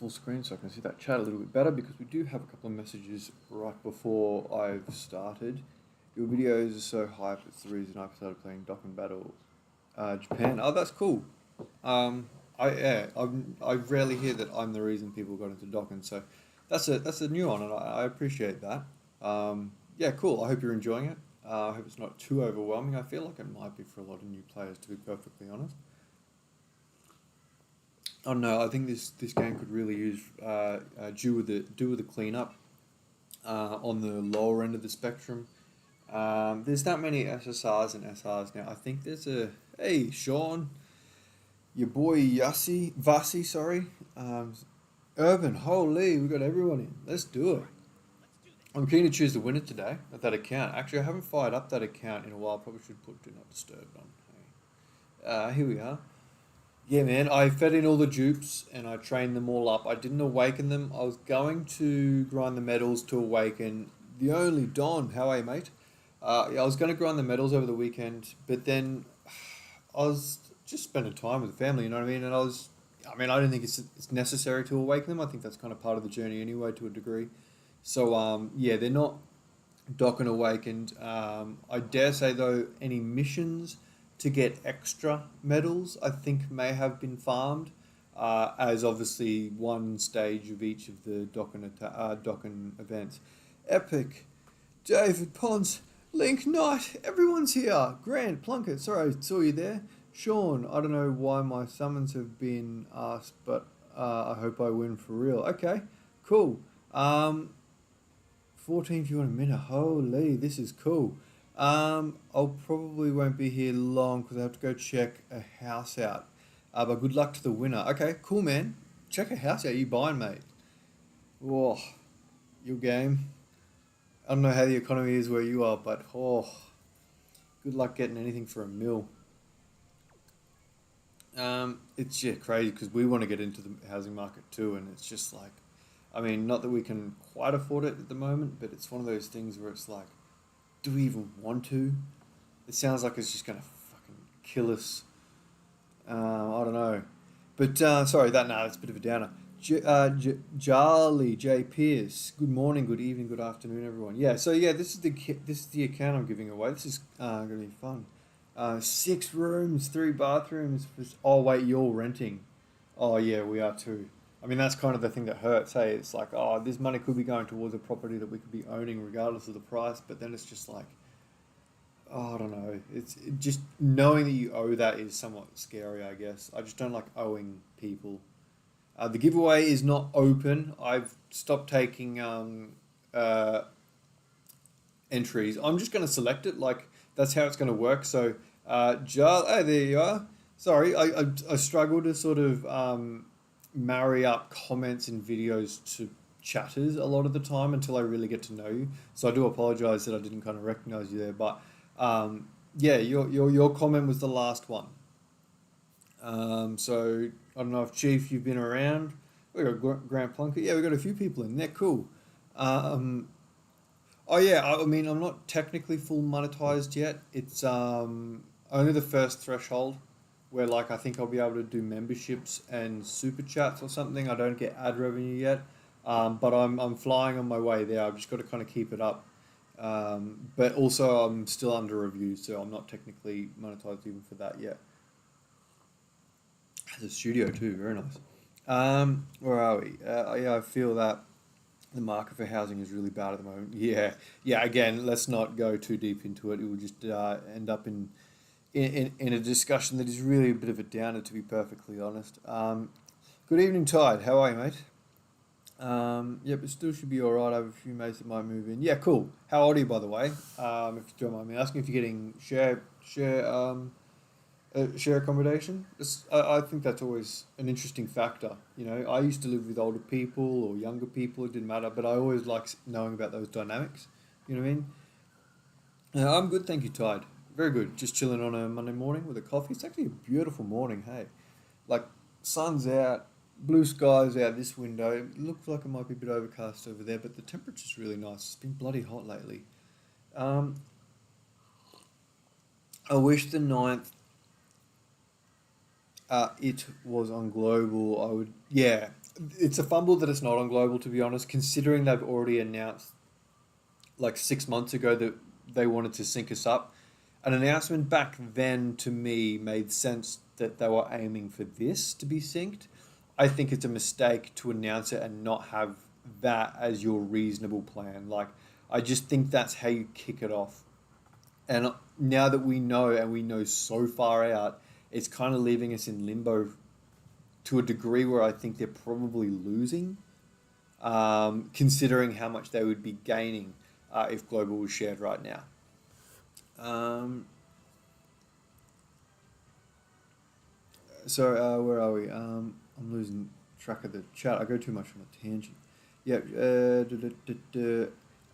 full screen so I can see that chat a little bit better, because we do have a couple of messages right before I've started. Your videos are so hype, it's the reason I started playing Dokkan Battle Japan. Oh, that's cool. I rarely hear that I'm the reason people got into Dokkan, so that's a new one, and I appreciate that. Yeah, cool. I hope you're enjoying it. I hope it's not too overwhelming. I feel like it might be for a lot of new players, to be perfectly honest. Oh no, I think this game could really use do with the cleanup on the lower end of the spectrum. There's that many SSRs and SRs now. I think there's a hey Sean, your boy Vasi, sorry, Urban. Holy, we got everyone in. Let's do it. I'm keen to choose the winner today of that account. Actually, I haven't fired up that account in a while. Probably should put Do Not Disturb on. Hey. Here we are. Yeah, man, I fed in all the dupes and I trained them all up. I didn't awaken them. I was going to grind the medals to awaken the only Don. How are you, mate? Yeah, I was going to grind the medals over the weekend, but then I was just spending time with the family, you know what I mean? And I don't think it's necessary to awaken them. I think that's kind of part of the journey anyway, to a degree. So, yeah, they're not Dokkan awakened. I dare say, though, any missions to get extra medals, I think, may have been farmed, as obviously one stage of each of the Dokkan events. Epic, David Pons, Link Knight, everyone's here. Grant Plunkett, sorry, I saw you there. Sean, I don't know why my summons have been asked, but I hope I win for real. Okay, cool. 14 view in a minute. Holy, this is cool. I'll probably won't be here long because I have to go check a house out. But good luck to the winner. Okay, cool, man. Check a house out. You buying, mate? Whoa, your game. I don't know how the economy is where you are, but good luck getting anything for a mil. It's crazy because we want to get into the housing market too, and it's just like, I mean, not that we can quite afford it at the moment, but it's one of those things where it's like, do we even want to? It sounds like it's just going to fucking kill us. I don't know. But, sorry, that's a bit of a downer. Charlie J. Pierce. Good morning, good evening, good afternoon, everyone. Yeah, so yeah, this is the account I'm giving away. This is going to be fun. 6 rooms, 3 bathrooms. Oh, wait, you're renting. Oh, yeah, we are too. I mean, that's kind of the thing that hurts, hey? It's like, oh, this money could be going towards a property that we could be owning regardless of the price, but then it's just like, oh, I don't know. Just knowing that you owe that is somewhat scary, I guess. I just don't like owing people. The giveaway is not open. I've stopped taking entries. I'm just going to select it, like, that's how it's going to work. So, hey, there you are. Sorry, I struggle to sort of marry up comments and videos to chatters a lot of the time until I really get to know you. So I do apologize that I didn't kind of recognize you there, but yeah, your comment was the last one. So I don't know if Chief, you've been around. We got Grant Plunkett. Yeah, we got a few people in there. Cool. Oh yeah, I mean, I'm not technically full monetized yet. It's only the first threshold, where like I think I'll be able to do memberships and super chats or something. I don't get ad revenue yet, but I'm flying on my way there. I've just got to kind of keep it up. But also I'm still under review, so I'm not technically monetized even for that yet. There's a studio too, very nice. Where are we? Yeah, I feel that the market for housing is really bad at the moment. Yeah. Again, let's not go too deep into it. It will just end up in a discussion that is really a bit of a downer, to be perfectly honest. Good evening, Tide. How are you, mate? Yep, it still should be all right. I have a few mates that might move in. Yeah, cool. How old are you, by the way? If you don't mind me asking, if you're getting share accommodation. I think that's always an interesting factor. You know, I used to live with older people or younger people. It didn't matter, but I always liked knowing about those dynamics. You know what I mean? I'm good, thank you, Tide. Very good. Just chilling on a Monday morning with a coffee. It's actually a beautiful morning, hey. Like, sun's out, blue skies out this window. It looks like it might be a bit overcast over there, but the temperature's really nice. It's been bloody hot lately. I wish the ninth it was on global. I would, yeah. It's a fumble that it's not on global, to be honest, considering they've already announced like 6 months ago that they wanted to sync us up. An announcement back then to me made sense that they were aiming for this to be synced. I think it's a mistake to announce it and not have that as your reasonable plan. Like, I just think that's how you kick it off. And now that we know, and we know so far out, it's kind of leaving us in limbo to a degree where I think they're probably losing, considering how much they would be gaining if global was shared right now. Um, where are we? I'm losing track of the chat. I go too much on a tangent. Yeah,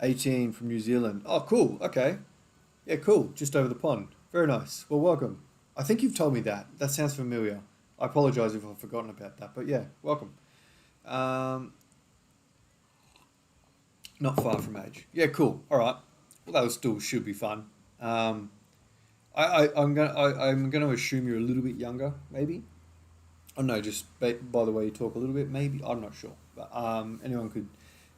18 from New Zealand. Oh, cool. Okay. Yeah, cool. Just over the pond. Very nice. Well, welcome. I think you've told me that. That sounds familiar. I apologize if I've forgotten about that, but yeah, welcome. Um, Not far from age. Yeah, cool. All right. Well, that was still should be fun. Um, I'm gonna assume you're a little bit younger, maybe. Oh no, just by the way you talk a little bit, maybe. I'm not sure, but anyone could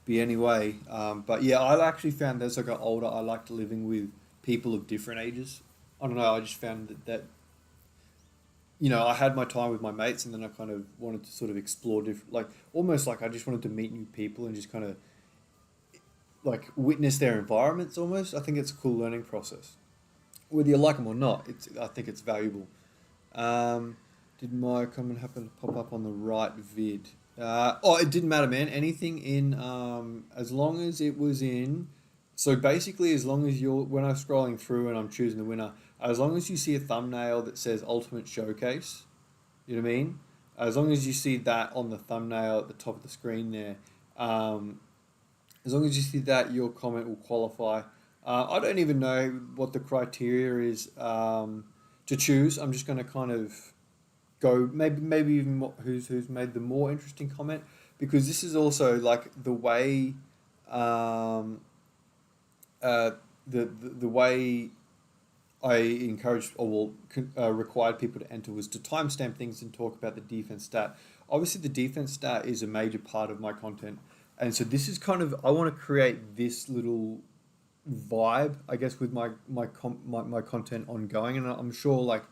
be anyway. But yeah, I actually found as I got older, I liked living with people of different ages. I don't know. I just found that I had my time with my mates, and then I kind of wanted to sort of explore different, like almost like I just wanted to meet new people and just kind of like witness their environments. Almost, I think it's a cool learning process. Whether you like them or not, I think it's valuable. Um, did my comment happen to pop up on the right vid? It didn't matter, man. Anything in, as long as it was in. So basically, as long as when I'm scrolling through and I'm choosing the winner, as long as you see a thumbnail that says Ultimate Showcase, you know what I mean? As long as you see that on the thumbnail at the top of the screen there, um, as long as you see that, your comment will qualify. I don't even know what the criteria is to choose. I'm just going to kind of go maybe even who's made the more interesting comment, because this is also like the way um, uh, the way I encouraged required people to enter was to timestamp things and talk about the defense stat. Obviously, the defense stat is a major part of my content, and so this is kind of I want to create this little vibe, I guess, with my content ongoing, and I'm sure like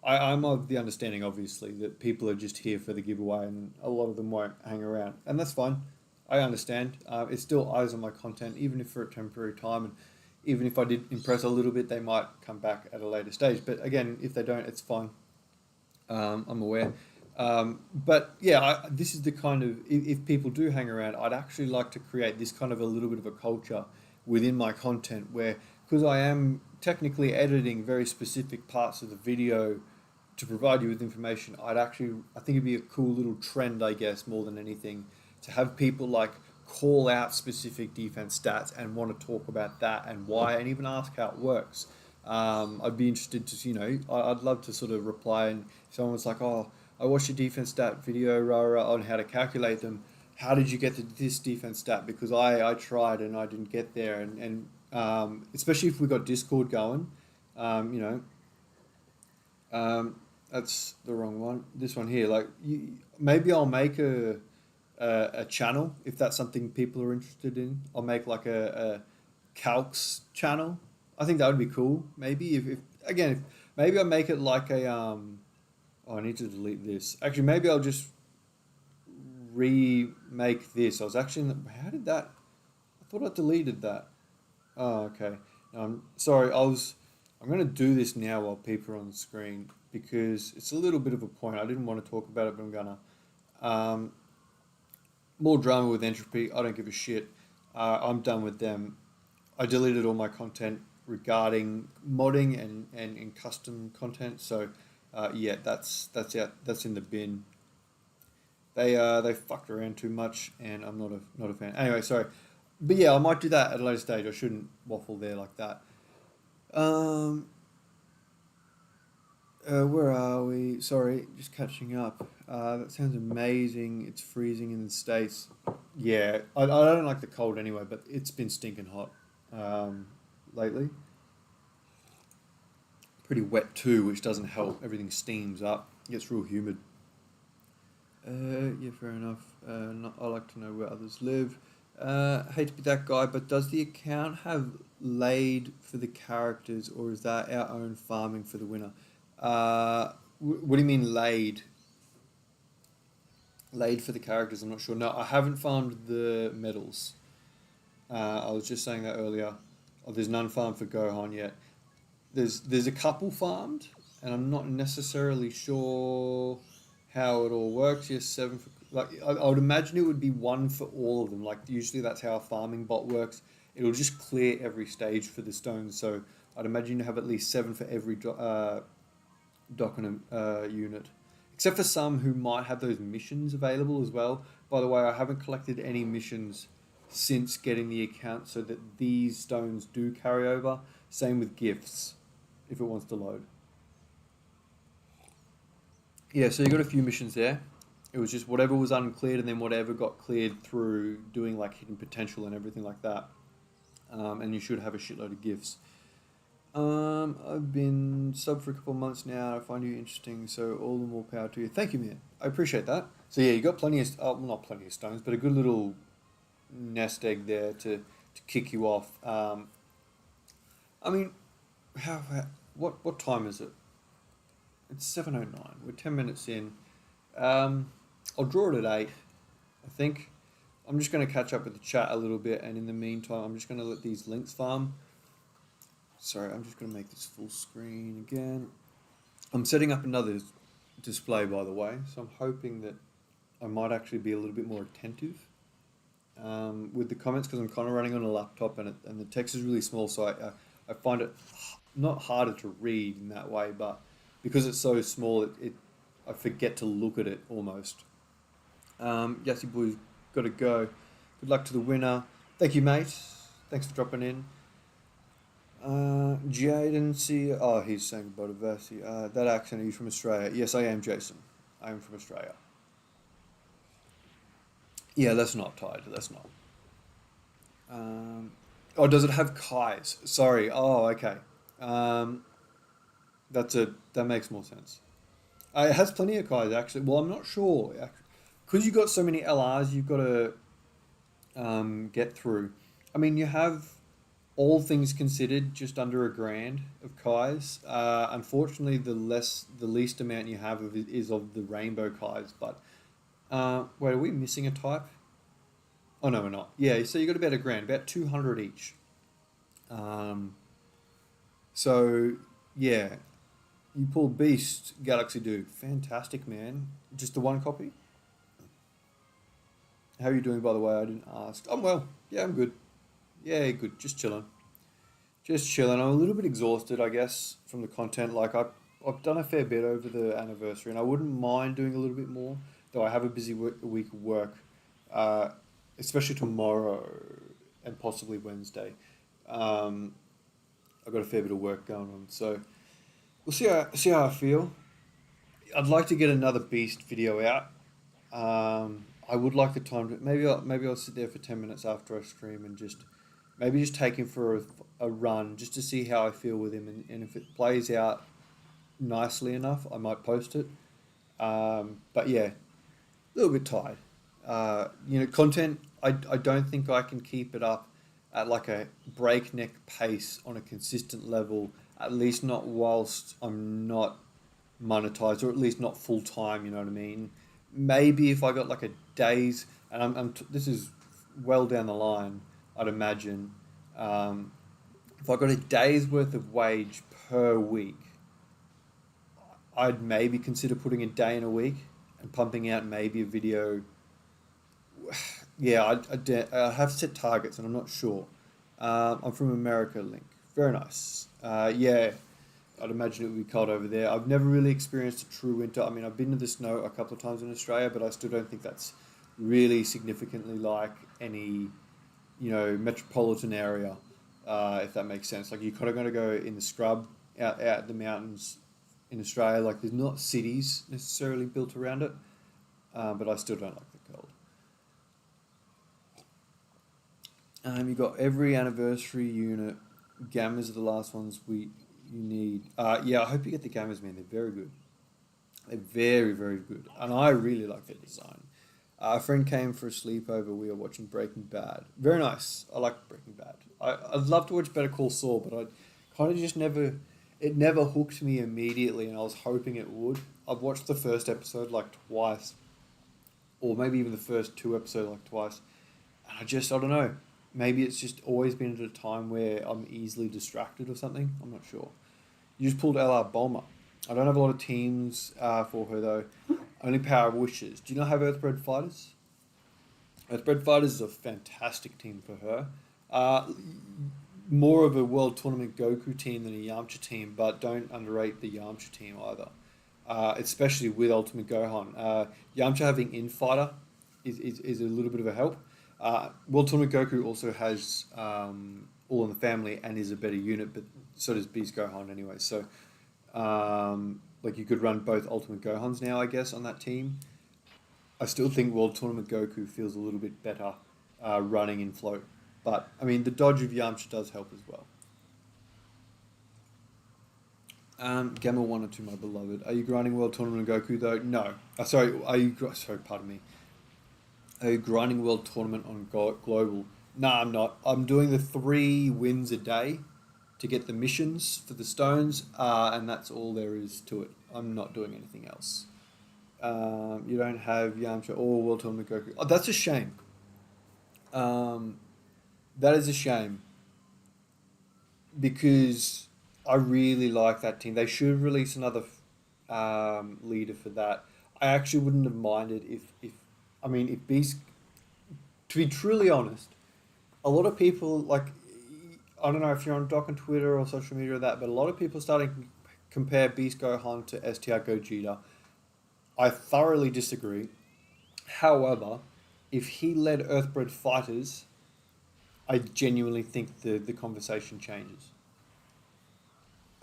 I'm of the understanding, obviously, that people are just here for the giveaway, and a lot of them won't hang around, and that's fine. I understand. It's still eyes on my content, even if for a temporary time, and even if I did impress a little bit, they might come back at a later stage. But again, if they don't, it's fine. I'm aware. But yeah, this is the kind of if people do hang around, I'd actually like to create this kind of a little bit of a culture within my content where, because I am technically editing very specific parts of the video to provide you with information, I think it'd be a cool little trend, I guess, more than anything, to have people like call out specific defense stats and want to talk about that and why, and even ask how it works. I'd be interested to, I'd love to sort of reply, and if someone was like, oh, I watched your defense stat video, on how to calculate them. How did you get to this defense stat? Because I tried and I didn't get there. And especially if we got Discord going, you know, that's the wrong one. This one here, like maybe I'll make a channel if that's something people are interested in. I'll make like a calcs channel. I think that would be cool. Maybe if again, maybe I'll make it like a Oh, I need to delete this. Actually, maybe I'll just remake this. I was actually how did that? I thought I deleted that. Oh, okay. Sorry. I'm going to do this now while people are on the screen because it's a little bit of a point. I didn't want to talk about it, but I'm gonna. Um, More drama with Entropy. I don't give a shit. I'm done with them. I deleted all my content regarding modding and custom content. So yeah, that's out. That's in the bin. They fucked around too much, and I'm not a fan. Anyway, sorry, but yeah, I might do that at a later stage. I shouldn't waffle there like that. Um, where are we? Sorry, just catching up. That sounds amazing. It's freezing in the States. Yeah, I don't like the cold anyway, but it's been stinking hot lately. Pretty wet too, which doesn't help. Everything steams up. It gets real humid. Yeah, fair enough. I like to know where others live. Hate to be that guy, but does the account have laid for the characters, or is that our own farming for the winner? What do you mean laid? Laid for the characters? I'm not sure. No, I haven't farmed the medals. I was just saying that earlier. Oh, there's none farmed for Gohan yet. There's a couple farmed, and I'm not necessarily sure how it all works. Yes, seven for like I would imagine it would be one for all of them. Like usually that's how a farming bot works. It'll just clear every stage for the stones. So I'd imagine you have at least seven for every Dokkan unit, except for some who might have those missions available as well. By the way, I haven't collected any missions since getting the account, so that these stones do carry over. Same with gifts, if it wants to load. Yeah, so you got a few missions there. It was just whatever was uncleared, and then whatever got cleared through doing like hidden potential and everything like that. And you should have a shitload of gifts. I've been sub for a couple of months now. I find you interesting, so all the more power to you. Thank you, man. I appreciate that. So yeah, you got plenty of, well, not plenty of stones, but a good little nest egg there to kick you off. I mean, what time is it? It's 7:09. We're 10 minutes in. I'll draw it at 8, I think. I'm just going to catch up with the chat a little bit, and in the meantime, I'm just going to let these links farm. Sorry, I'm just going to make this full screen again. I'm setting up another display, by the way, so I'm hoping that I might actually be a little bit more attentive with the comments, because I'm kind of running on a laptop, and the text is really small, so I find it not harder to read in that way, but because it's so small, I forget to look at it almost. Yassi Boy's got to go. Good luck to the winner. Thank you, mate. Thanks for dropping in. Jaden C. Oh, he's saying Bodaversi. That accent, are you from Australia? Yes, I am, Jason. I am from Australia. Yeah, that's not tied. That's not. Oh, does it have Kai's? Sorry. Oh, okay. Um, that makes more sense. It has plenty of Kai's actually. Well, I'm not sure. Because you've got so many LRs, you've got to get through. I mean, you have, all things considered, just under a grand of Kai's. Unfortunately, the least amount you have of it is of the rainbow Kai's. But wait, are we missing a type? Oh no, we're not. Yeah, so you got about a grand, about 200 each. So yeah, you pull Beast Galaxy Dude, fantastic man. Just the one copy. How are you doing, by the way? I didn't ask. I'm well. Yeah, I'm good. Yeah, good. Just chilling. Just chilling. I'm a little bit exhausted, I guess, from the content. Like I've done a fair bit over the anniversary, and I wouldn't mind doing a little bit more. Though I have a busy week of work, especially tomorrow and possibly Wednesday. I've got a fair bit of work going on, so we'll see how I feel. I'd like to get another Beast video out. I would like the time to maybe I'll sit there for 10 minutes after I stream and just take him for a run just to see how I feel with him, and if it plays out nicely enough, I might post it. But yeah, a little bit tired. Content. I don't think I can keep it up at like a breakneck pace on a consistent level. At least not whilst I'm not monetized, or at least not full time. You know what I mean? Maybe if I got like a day's, and this is well down the line, I'd imagine. If I got a day's worth of wage per week, I'd maybe consider putting a day in a week and pumping out maybe a video. Yeah, I have set targets, and I'm not sure. I'm from America, Link. Very nice. Yeah, I'd imagine it would be cold over there. I've never really experienced a true winter. I mean, I've been to the snow a couple of times in Australia, but I still don't think that's really significantly like any, metropolitan area, if that makes sense. Like, you kind of got to go in the scrub, out the mountains in Australia. Like, there's not cities necessarily built around it, but I still don't like the cold. You got every anniversary unit. Gammas are the last ones you need. Yeah, I hope you get the gammas, man. They're very good. They're very, very good, and I really like their design. A friend came for a sleepover. We were watching Breaking Bad. Very nice. I like Breaking Bad. I'd love to watch Better Call Saul, but I kind of just never. It never hooked me immediately, and I was hoping it would. I've watched the first episode like twice, or maybe even the first two episodes like twice, and I don't know. Maybe it's just always been at a time where I'm easily distracted or something. I'm not sure. You just pulled LR Bomber. I don't have a lot of teams for her though. Only Power of Wishes. Do you not have Earthbred Fighters? Earthbred Fighters is a fantastic team for her. More of a World Tournament Goku team than a Yamcha team, but don't underrate the Yamcha team either. Especially with Ultimate Gohan. Yamcha having Infighter is a little bit of a help. World Tournament Goku also has All in the Family and is a better unit, but so does Beast Gohan anyway. So, like you could run both Ultimate Gohans now, I guess, on that team. I still think World Tournament Goku feels a little bit better running in float. But, I mean, the dodge of Yamcha does help as well. Gamma 1 or 2, my beloved. Are you grinding World Tournament Goku, though? No. Sorry, pardon me. Are you grinding World Tournament on Global? No, I'm not. I'm doing the 3 wins a day to get the missions for the stones, and that's all there is to it. I'm not doing anything else. You don't have Yamcha or World Tournament Goku. Oh, that's a shame. That is a shame. Because I really like that team. They should release another leader for that. I actually wouldn't have minded if Beast... To be truly honest, a lot of people, like, I don't know if you're on Dokkan Twitter or social media or that, but a lot of people starting to compare Beast Gohan to STR Gogeta. I thoroughly disagree. However, if he led Earthbred Fighters, I genuinely think the conversation changes.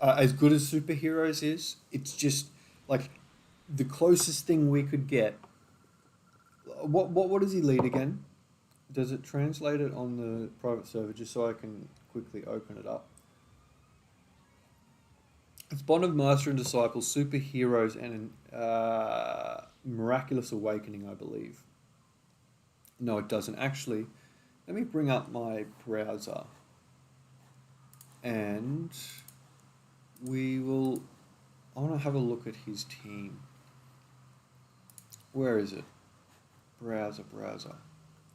As good as Superheroes is, it's just, like, the closest thing we could get... What does he lead again? Does it translate it on the private server just so I can quickly open it up? It's Bond of Master and Disciple, Superheroes, and Miraculous Awakening, I believe. No, it doesn't. Actually, let me bring up my browser. And I want to have a look at his team. Where is it? Browser.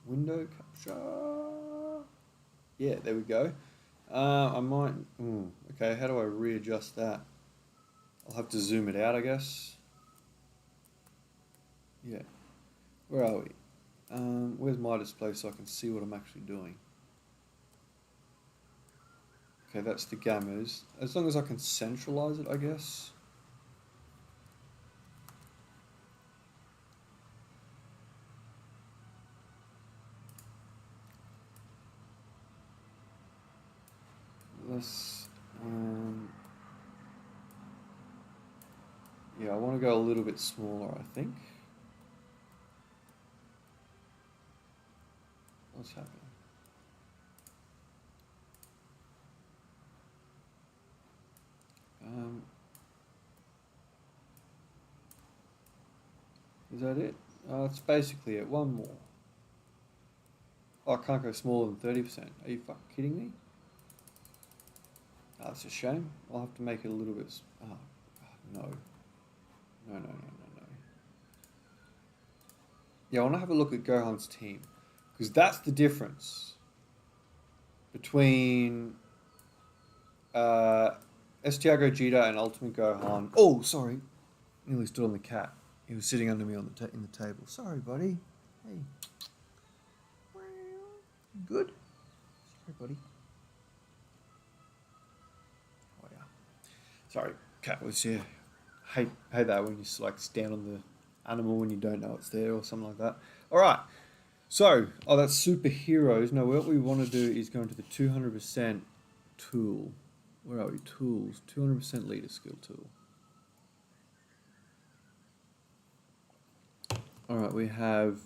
Window capture. Yeah, there we go. I might... okay, how do I readjust that? I'll have to zoom it out, I guess. Yeah. Where are we? Where's my display so I can see what I'm actually doing? Okay, that's the gammas. As long as I can centralize it, I guess. Yeah, I want to go a little bit smaller, I think. What's happening? Is that it? That's basically it. One more. Oh, I can't go smaller than 30%. Are you fucking kidding me? Oh, that's a shame. I'll have to make it a little bit... Oh, no. No. Yeah, I want to have a look at Gohan's team. Because that's the difference between STR Gogeta and Ultimate Gohan. Oh, sorry. Nearly stood on the cat. He was sitting under me on in the table. Sorry, buddy. Hey. Good? Sorry, buddy. Oh, yeah. Sorry, cat was here. Hate that when you like stand on the animal when you don't know it's there or something like that. All right. So, that's superheroes. Now, what we want to do is go into the 200% tool. Where are we? Tools. 200% leader skill tool. All right, we have...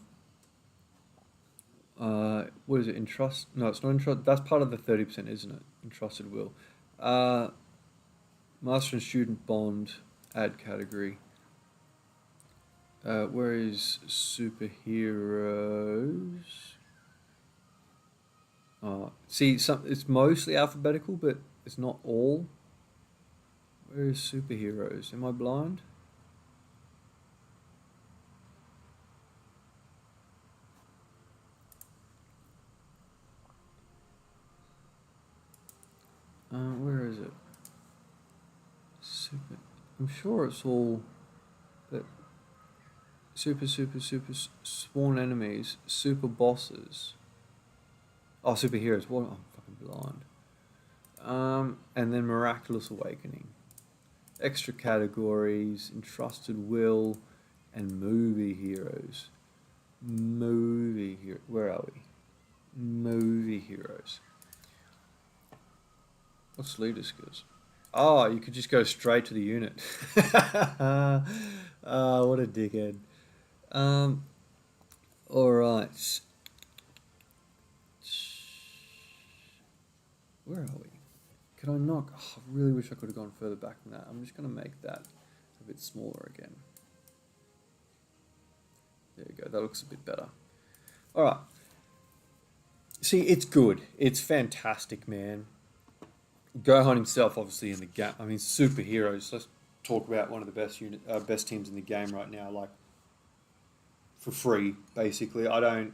what is it? Entrust? No, it's not entrust. That's part of the 30%, isn't it? Entrusted will. Master and student bond. Add category. Where is superheroes? See, it's mostly alphabetical, but it's not all. Where is superheroes? Am I blind? Where is it? Super. I'm sure it's all. But super spawn enemies, super bosses. Oh, superheroes. What? I'm fucking blind. And then miraculous awakening. Extra categories, entrusted will, and movie heroes. Movie hero. Where are we? Movie heroes. What's leader skills? Oh, you could just go straight to the unit. What a dickhead. All right. Where are we? Can I knock? Oh, I really wish I could have gone further back than that. I'm just going to make that a bit smaller again. There you go. That looks a bit better. All right. See, it's good. It's fantastic, man. Gohan himself, obviously, in the game. I mean, superheroes. Let's talk about one of the best teams in the game right now, like for free, basically. I don't.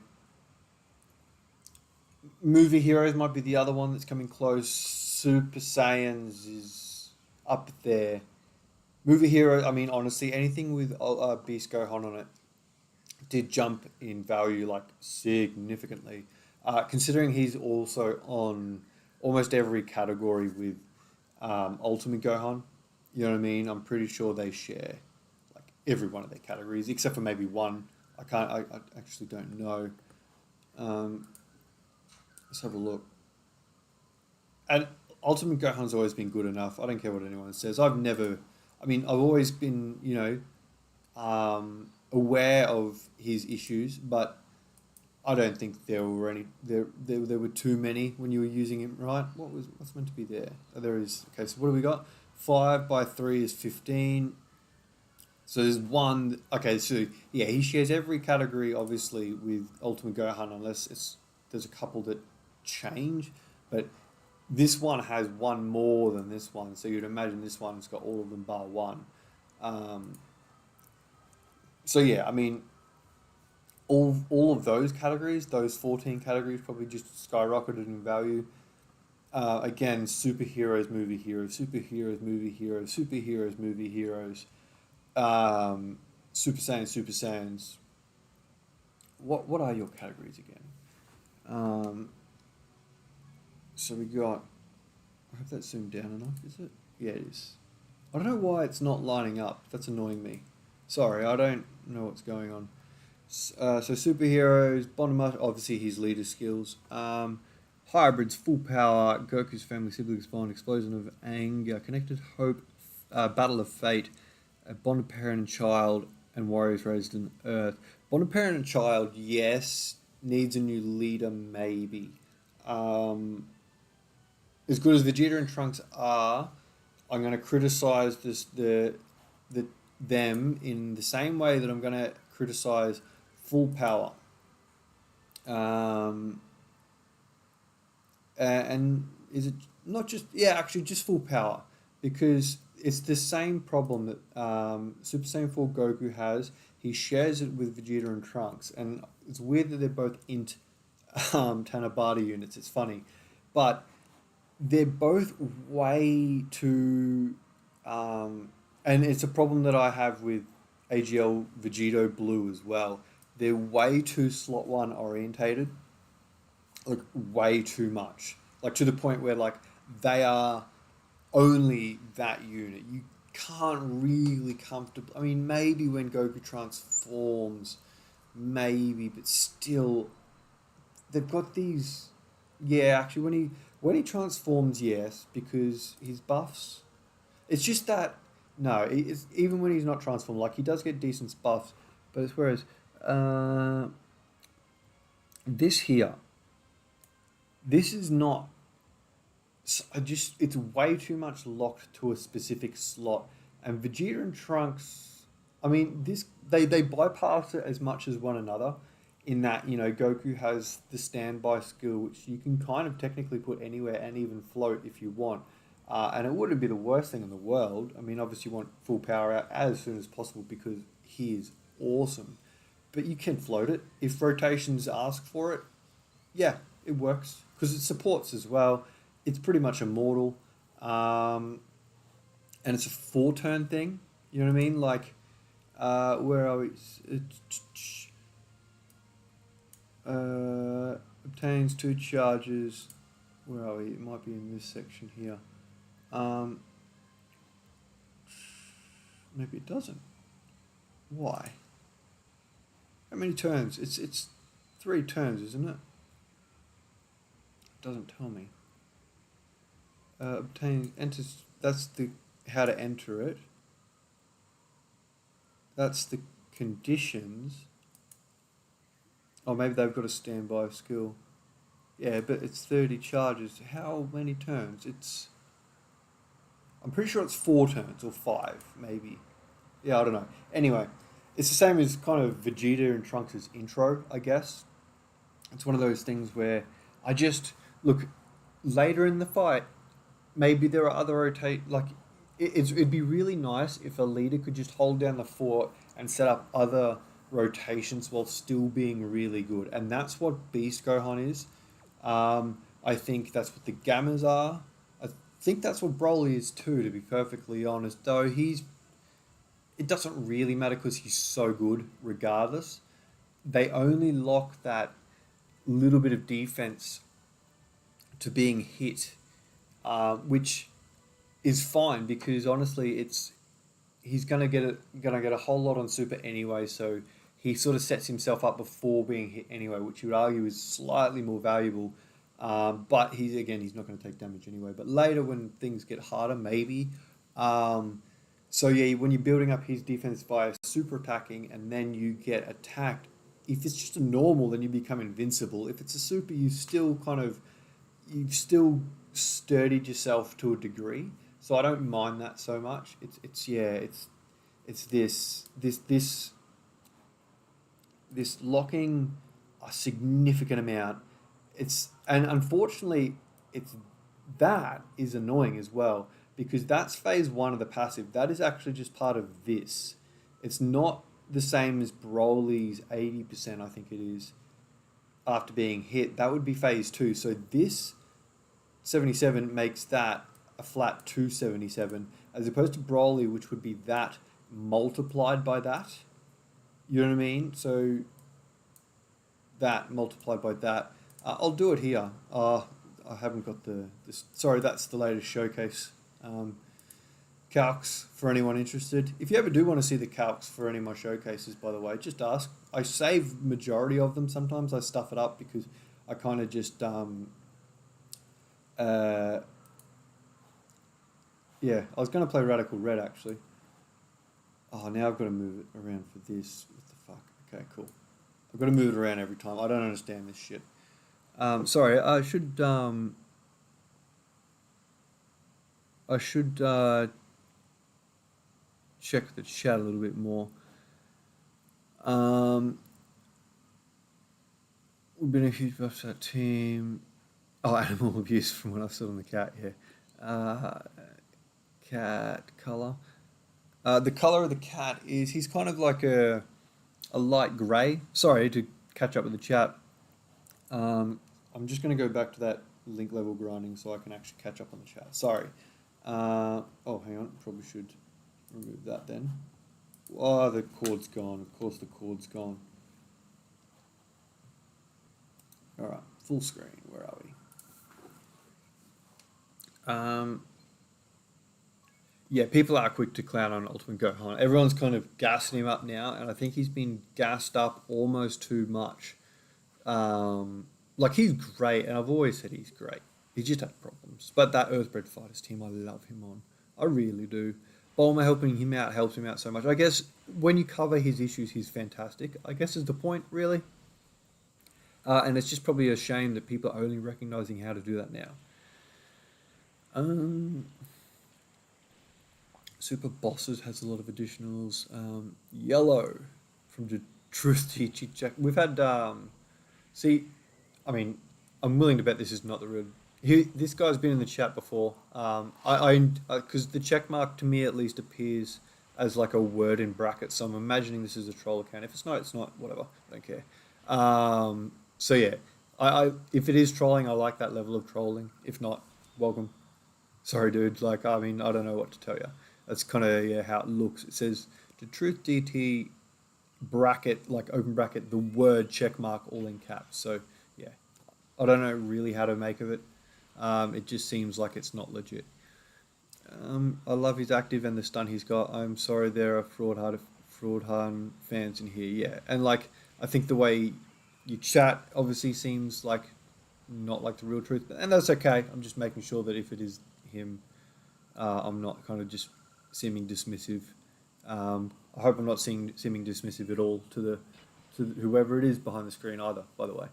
Movie heroes might be the other one that's coming close. Super Saiyans is up there. Movie hero. I mean, honestly, anything with Beast Gohan on it did jump in value like significantly. Considering he's also on almost every category with Ultimate Gohan, you know what I mean? I'm pretty sure they share like every one of their categories except for maybe one. I actually don't know. Let's have a look. And Ultimate Gohan's always been good enough. I don't care what anyone says. I've always been, aware of his issues, but I don't think there were too many when you were using him, right? What's meant to be there? Oh, there is. Okay, so what do we got? 5 by 3 is 15. So there's one. Okay, so yeah, he shares every category, obviously, with Ultimate Gohan, unless there's a couple that change, but this one has one more than this one. So you'd imagine this one's got all of them bar one. So yeah, I mean, all of those categories, those 14 categories, probably just skyrocketed in value. Again, superheroes, movie heroes, superheroes, movie heroes, superheroes, movie heroes, Super Saiyans, Super Saiyans. What are your categories again? So we got. I hope that's zoomed down enough. Is it? Yeah, it is. I don't know why it's not lining up. That's annoying me. Sorry, I don't know what's going on. So superheroes, Bondomash, obviously his leader skills. Hybrids, full power, Goku's family siblings bond, explosion of anger, connected hope, battle of fate, bond of parent and child, and warriors raised in earth. Bond of parent and child, yes. Needs a new leader, maybe. As good as Vegeta and Trunks are, I'm going to criticize them in the same way that I'm going to criticize full power. And is it not just actually just full power, because it's the same problem that Super Saiyan 4 Goku has. He shares it with Vegeta and Trunks, and it's weird that they're both int Tanabata units. It's funny, but they're both way too and it's a problem that I have with AGL Vegito Blue as well. They're way too slot one orientated, like way too much, like to the point where like they are only that unit. You can't really comfortably. I mean, maybe when Goku transforms, maybe, but still, they've got these. Yeah, actually, when he transforms, yes, because his buffs. It's just that no, it's even when he's not transformed, like he does get decent buffs, but it's whereas this here, this is not. It's way too much locked to a specific slot, and Vegeta and Trunks. I mean, they bypass it as much as one another. In that, Goku has the standby skill, which you can kind of technically put anywhere and even float if you want. And it wouldn't be the worst thing in the world. I mean, obviously, you want full power out as soon as possible because he is awesome. But you can float it if rotations ask for it. Yeah, it works because it supports as well. It's pretty much immortal, and it's a 4 turn thing. You know what I mean? Like, where are we? Obtains 2 charges. Where are we? It might be in this section here. Maybe it doesn't. Why? How many turns? It's 3 turns, isn't it? It doesn't tell me. Enters. That's the how to enter it. That's the conditions. Oh, maybe they've got a standby skill. Yeah, but it's 30 charges. How many turns? I'm pretty sure it's 4 turns or 5, maybe. Yeah, I don't know. Anyway, it's the same as kind of Vegeta and Trunks' intro, I guess. It's one of those things where I just look later in the fight. Maybe there are other it'd be really nice if a leader could just hold down the fort and set up other rotations while still being really good, and that's what Beast Gohan is. I think that's what the Gammas are. I think that's what Broly is too, to be perfectly honest. Though it doesn't really matter because he's so good regardless. They only lock that little bit of defense to being hit, which is fine because honestly, he's gonna get a whole lot on Super anyway. So he sort of sets himself up before being hit anyway, which you would argue is slightly more valuable. But he's not going to take damage anyway. But later when things get harder, maybe. So yeah, when you're building up his defense via super attacking and then you get attacked, if it's just a normal, then you become invincible. If it's a super, you've still sturdied yourself to a degree. So I don't mind that so much. It's this locking a significant amount. And unfortunately that is annoying as well because that's phase 1 of the passive. That is actually just part of this. It's not the same as Broly's 80%, I think it is, after being hit. That would be phase 2. So this 77 makes that a flat 277 as opposed to Broly, which would be that multiplied by that. You know what I mean? So that multiplied by that. I'll do it here. I haven't got sorry, that's the latest showcase calcs for anyone interested. If you ever do want to see the calcs for any of my showcases, by the way, just ask. I save majority of them. Sometimes I stuff it up because I kind of just yeah, I was going to play Radical Red actually. Oh, now I've got to move it around for this. What the fuck? Okay, cool. I've got to move it around every time. I don't understand this shit. Sorry, I should check the chat a little bit more. We've been a huge buff to that team. Oh, animal abuse from when I saw on the cat, yeah. Cat color. The color of the cat is, he's kind of like a light grey. Sorry to catch up with the chat. I'm just going to go back to that link level grinding so I can actually catch up on the chat. Sorry. Oh, hang on. Probably should remove that then. Oh, the cord's gone. Of course the cord's gone. Alright, full screen. Where are we? Yeah, people are quick to clown on Ultimate Gohan. Everyone's kind of gassing him up now, and I think he's been gassed up almost too much. Like, he's great, and I've always said he's great. He just had problems. But that Earthbred Fighters team, I love him on. I really do. Bulma helping him out helps him out so much. I guess when you cover his issues, he's fantastic. I guess is the point, really. And it's just probably a shame that people are only recognizing how to do that now. Super Bosses has a lot of additionals. Yellow. from the Truth Teaching check. We've had see, I mean, I'm willing to bet this is not the real. This guy's been in the chat before. Because the check mark to me at least appears as like a word in brackets. So I'm imagining this is a troll account. If it's not, it's not. Whatever. I don't care. So yeah, if it is trolling, I like that level of trolling. If not, welcome. Sorry, dude. Like, I mean, I don't know what to tell you. That's kind of how it looks. It says the Truth DT bracket, like open bracket, the word check mark all in caps. So yeah, I don't know really how to make of it. It just seems like it's not legit. I love his active and the stun he's got. I'm sorry there are fraud fans in here. Yeah, and like I think the way you chat obviously seems like not like the real truth, and that's okay. I'm just making sure that if it is him, I'm not kind of just seeming dismissive. I hope I'm not seeming dismissive at all to whoever it is behind the screen either. By the way,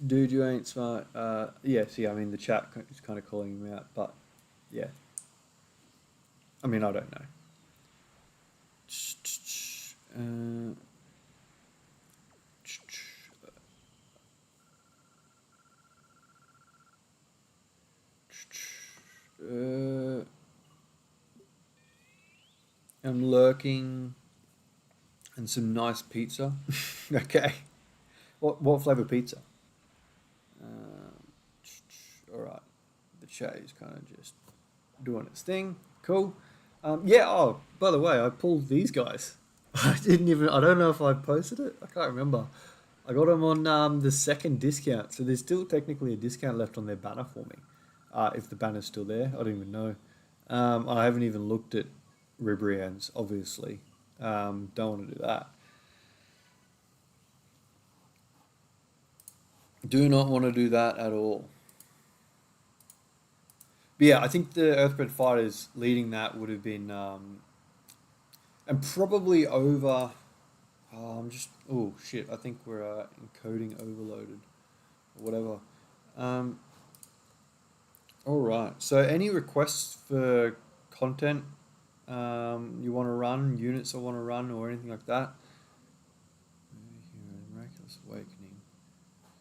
dude, you ain't smart. Yeah, see, I mean the chat is kind of calling him out, but yeah, I mean I don't know. I'm lurking and some nice pizza. Okay. What flavor pizza? All right. The chat is kind of just doing its thing. Cool. Yeah. Oh, by the way, I pulled these guys. I don't know if I posted it. I can't remember. I got them on the second discount, so there's still technically a discount left on their banner for me. If the banner's still there, I don't even know. I haven't even looked at Ribrian's, obviously. Don't want to do that. Do not want to do that at all. But yeah, I think the Earthbred Fighters leading that would have been, and probably over. Oh shit! I think we're encoding overloaded, or whatever. All right. So, any requests for content you want to run, units I want to run, or anything like that? Miraculous Awakening.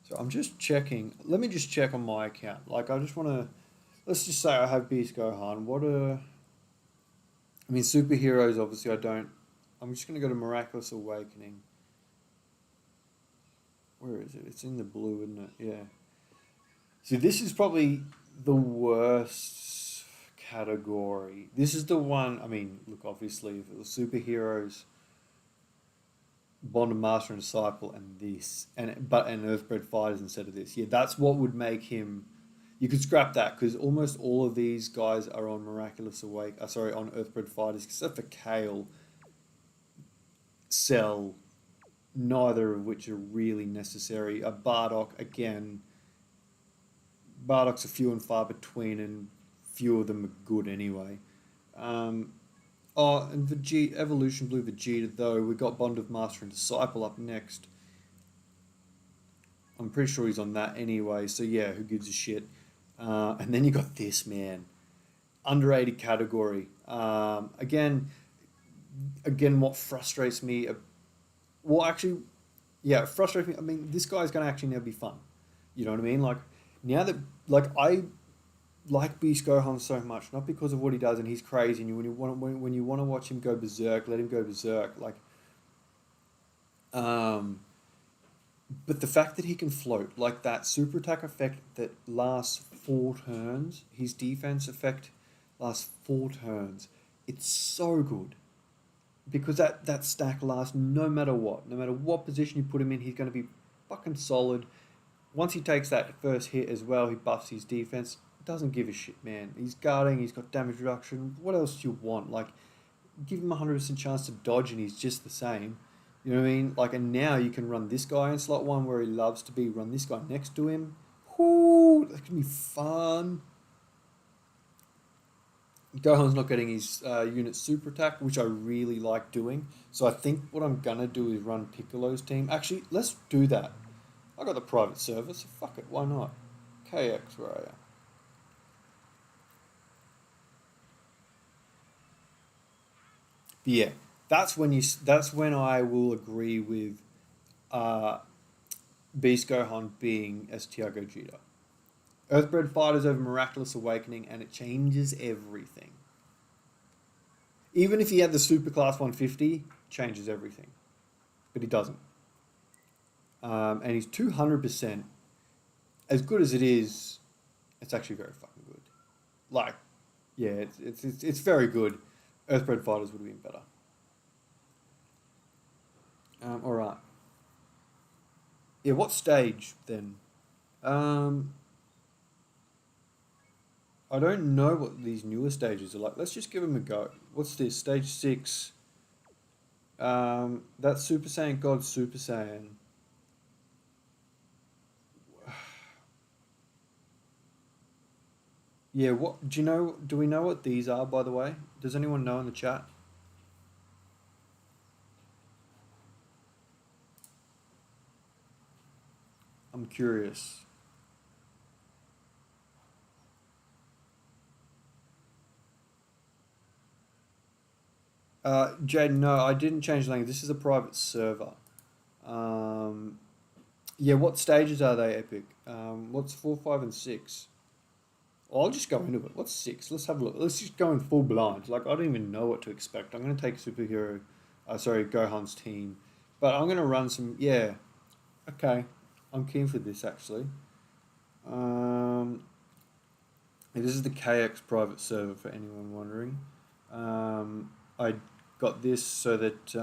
So I'm just checking. Let me just check on my account. Like I just want to. Let's just say I have Beast Gohan. I mean, superheroes. Obviously, I don't. I'm just gonna go to Miraculous Awakening. Where is it? It's in the blue, isn't it? Yeah. See, this is probably the worst category. This is the one. I mean, look, obviously, if it was superheroes, Bond of Master and Disciple, and this, and Earthbred Fighters instead of this. Yeah, that's what would make him. You could scrap that because almost all of these guys are on Miraculous Awake. On Earthbred Fighters, except for Kale. Cell, neither of which are really necessary. A Bardock again. Bardock's a few and far between, and few of them are good anyway. And Vegeta, Evolution Blue Vegeta, though, we got Bond of Master and Disciple up next. I'm pretty sure he's on that anyway, so yeah, who gives a shit? And then you got this, man. Underrated category. Again, what frustrates me... it frustrates me. I mean, this guy's going to actually never be fun. You know what I mean? Like, now that... Like, I like Beast Gohan so much, not because of what he does, and he's crazy, and when you want to watch him go berserk, let him go berserk. Like, but the fact that he can float, like that super attack effect that lasts 4 turns, his defense effect lasts 4 turns, it's so good. Because that stack lasts no matter what. No matter what position you put him in, he's going to be fucking solid. Once he takes that first hit as well, he buffs his defense. Doesn't give a shit, man. He's guarding, he's got damage reduction. What else do you want? Like, give him a 100% chance to dodge and he's just the same. You know what I mean? Like, and now you can run this guy in slot 1 where he loves to be. Run this guy next to him. Whoo, that can be fun. Gohan's not getting his unit super attack, which I really like doing. So I think what I'm going to do is run Piccolo's team. Actually, let's do that. I got the private server, so fuck it, why not? KX, where are you? But yeah, that's when I will agree with uh, Beast Gohan being STR Gogeta. Earthbred Fighters over Miraculous Awakening, and it changes everything. Even if he had the Super Class 150, changes everything. But he doesn't. And he's 200%. As good as it is, it's actually very fucking good. Like, yeah, it's very good. Earthbred Fighters would have been better. All right. Yeah, what stage then? Um, I don't know what these newer stages are like. Let's just give them a go. What's this? Stage 6. That's Super Saiyan God Super Saiyan. Yeah, what do you know? Do we know what these are, by the way? Does anyone know in the chat? I'm curious. Jade, no, I didn't change the language. This is a private server. Um, yeah, what stages are they, Epic? What's 4, 5, and 6? I'll just go into it. What's 6? Let's have a look. Let's just go in full blind. Like, I don't even know what to expect. I'm going to take Gohan's team. But I'm going to run some, yeah. Okay. I'm keen for this, actually. This is the KX private server, for anyone wondering. I got this so that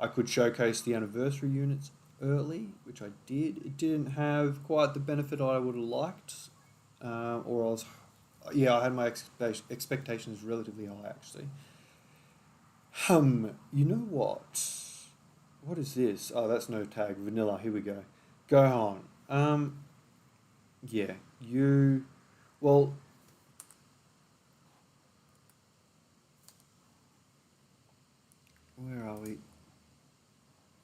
I could showcase the anniversary units early, which I did. It didn't have quite the benefit I would have liked, or I was, yeah, I had my expectations relatively high actually. You know what? What is this? Oh, that's no tag. Vanilla. Here we go. Gohan. Yeah, you. Well, where are we?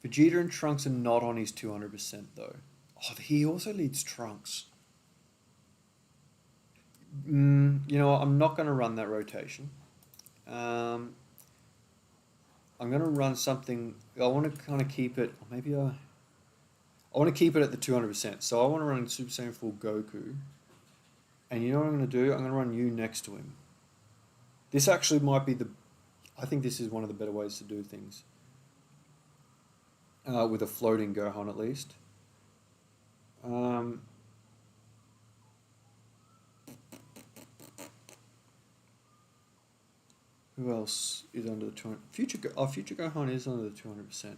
Vegeta and Trunks are not on his 200% though. Oh, he also leads Trunks. You know what? I'm not going to run that rotation. I'm going to run something. I want to kind of keep it. Or maybe I want to keep it at the 200%. So I want to run Super Saiyan Full Goku. And you know what I'm going to do? I'm going to run you next to him. This actually might be the. I think this is one of the better ways to do things. With a floating Gohan at least. Who else is under the 200? Future Gohan is under the 200%.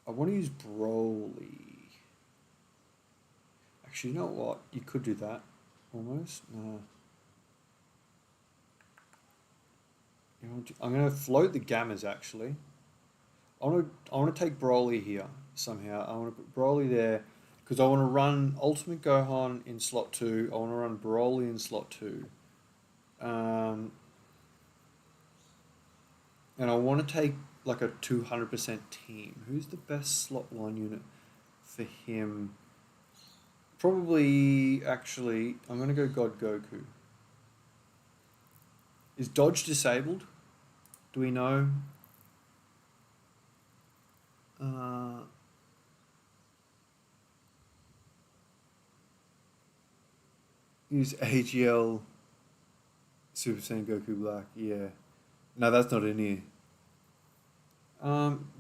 I want to use Broly. Actually, you know what? You could do that. Almost. No. You know, I'm going to float the Gammas actually. I want to take Broly here somehow. I want to put Broly there because I want to run Ultimate Gohan in slot 2. I want to run Broly in slot 2. And I want to take like a 200% team. Who's the best slot 1 unit for him? Probably, actually, I'm going to go God Goku. Is Dodge disabled? Do we know? Use AGL Super Saiyan Goku Black. Yeah. No, that's not in here.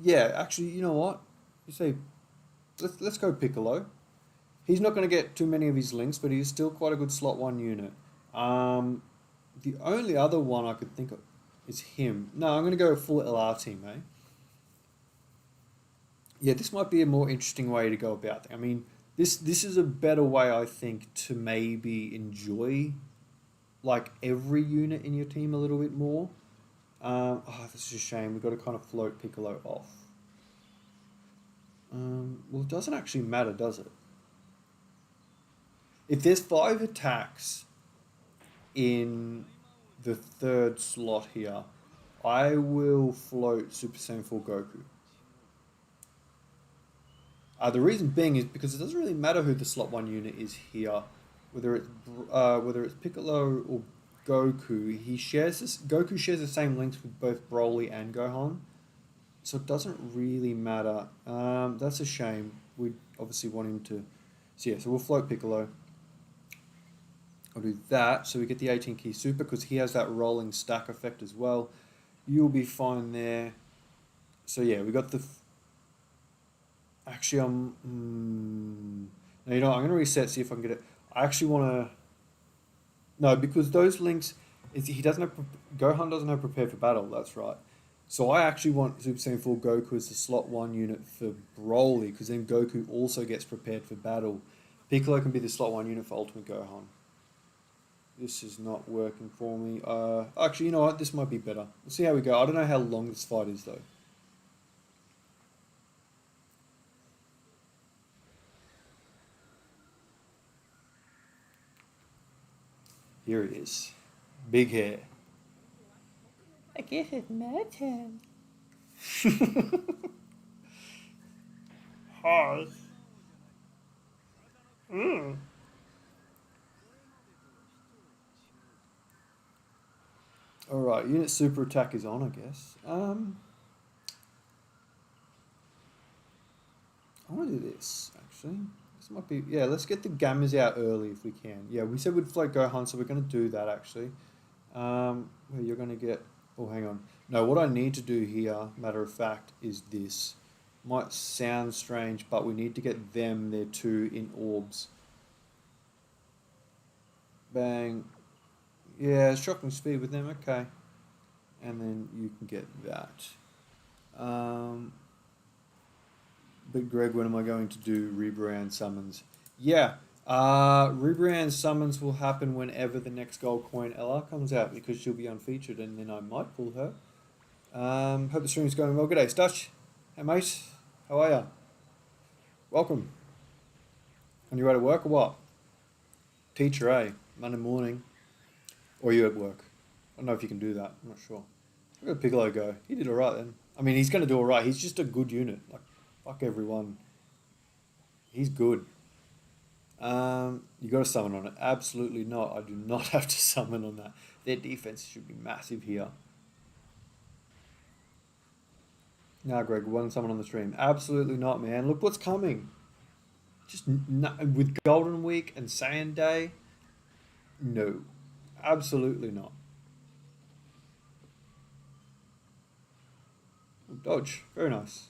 Yeah, actually, you know what? You say, let's go Piccolo. He's not going to get too many of his links, but he's still quite a good slot 1 unit. The only other one I could think of is him. No, I'm going to go full LR team, eh? Yeah, this might be a more interesting way to go about it. I mean, this is a better way, I think, to maybe enjoy like every unit in your team a little bit more. This is a shame. We've got to kind of float Piccolo off. Well, it doesn't actually matter, does it? If there's 5 attacks in the 3rd slot here, I will float Super Saiyan 4 Goku. The reason being is because it doesn't really matter who the slot 1 unit is here. whether it's Piccolo or Goku, Goku shares the same links with both Broly and Gohan, so it doesn't really matter. That's a shame. We obviously want him to. So yeah, so we'll float Piccolo. I'll do that, so we get the 18 key super because he has that rolling stack effect as well. You'll be fine there. So yeah, we got the. Actually, no, you know what, I'm gonna reset. See if I can get it. I actually want to. No, because those links, he doesn't have Gohan doesn't have prepared for battle. That's right. So I actually want Super Saiyan 4 Goku as the slot 1 unit for Broly, because then Goku also gets prepared for battle. Piccolo can be the slot 1 unit for Ultimate Gohan. This is not working for me. Actually, you know what? This might be better. We'll see how we go. I don't know how long this fight is, though. Here he is. Big hair. I guess it's my turn. Hi. Mm. Alright, unit super attack is on, I guess. I want to do this, actually. This might be... Yeah, let's get the Gammas out early if we can. Yeah, we said we'd float Gohan, so we're going to do that, actually. Well, you're going to get... Oh, hang on. No, what I need to do here, matter of fact, is this. Might sound strange, but we need to get them there too in orbs. Bang. Yeah, shocking speed with them, okay. And then you can get that. But Greg, when am I going to do rebrand summons? Yeah, rebrand summons will happen whenever the next gold coin LR comes out, because she'll be unfeatured and then I might pull her. Hope the stream's going well. G'day, Stutch. Hey, mate. How are ya? Welcome. On your way to work or what? Teacher, eh? Monday morning. Or are you at work? I don't know if you can do that. I'm not sure. Look at Piccolo go. He did alright then. I mean, he's going to do alright. He's just a good unit. Like, fuck everyone. He's good. You got to summon on it. Absolutely not. I do not have to summon on that. Their defense should be massive here. Nah, Greg, one summon on the stream. Absolutely not, man. Look what's coming. Just with Golden Week and Saiyan Day. No, absolutely not. Dodge, very nice.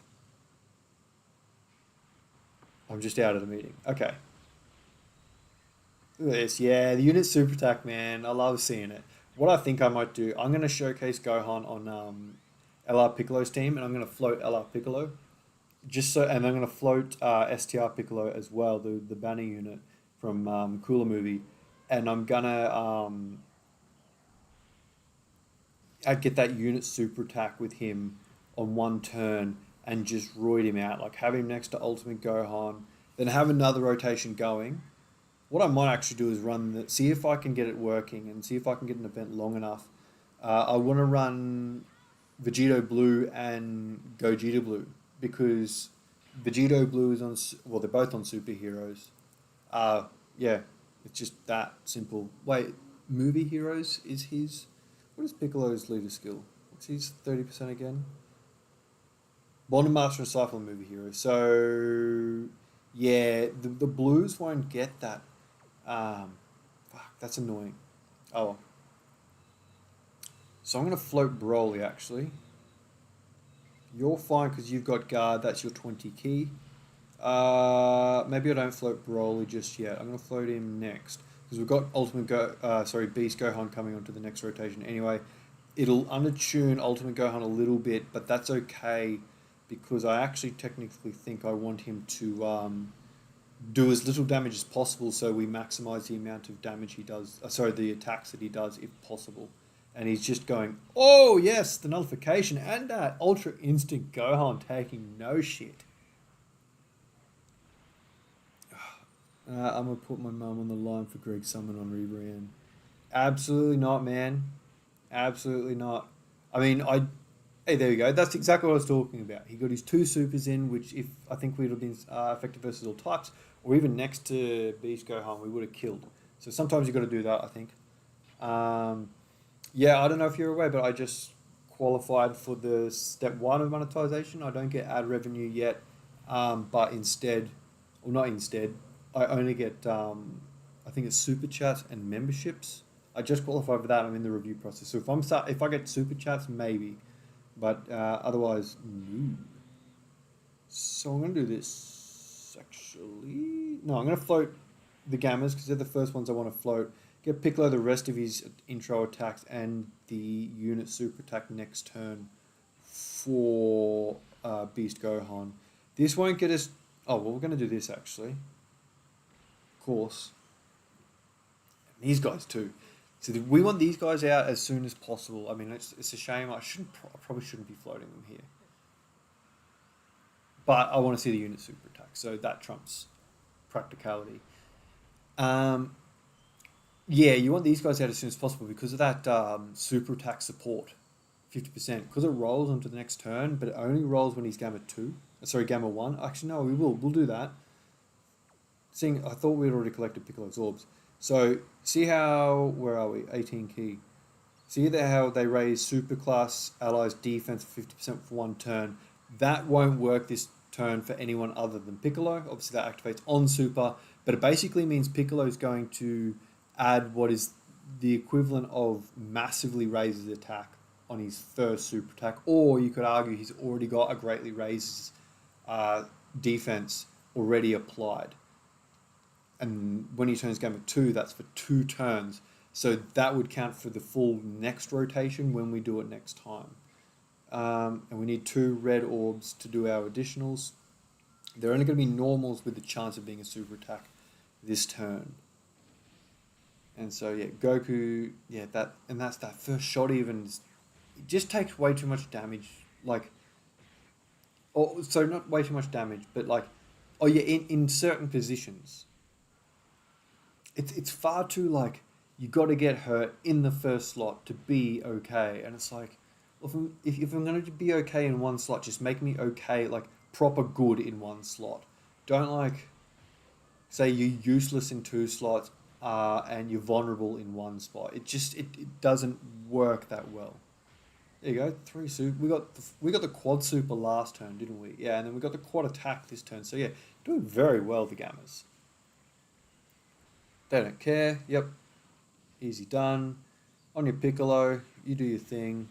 I'm just out of the meeting. Okay. Look at this. Yeah, the unit super attack, man. I love seeing it. What I think I might do, I'm going to showcase Gohan on LR Piccolo's team, and I'm going to float LR Piccolo. And I'm going to float STR Piccolo as well, the banner unit from Cooler Movie. And I'm going to I'd get that unit super attack with him on one turn and just roid him out. Like, have him next to Ultimate Gohan, then have another rotation going. What I might actually do is see if I can get it working and see if I can get an event long enough. I want to run Vegito Blue and Gogeta Blue, because Vegito Blue is on... Well, they're both on superheroes. Yeah, it's just that simple. Wait, Movie Heroes is his... What is Piccolo's leader skill? What's his 30% again? Bond Master and Cypher Movie Hero. So, yeah, the Blues won't get that. Fuck, that's annoying. Oh well. So I'm going to float Broly, actually. You're fine because you've got guard. That's your 20 key. Maybe I don't float Broly just yet. I'm going to float him next, because we've got Beast Gohan coming onto the next rotation anyway. It'll undertune Ultimate Gohan a little bit, but that's okay, because I actually technically think I want him to do as little damage as possible, so we maximize the amount of damage he does, the attacks that he does if possible. And he's just going, oh yes, the nullification and that Ultra Instinct Gohan taking no shit. I'm going to put my mum on the line for Greg Summon on rebrand. Absolutely not, man. Absolutely not. I mean, hey, there you go. That's exactly what I was talking about. He got his 2 supers in, which if I think we'd have been effective versus all types, or even next to Beast Gohan, we would have killed. So sometimes you got to do that, I think. Yeah, I don't know if you're aware, but I just qualified for the step one of monetization. I don't get ad revenue yet, but instead, or not instead, I only get, I think it's super chats and memberships. I just qualified for that. I'm in the review process. So if I get super chats, maybe, but otherwise, no. So I'm gonna do this actually. No, I'm gonna float the Gammas because they're the first ones I want to float. Get Piccolo the rest of his intro attacks and the unit super attack next turn for Beast Gohan. This won't get us. Oh well, we're gonna do this actually. Of course. And these guys too. So we want these guys out as soon as possible. I mean, it's a shame. I probably shouldn't be floating them here. But I want to see the unit super attack, so that trumps practicality. Yeah, you want these guys out as soon as possible because of that super attack support, 50%. Because it rolls onto the next turn, but it only rolls when he's Gamma 2. Sorry, Gamma 1. Actually, no, we'll do that. I thought we'd already collected Piccolo's orbs. So, see how, where are we? 18 key. See how they raise superclass allies defense 50% for one turn. That won't work this turn for anyone other than Piccolo. Obviously, that activates on super, but it basically means Piccolo is going to add what is the equivalent of massively raises attack on his first super attack, or you could argue he's already got a greatly raised defense already applied. And when he turns Gamma 2, that's for 2 turns. So that would count for the full next rotation when we do it next time. And we need 2 red orbs to do our additionals. They're only going to be normals with the chance of being a super attack this turn. And so yeah, Goku, yeah, that's that first shot even, it just takes way too much damage. Like, so not way too much damage, but like, oh yeah, in certain positions, it's far too like, you got to get hurt in the first slot to be okay. And it's like, well, if I'm going to be okay in one slot, just make me okay, like proper good in one slot. Don't like, say you're useless in 2 slots and you're vulnerable in 1 spot. It doesn't work that well. There you go, 3 super. We got the quad super last turn, didn't we? Yeah, and then we got the quad attack this turn. So yeah, doing very well, the Gammas. They don't care. Yep. Easy done. On your Piccolo, you do your thing.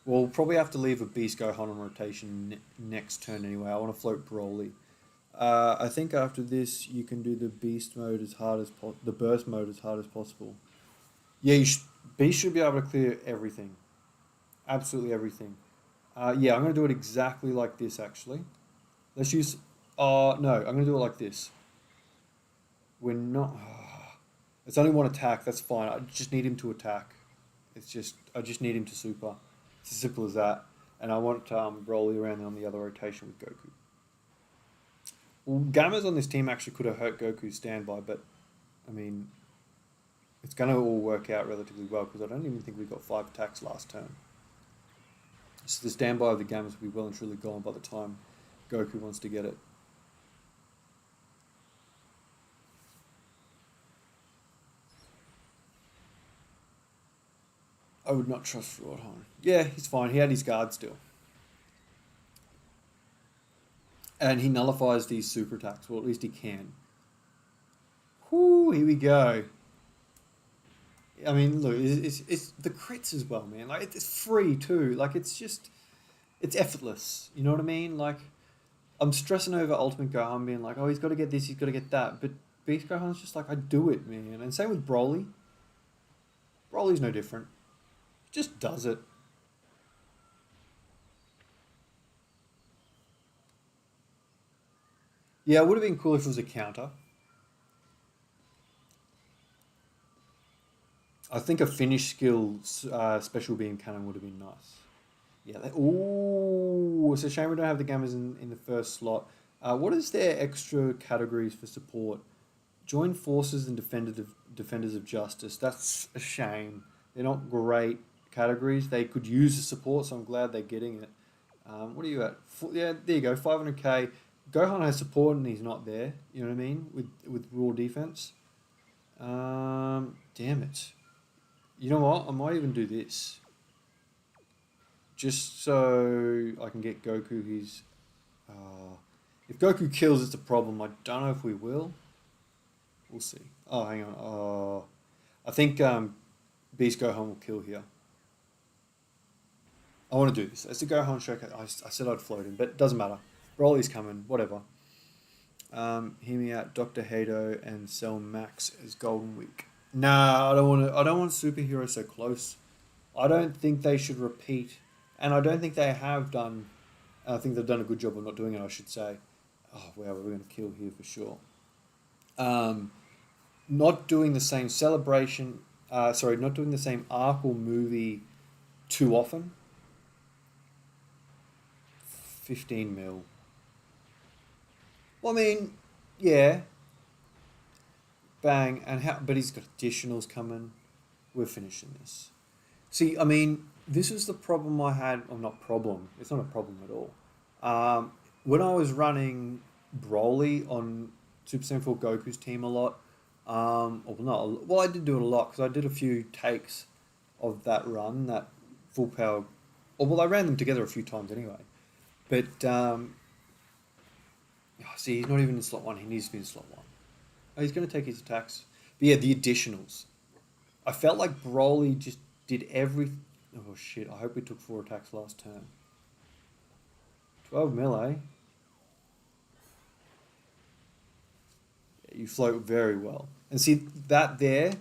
We'll probably have to leave a Beast Gohan on rotation next turn anyway. I want to float Broly. I think after this, you can do the Beast mode as hard as the Burst mode as hard as possible. Yeah, Beast should be able to clear everything. Absolutely everything. Yeah, I'm going to do it exactly like this, actually. Let's use... no, I'm going to do it like this. We're not... it's only 1 attack, that's fine. I just need him to attack. I just need him to super. It's as simple as that. And I want Broly around on the other rotation with Goku. Well, Gammas on this team actually could have hurt Goku's standby, but, I mean, it's going to all work out relatively well because I don't even think we got 5 attacks last turn. So the standby of the Gammas will be well and truly gone by the time Goku wants to get it. I would not trust Rodhan. Yeah, he's fine. He had his guard still. And he nullifies these super attacks. Well, at least he can. Whoo, here we go. I mean, look, it's the crits as well, man. Like, it's free too. Like, it's effortless. You know what I mean? Like, I'm stressing over Ultimate Gohan being like, oh, he's got to get this, he's got to get that. But Beast Gohan's just like, I do it, man. And same with Broly. Broly's no different. He just does it. Yeah, it would have been cool if it was a counter. I think a finish skill special beam cannon would have been nice. Yeah. Ooh, it's a shame we don't have the Gammas in the first slot. What is their extra categories for support? Join forces and defenders of justice. That's a shame. They're not great categories. They could use the support, so I'm glad they're getting it. What are you at? Yeah, there you go. 500k. Gohan has support and he's not there. You know what I mean? With raw defense. Damn it. You know what? I might even do this. Just so I can get Goku his... if Goku kills, it's a problem. I don't know if we will. We'll see. Oh, hang on. I think Beast Gohan will kill here. I want to do this. It's a Gohan showcase. I said I'd float him, but it doesn't matter. Broly's coming. Whatever. Hear me out. Dr. Hato and Cell Max as Golden Week. Nah, I don't want to. I don't want superheroes so close. I don't think they should repeat, and I don't think they have done. I think they've done a good job of not doing it. I should say. Oh wow, we're going to kill here for sure. Not doing the same celebration. Not doing the same arc or movie too often. 15 mil. Well, I mean, yeah. Bang, but he's got additionals coming. We're finishing this. See, I mean, this is the problem I had. Well, not problem. It's not a problem at all. When I was running Broly on Super Saiyan 4 Goku's team a lot, I did do it a lot because I did a few takes of that run, that full power. I ran them together a few times anyway. But, see, he's not even in slot 1. He needs to be in slot 1. Oh, he's going to take his attacks. But yeah, the additionals. I felt like Broly just did every... Oh, shit. I hope we took 4 attacks last turn. 12 mil, eh? Yeah, you float very well. And see, that there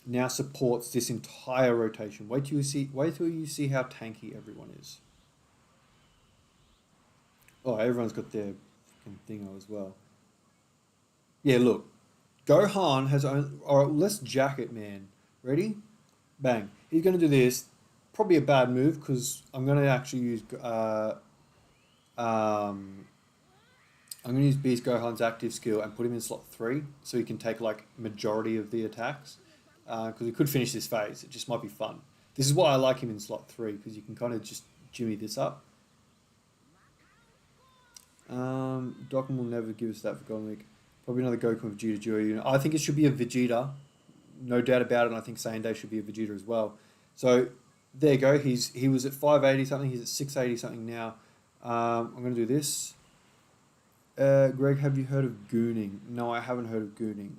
now supports this entire rotation. Wait till you see how tanky everyone is. Oh, everyone's got their fucking thingo as well. Yeah, look. Gohan has... Alright, let's jack it, man. Ready? Bang. He's going to do this. Probably a bad move, because I'm going to actually use... I'm going to use Beast Gohan's active skill and put him in slot 3, so he can take, like, majority of the attacks. Because we could finish this phase. It just might be fun. This is why I like him in slot 3, because you can kind of just jimmy this up. Dokkan will never give us that for Golden Week. Probably another Goku and Vegeta duo unit. I think it should be a Vegeta. No doubt about it. And I think Saiyan should be a Vegeta as well. So, there you go. He was at 580 something. He's at 680 something now. I'm going to do this. Greg, have you heard of gooning? No, I haven't heard of gooning.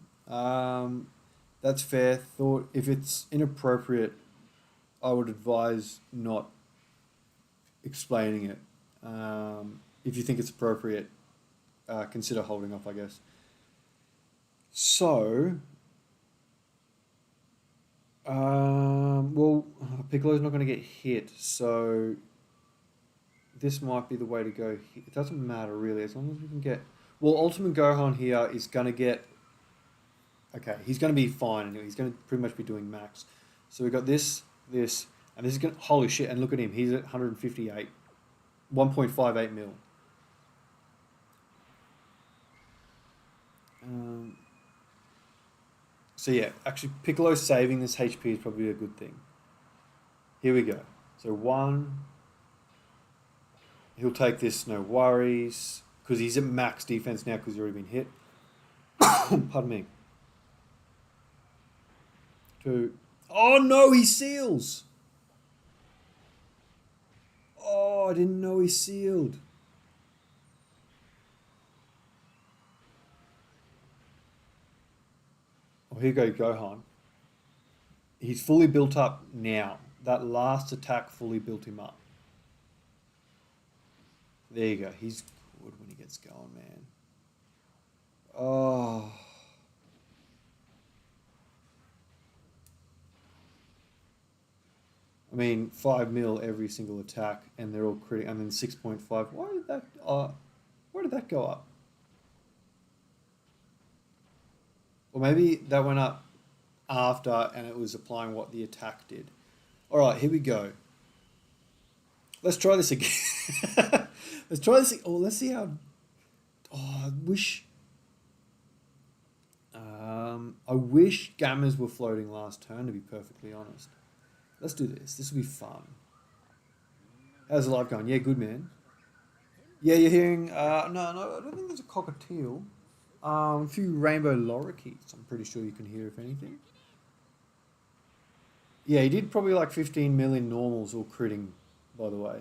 That's fair. Thought if it's inappropriate, I would advise not explaining it. If you think it's appropriate, consider holding off, I guess. So, Piccolo's not going to get hit, so this might be the way to go. It doesn't matter, really, as long as we can get... Well, Ultimate Gohan here is going to get... Okay, he's going to be fine anyway. He's going to pretty much be doing max. So we've got this, and this is going to... Holy shit, and look at him. He's at 158. 1.58 mil. So yeah, actually Piccolo saving this HP is probably a good thing. Here we go. So 1. He'll take this, no worries. Because he's at max defense now because he's already been hit. Pardon me. 2. Oh no, he seals! Oh, I didn't know he sealed. Oh, here you go, Gohan. He's fully built up now. That last attack fully built him up. There you go. He's good when he gets going, man. Oh. I mean, 5 mil every single attack, and they're all critical. And then 6.5. Why did that go up? Or maybe that went up after, and it was applying what the attack did. All right, here we go. Let's try this again. Let's try this. Oh, let's see how. Oh, I wish. I wish Gammas were floating last turn, to be perfectly honest. Let's do this. This will be fun. How's the life going? Yeah, good, man. Yeah, you're hearing. No, I don't think there's a cockatiel. A few rainbow lorikeets. I'm pretty sure you can hear if anything. Yeah, he did probably like 15 million normals or critting, by the way.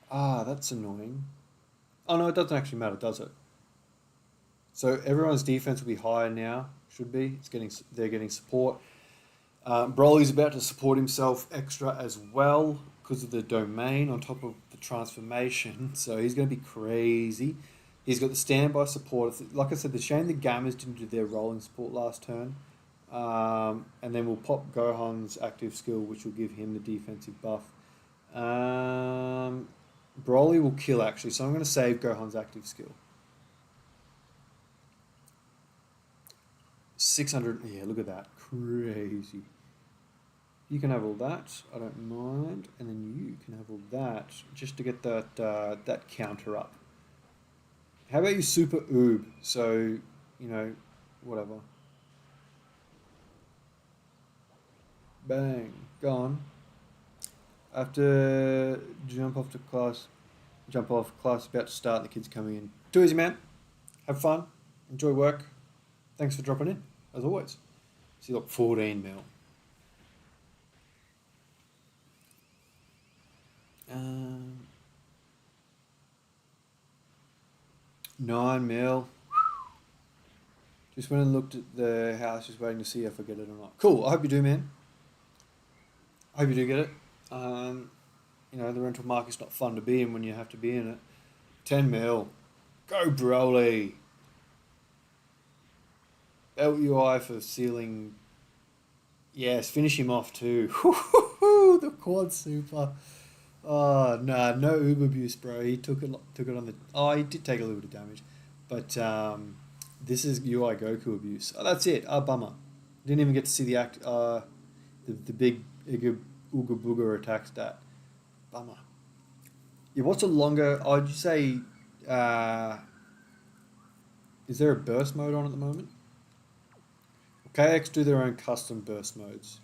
Ah, that's annoying. Oh no, it doesn't actually matter, does it? So everyone's defense will be higher now. Should be. They're getting support. Broly's about to support himself extra as well because of the domain on top of the transformation. So he's going to be crazy. He's got the standby support. Like I said, the shame the Gammas didn't do their rolling support last turn. And then we'll pop Gohan's active skill, which will give him the defensive buff. Broly will kill actually, so I'm going to save Gohan's active skill. 600. Yeah, look at that. Crazy. You can have all that. I don't mind. And then you can have all that just to get that counter up. How about you super oob? So, whatever. Bang. Gone. I have to jump off class about to start, the kids coming in. Too easy, man. Have fun. Enjoy work. Thanks for dropping in, as always. See, look, 14 mil. Um, 9 mil. Just went and looked at the house, just waiting to see if I get it or not. Cool. I hope you do, man. I hope you do get it. The rental market's not fun to be in when you have to be in it. 10 mil. Go, Broly. LUI for sealing. Yes, finish him off too. The quad super. Oh no, no Uber abuse, bro. He took it on the. Oh, he did take a little bit of damage, but this is UI Goku abuse. Oh, that's it. Bummer. Didn't even get to see the act. The big Ooga Booga attack stat. Bummer. Yeah, what's a longer? I'd say. Uh, is there a burst mode on at the moment? KX do their own custom burst modes.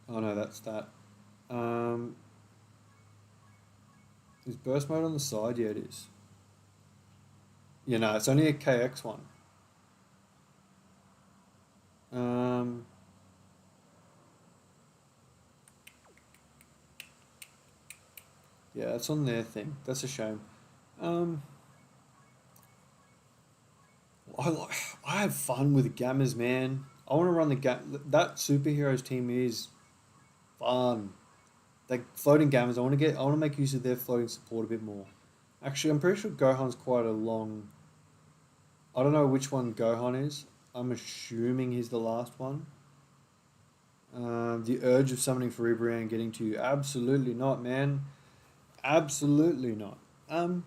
Oh no, that's that. Um, is burst mode on the side? Yeah, it is. Yeah, no, it's only a KX one. Um, yeah, it's on their thing. That's a shame. Um, I like, I have fun with the Gammas, man. I want to run that superheroes team is fun. Like floating Gammas, I want to make use of their floating support a bit more. Actually, I'm pretty sure Gohan's quite a long. I don't know which one Gohan is. I'm assuming he's the last one. The urge of summoning Feribri and getting to you. Absolutely not, man. Absolutely not. Um,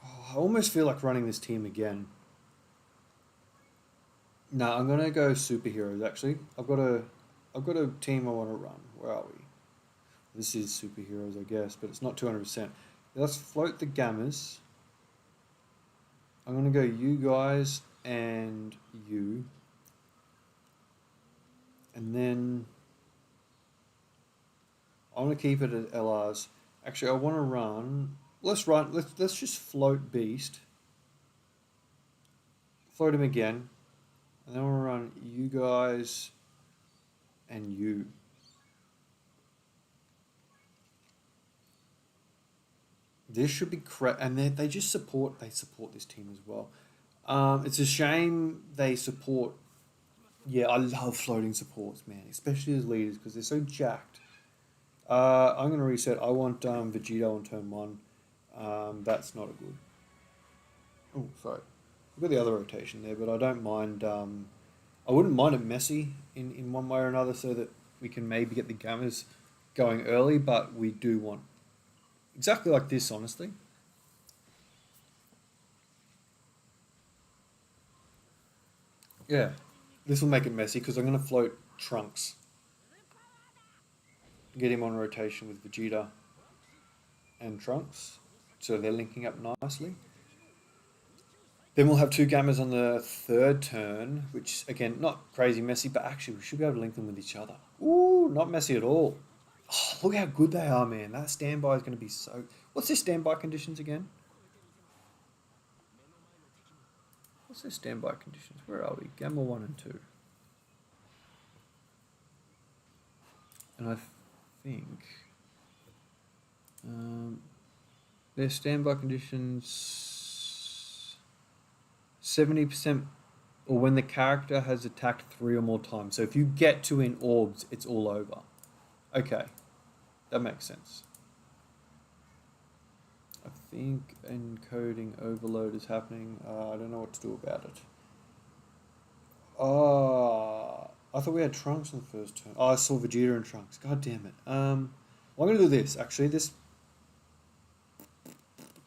I almost feel like running this team again. No, I'm gonna go superheroes. Actually, I've got a team I want to run. Where are we? This is superheroes, I guess, but it's not 200%. Let's float the Gammas. I'm gonna go you guys and you, and then I want to keep it at LRs. Actually, I want to run. Let's run. Let's just float Beast. Float him again, and then we'll run you guys and you. This should be correct, and they just support. They support this team as well. It's a shame they support. Yeah, I love floating supports, man, especially as leaders because they're so jacked. I'm gonna reset. I want Vegeta on turn one. That's not a good. Oh, sorry. We've got the other rotation there, but I don't mind. I wouldn't mind it messy in one way or another, so that we can maybe get the Gammas going early. But we do want exactly like this, honestly. Yeah, this will make it messy because I'm gonna float Trunks, get him on rotation with Vegeta and Trunks, so they're linking up nicely. Then we'll have two gammas on the third turn, which again, not crazy messy, but actually we should be able to link them with each other. Ooh, not messy at all. Oh, look how good they are, man. That standby is going to be so... What's their standby conditions again? What's their standby conditions? Where are we? Gamma 1 and 2. And I think... their standby conditions... 70%... Or when the character has attacked 3 or more times. So if you get to in orbs, it's all over. Okay. That makes sense. I think encoding overload is happening. I don't know what to do about it. I thought we had Trunks on the first turn. Oh, I saw Vegeta and Trunks. God damn it. Well, I'm going to do this, actually.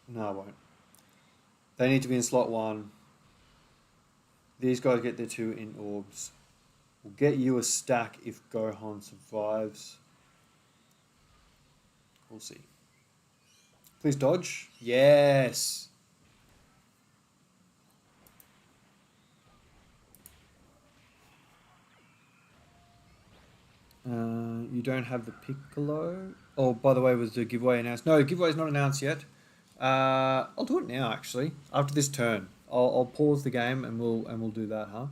No, I won't. They need to be in slot 1. These guys get their 2 in orbs. We'll get you a stack if Gohan survives. We'll see. Please dodge. Yes. You don't have the Piccolo. Oh, by the way, was the giveaway announced? No, the giveaway is not announced yet. I'll do it now, actually. After this turn, I'll pause the game and we'll do that, huh?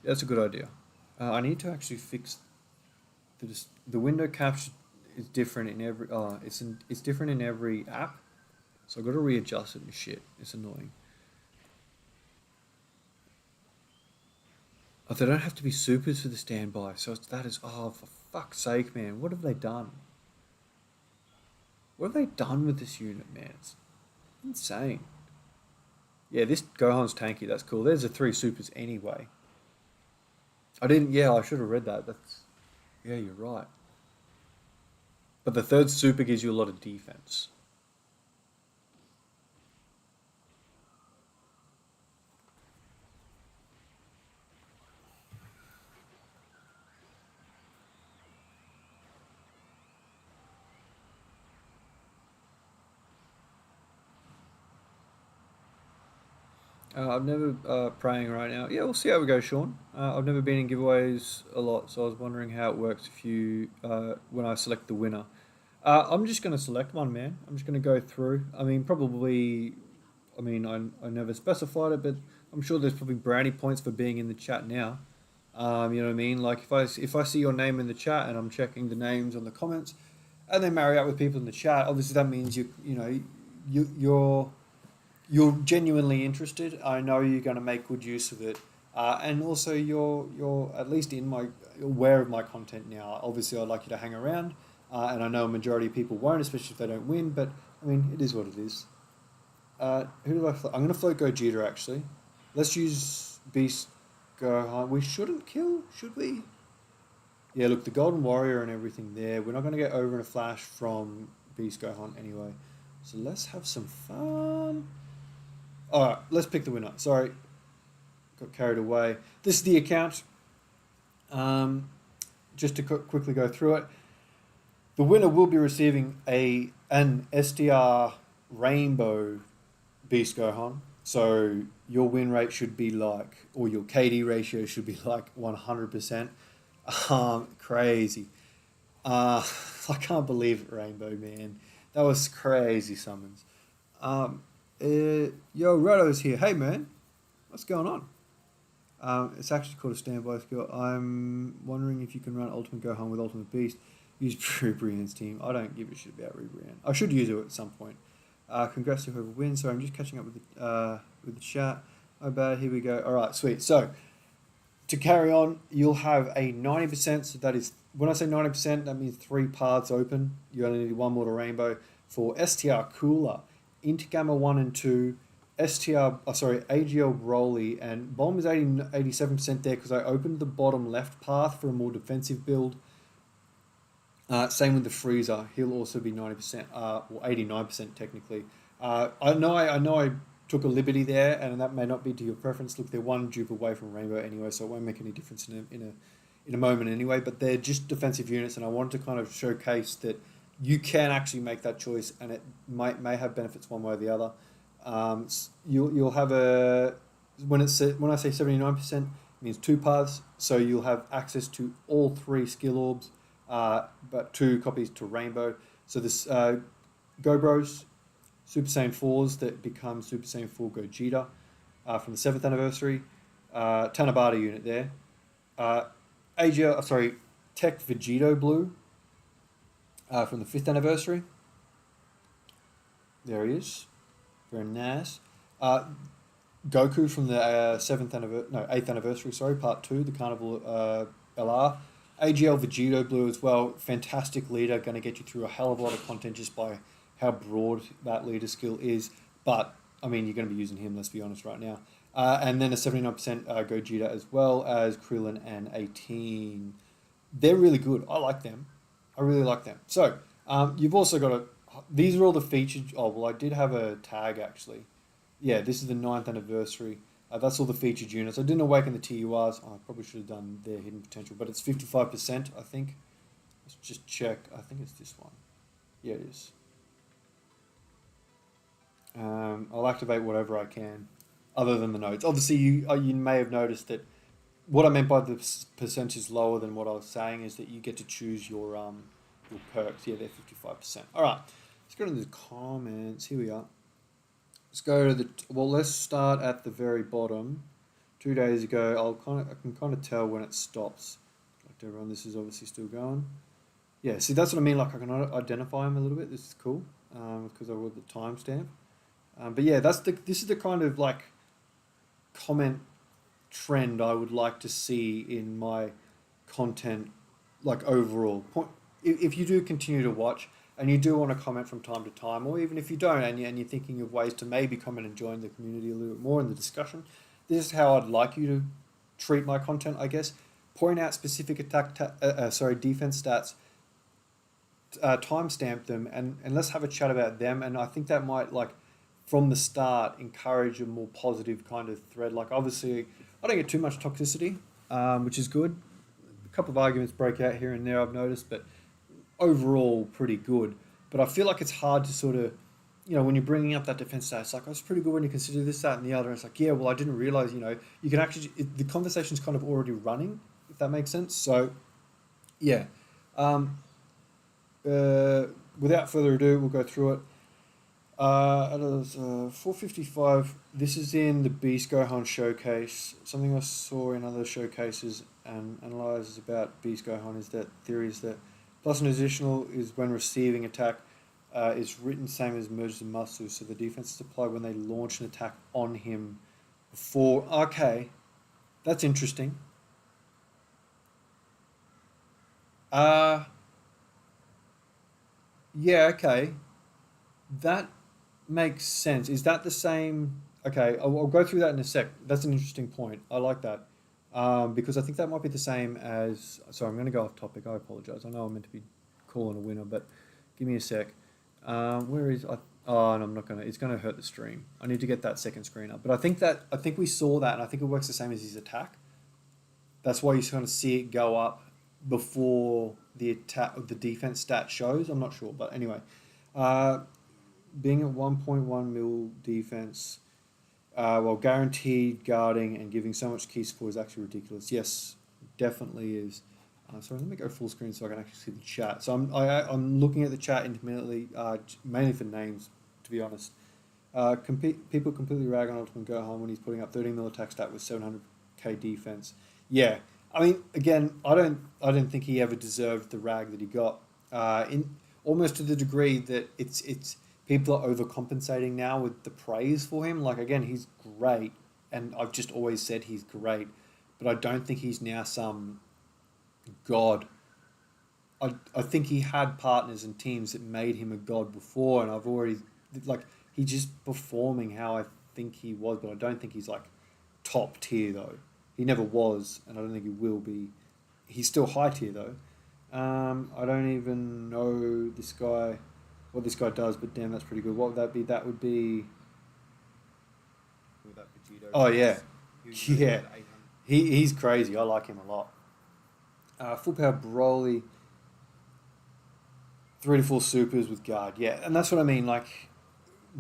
That's a good idea. I need to actually fix the window capture is different in every it's different in every app, so I've got to readjust it and shit. It's annoying. Oh, they don't have to be supers for the standby, so that is, oh, for fuck's sake, man, what have they done? What have they done with this unit, man? It's insane. Yeah, this Gohan's tanky, that's cool. There's the 3 supers anyway. I should have read that. Yeah, you're right. But the 3rd super gives you a lot of defense. I've never praying right now. Yeah, we'll see how we go, Sean. I've never been in giveaways a lot, so I was wondering how it works if you when I select the winner. I'm just going to select one, man. I'm just going to go through. I mean, probably. I mean, I never specified it, but I'm sure there's probably brownie points for being in the chat now. You know what I mean? Like if I see your name in the chat and I'm checking the names on the comments, and then marry up with people in the chat, obviously that means you're genuinely interested. I know you're going to make good use of it, and also you're at least aware of my content now. Obviously, I'd like you to hang around, and I know a majority of people won't, especially if they don't win. But I mean, it is what it is. Who do I float? I'm going to float Gogeta actually. Let's use Beast Gohan. We shouldn't kill, should we? Yeah, look, the Golden Warrior and everything there. We're not going to get over in a flash from Beast Gohan anyway. So let's have some fun. Alright, let's pick the winner. Sorry, got carried away. This is the account. Just to quickly go through it. The winner will be receiving an STR Rainbow Beast Gohan. So your win rate should be like, or your KD ratio should be like 100%. Crazy. I can't believe it, Rainbow, man. That was crazy summons. Yo, Roto's here. Hey, man. What's going on? It's actually called a standby skill. I'm wondering if you can run Ultimate Gohan with Ultimate Beast. Use Brian's team. I don't give a shit about Brian. I should use it at some point. Congrats to whoever wins. Sorry, I'm just catching up with the chat. Oh, bad. Here we go. All right, sweet. So, to carry on, you'll have a 90%. So that is, when I say 90%, that means 3 paths open. You only need 1 more to rainbow. For STR Cooler, into Gamma 1 and 2, AGL Broly, and Bomb is 87% there because I opened the bottom left path for a more defensive build. Same with the Freezer. He'll also be 90%, or 89% technically. I know I took a liberty there, and that may not be to your preference. Look, they're 1 dupe away from Rainbow anyway, so it won't make any difference in a moment anyway. But they're just defensive units, and I wanted to kind of showcase that you can actually make that choice, and it may have benefits one way or the other. You'll have a when I say 79%, it means two paths. So you'll have access to all three skill orbs, but two copies to Rainbow. So this Go Bros, Super Saiyan 4s that become Super Saiyan 4 Gogeta from the 7th anniversary. Tanabata unit there. Tech Vegito Blue from the 5th anniversary. There he is. Very nice. Goku from the 8th anniversary, sorry, part 2, the Carnival LR. AGL Vegito Blue as well, fantastic leader, going to get you through a hell of a lot of content just by how broad that leader skill is. But, I mean, you're going to be using him, let's be honest, right now. And then a 79% Gogeta as well as Krillin and 18. They're really good. I like them. I really like them. So, you've also got these are all the featured. Oh, well, I did have a tag actually. Yeah, this is the 9th anniversary. That's all the featured units. I didn't awaken the TURs. Oh, I probably should have done their hidden potential, but it's 55%, I think. Let's just check. I think it's this one. Yeah, it is. I'll activate whatever I can, other than the nodes. Obviously, you may have noticed that what I meant by the percentage lower than what I was saying is that you get to choose your perks. Yeah, they're 55%. All right, let's go to the comments. Here we are. Let's go to let's start at the very bottom. 2 days ago, I can kind of tell when it stops. Like everyone, this is obviously still going. Yeah, see, that's what I mean. Like I can identify them a little bit. This is cool because I wrote the timestamp. But yeah, this is the kind of like comment trend I would like to see in my content, like overall. If you do continue to watch and you do want to comment from time to time, or even if you don't and you're thinking of ways to maybe comment and join the community a little bit more in the discussion, this is how I'd like you to treat my content, I guess. Point out specific defense stats, timestamp them, and let's have a chat about them. And I think that might, like, from the start, encourage a more positive kind of thread. Like, obviously, I don't get too much toxicity, which is good. A couple of arguments break out here and there, I've noticed, but overall pretty good. But I feel like it's hard to sort of, when you're bringing up that defense stat, it's like, oh, it's pretty good when you consider this, that, and the other. And it's like, yeah, well, I didn't realize, you can actually, the conversation's kind of already running, if that makes sense. So, yeah. Without further ado, we'll go through it. 455, this is in the Beast Gohan showcase. Something I saw in other showcases and analyzes about Beast Gohan is that theory is that plus an additional is when receiving attack is written same as merged in muscle, so the defense is applied when they launch an attack on him before. Okay, that's interesting. Yeah, okay. That makes sense. Is that the same? Okay, I'll go through that in a sec. That's an interesting point. I like that. Because I think that might be the same as... Sorry, I'm going to go off topic. I apologize. I know I'm meant to be calling a winner, but give me a sec. Where is... Oh, no, I'm not going to... It's going to hurt the stream. I need to get that second screen up. But I think we saw that, and I think it works the same as his attack. That's why you kind of see it go up before the attack of the defense stat shows. I'm not sure, but anyway. Being at 1.1 mil defense, while guaranteed guarding and giving so much key support is actually ridiculous. Yes, definitely is. Sorry, let me go full screen so I can actually see the chat. So I'm looking at the chat intermittently, mainly for names, to be honest. People completely rag on Ultimate Gohan when he's putting up 13 mil attack stat with 700k defense. Yeah, I mean, again, I don't think he ever deserved the rag that he got. In almost to the degree that it's people are overcompensating now with the praise for him. Like, again, he's great, and I've just always said he's great, but I don't think he's now some god. I think he had partners and teams that made him a god before, and I've already, like, he's just performing how I think he was, but I don't think he's, like, top tier, though. He never was, and I don't think he will be. He's still high tier, though. I don't even know what this guy does, but damn, that's pretty good. What would that be? That would be... Oh, yeah. Yeah. He's crazy. I like him a lot. Full Power Broly. 3 to 4 supers with guard. Yeah, and that's what I mean. Like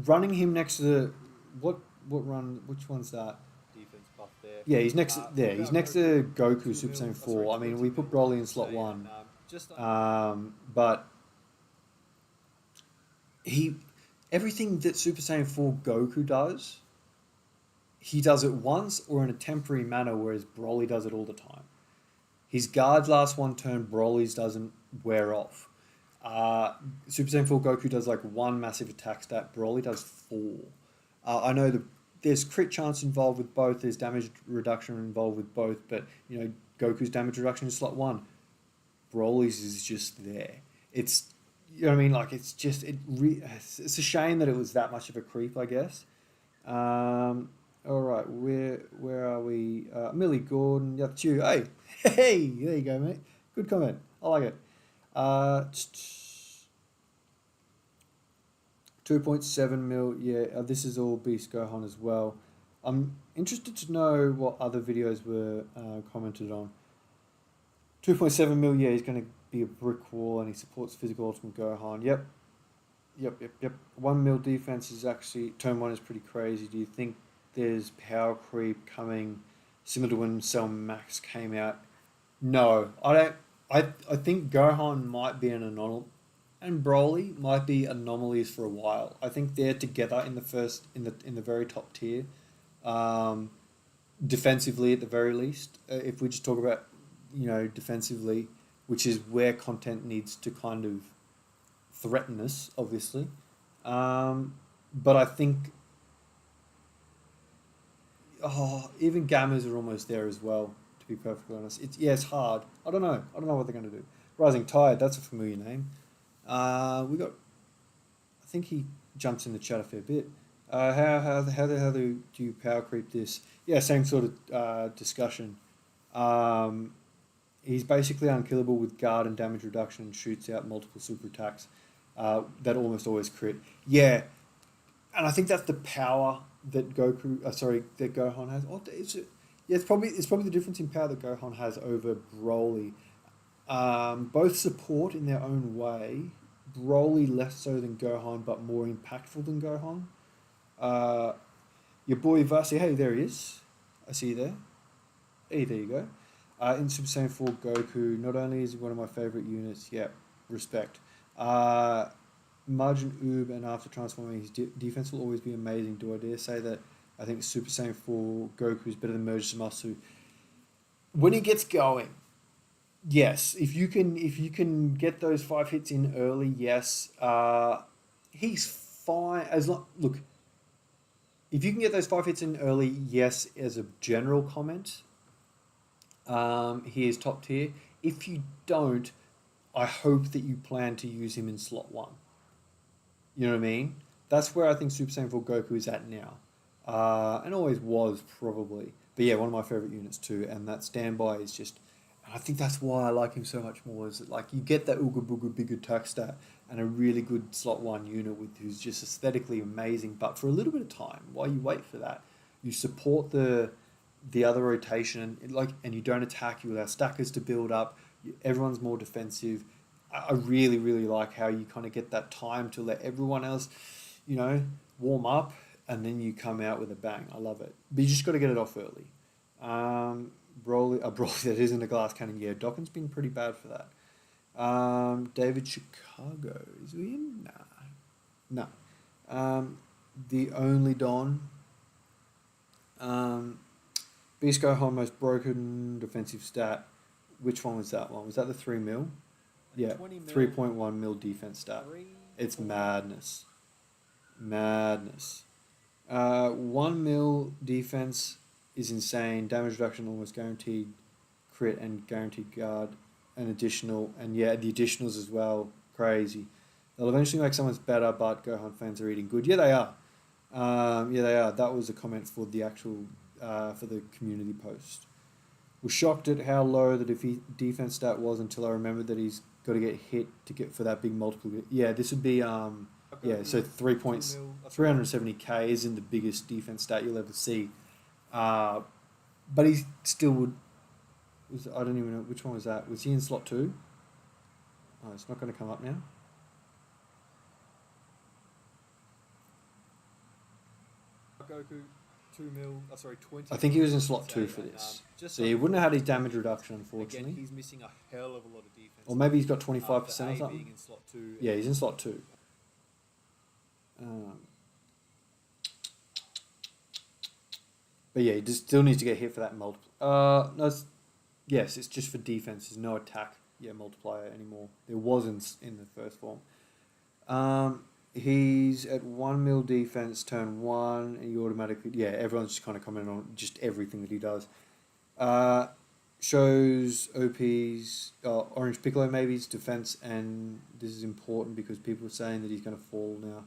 running him next to the what run? Which one's that? Defense buff there. Yeah, he's next. Yeah, What he's about next to Goku 2 Super mil? Saiyan Oh, sorry, 4. I mean, 20 we put mil, Broly in slot saying, 1. just under But he everything that Super Saiyan 4 Goku does, he does it once or in a temporary manner, whereas Broly does it all the time. His guards last one turn, Broly's doesn't wear off. Super Saiyan 4 Goku does like one massive attack stat, Broly does 4. I know there's crit chance involved with both, there's damage reduction involved with both, but you know, Goku's damage reduction is slot 1. Broly's is just there. It's, you know what I mean? Like, it's just, it's a shame that it was that much of a creep, I guess. All right, where are we? Millie Gordon, yeah, it's you. Hey, hey, there you go, mate. Good comment. I like it. 2.7 mil. Yeah, this is all Beast Gohan as well. I'm interested to know what other videos were commented on. 2.7 mil. Yeah, he's going to be a brick wall, and he supports physical ultimate Gohan. Yep. 1 mil defense is actually turn 1 is pretty crazy. Do you think there's power creep coming similar to when Cell Max came out? No, I don't. I think Gohan might be an anomaly, and Broly might be anomalies for a while. I think they're together in the very top tier, defensively at the very least. If we just talk about, you know, defensively, which is where content needs to kind of threaten us, obviously. But I think even Gammas are almost there as well, to be perfectly honest. It's hard. I don't know what they're going to do. Rising Tide, that's a familiar name. We got, I think he jumps in the chat a fair bit. How the hell do you power creep this? Yeah, same sort of discussion. He's basically unkillable with guard and damage reduction and shoots out multiple super attacks that almost always crit. Yeah, and I think that's the power that Gohan has. It's probably the difference in power that Gohan has over Broly. Both support in their own way. Broly less so than Gohan, but more impactful than Gohan. Your boy Vasi, hey, there he is. I see you there. Hey, there you go. In Super Saiyan 4 Goku, not only is he one of my favorite units, respect. Margin Oob, and after transforming, his defense will always be amazing. Do I dare say that I think Super Saiyan 4 Goku is better than Merge Zamasu? When he gets going, yes. If you can get those 5 hits in early, yes. He's fine as long. Look, if you can get those 5 hits in early, yes. As a general comment, he is top tier. If you don't, I hope that you plan to use him in slot 1. You know what I mean? That's where I think Super Saiyan 4 Goku is at now. And always was, probably. But yeah, one of my favourite units too. And that standby is just... And I think that's why I like him so much more. Is that, like, you get that Ooga Booga big attack stat and a really good slot 1 unit who's just aesthetically amazing. But for a little bit of time, while you wait for that, you support the other rotation and you don't attack. You allow stackers to build up. Everyone's more defensive. I really, really like how you kind of get that time to let everyone else, you know, warm up, and then you come out with a bang. I love it. But you just got to get it off early. Broly that isn't a glass cannon. Yeah, Dokkan's been pretty bad for that. David Chicago. Is he in? Nah. No. The Only Don. Beast Gohan most broken defensive stat. Which one was that one? Was that the 3 mil? Yeah, 3.1 mil defense stat. It's madness. 1 mil defense is insane. Damage reduction almost guaranteed. Crit and guaranteed guard. An additional. And yeah, the additionals as well. Crazy. They'll eventually make someone's better, but Gohan fans are eating good. Yeah, they are. That was a comment for the actual... for the community post. Was shocked at how low the defense stat was until I remembered that he's got to get hit to get for that big multiple. Yeah, this would be so 370k isn't the biggest defense stat you'll ever see, but he still would. I don't even know which one was that. Was he in slot 2? Oh, it's not going to come up now. Goku, 2 mil. Sorry, 20. I think he was in slot say, 2 for and, this. just So he wouldn't have had his damage reduction, Again, unfortunately. he's missing a hell of a lot of defense. Or maybe he's got for 25% A or something. being in slot 2. Yeah, he's in slot 2. But yeah, he just still needs to get hit for that multiple. No, yes, it's just for defense. There's no attack, multiplier anymore. There wasn't in the first form. He's at 1 mil defense, turn 1, and he automatically, everyone's just kind of commenting on just everything that he does. Shows OP's, Orange Piccolo maybe, his defense, and this is important because people are saying that he's going to fall now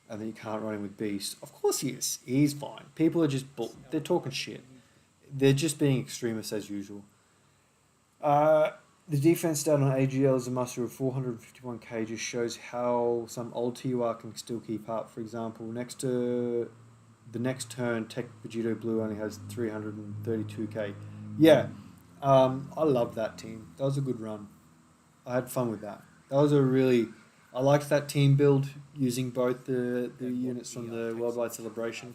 and that you can't run him with Beast. Of course he is. He's fine. People are just, they're talking shit. They're just being extremists as usual. The defense stat on AGL is a muster of 451k, just shows how some old TUR can still keep up. For example, next to the next turn, Tech Vegito Blue only has 332k. Yeah, I loved that team. That was a good run. I had fun with that. I liked that team build using both the units from the Worldwide Celebration.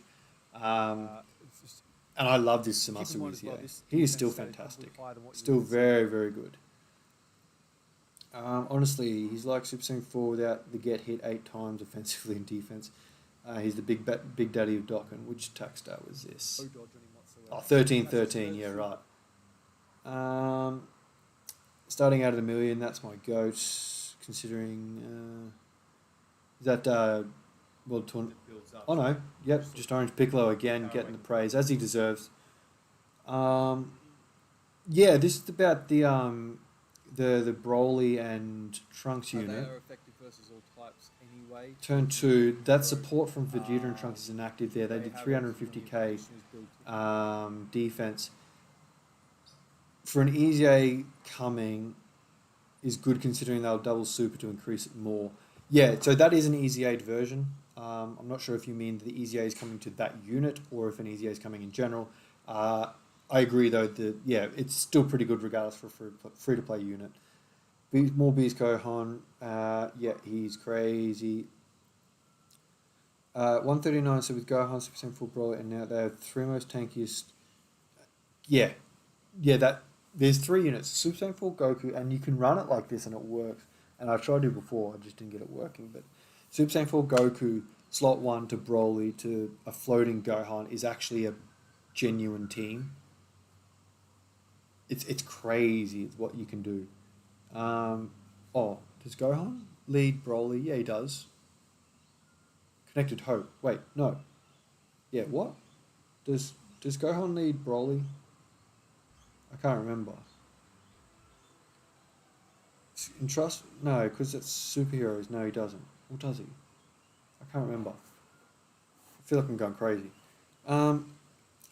And I love this Zamasu Wiz. He is still fantastic. Still very, very good. Honestly, he's like Super Saiyan 4 without the get hit 8 times offensively and defense. He's the big daddy of Dokkan. Which attack stat was this? 13-13, yeah, right. Starting out at 1 million, that's my goat. Considering... is that... World Tour... Oh no, yep, just Orange Piccolo again, getting the praise, as he deserves. Yeah, this is about the Broly and Trunks unit. They are effective versus all types anyway. Turn 2, that support from Vegeta and Trunks is inactive there. They did 350k defense. For an Easy A coming is good considering they'll double super to increase it more. Yeah, so that is an Easy Aid version. I'm not sure if you mean the Easy A is coming to that unit or if an Easy A is coming in general. I agree though that it's still pretty good regardless for a free to play unit. More Beast Gohan, he's crazy. 139. So with Gohan, Super Saiyan 4 Broly, and now they have 3 most tankiest. That there's 3 units: Super Saiyan 4 Goku, and you can run it like this and it works. And I've tried to before, I just didn't get it working. But Super Saiyan 4 Goku, slot 1 to Broly to a floating Gohan is actually a genuine team. It's crazy. It's what you can do. Does Gohan lead Broly? Yeah, he does. Connected Hope. Wait, no. Yeah, what? Does Gohan lead Broly? I can't remember. In Trust? No, because it's superheroes. No, he doesn't. Or does he? I can't remember. I feel like I'm going crazy.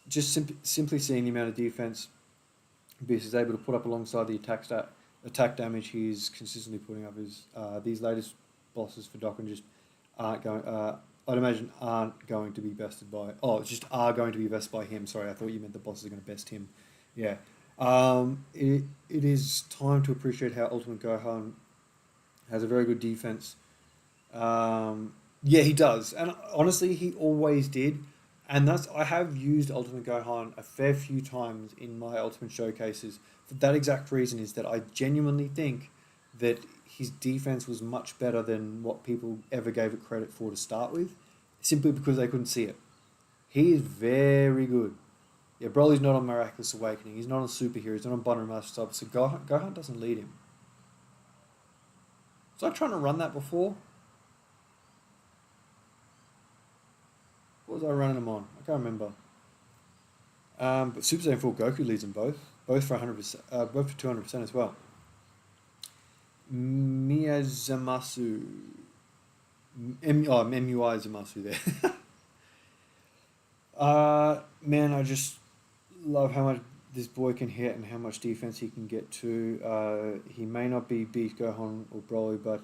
Just simply seeing the amount of defense Beast is able to put up alongside the attack damage he's consistently putting up is these latest bosses for Dokkan just aren't going. I'd imagine aren't going to be bested by. Just are going to be bested by him. Sorry, I thought you meant the bosses are going to best him. Yeah. It is time to appreciate how Ultimate Gohan has a very good defense. He does, and honestly, he always did. And I have used Ultimate Gohan a fair few times in my Ultimate showcases for that exact reason, is that I genuinely think that his defense was much better than what people ever gave it credit for to start with, simply because they couldn't see it. He is very good. Yeah, Broly's not on Miraculous Awakening, he's not on Superhero, he's not on Bunny Master Sub, so Gohan doesn't lead him. Was I trying to run that before? What was I running them on? I can't remember. But Super Saiyan 4 Goku leads them both for 100%, both for 200% as well. Miyazamasu, MUI Zamasu there. Man, I just love how much this boy can hit and how much defense he can get to. He may not be Beast Gohan or Broly, but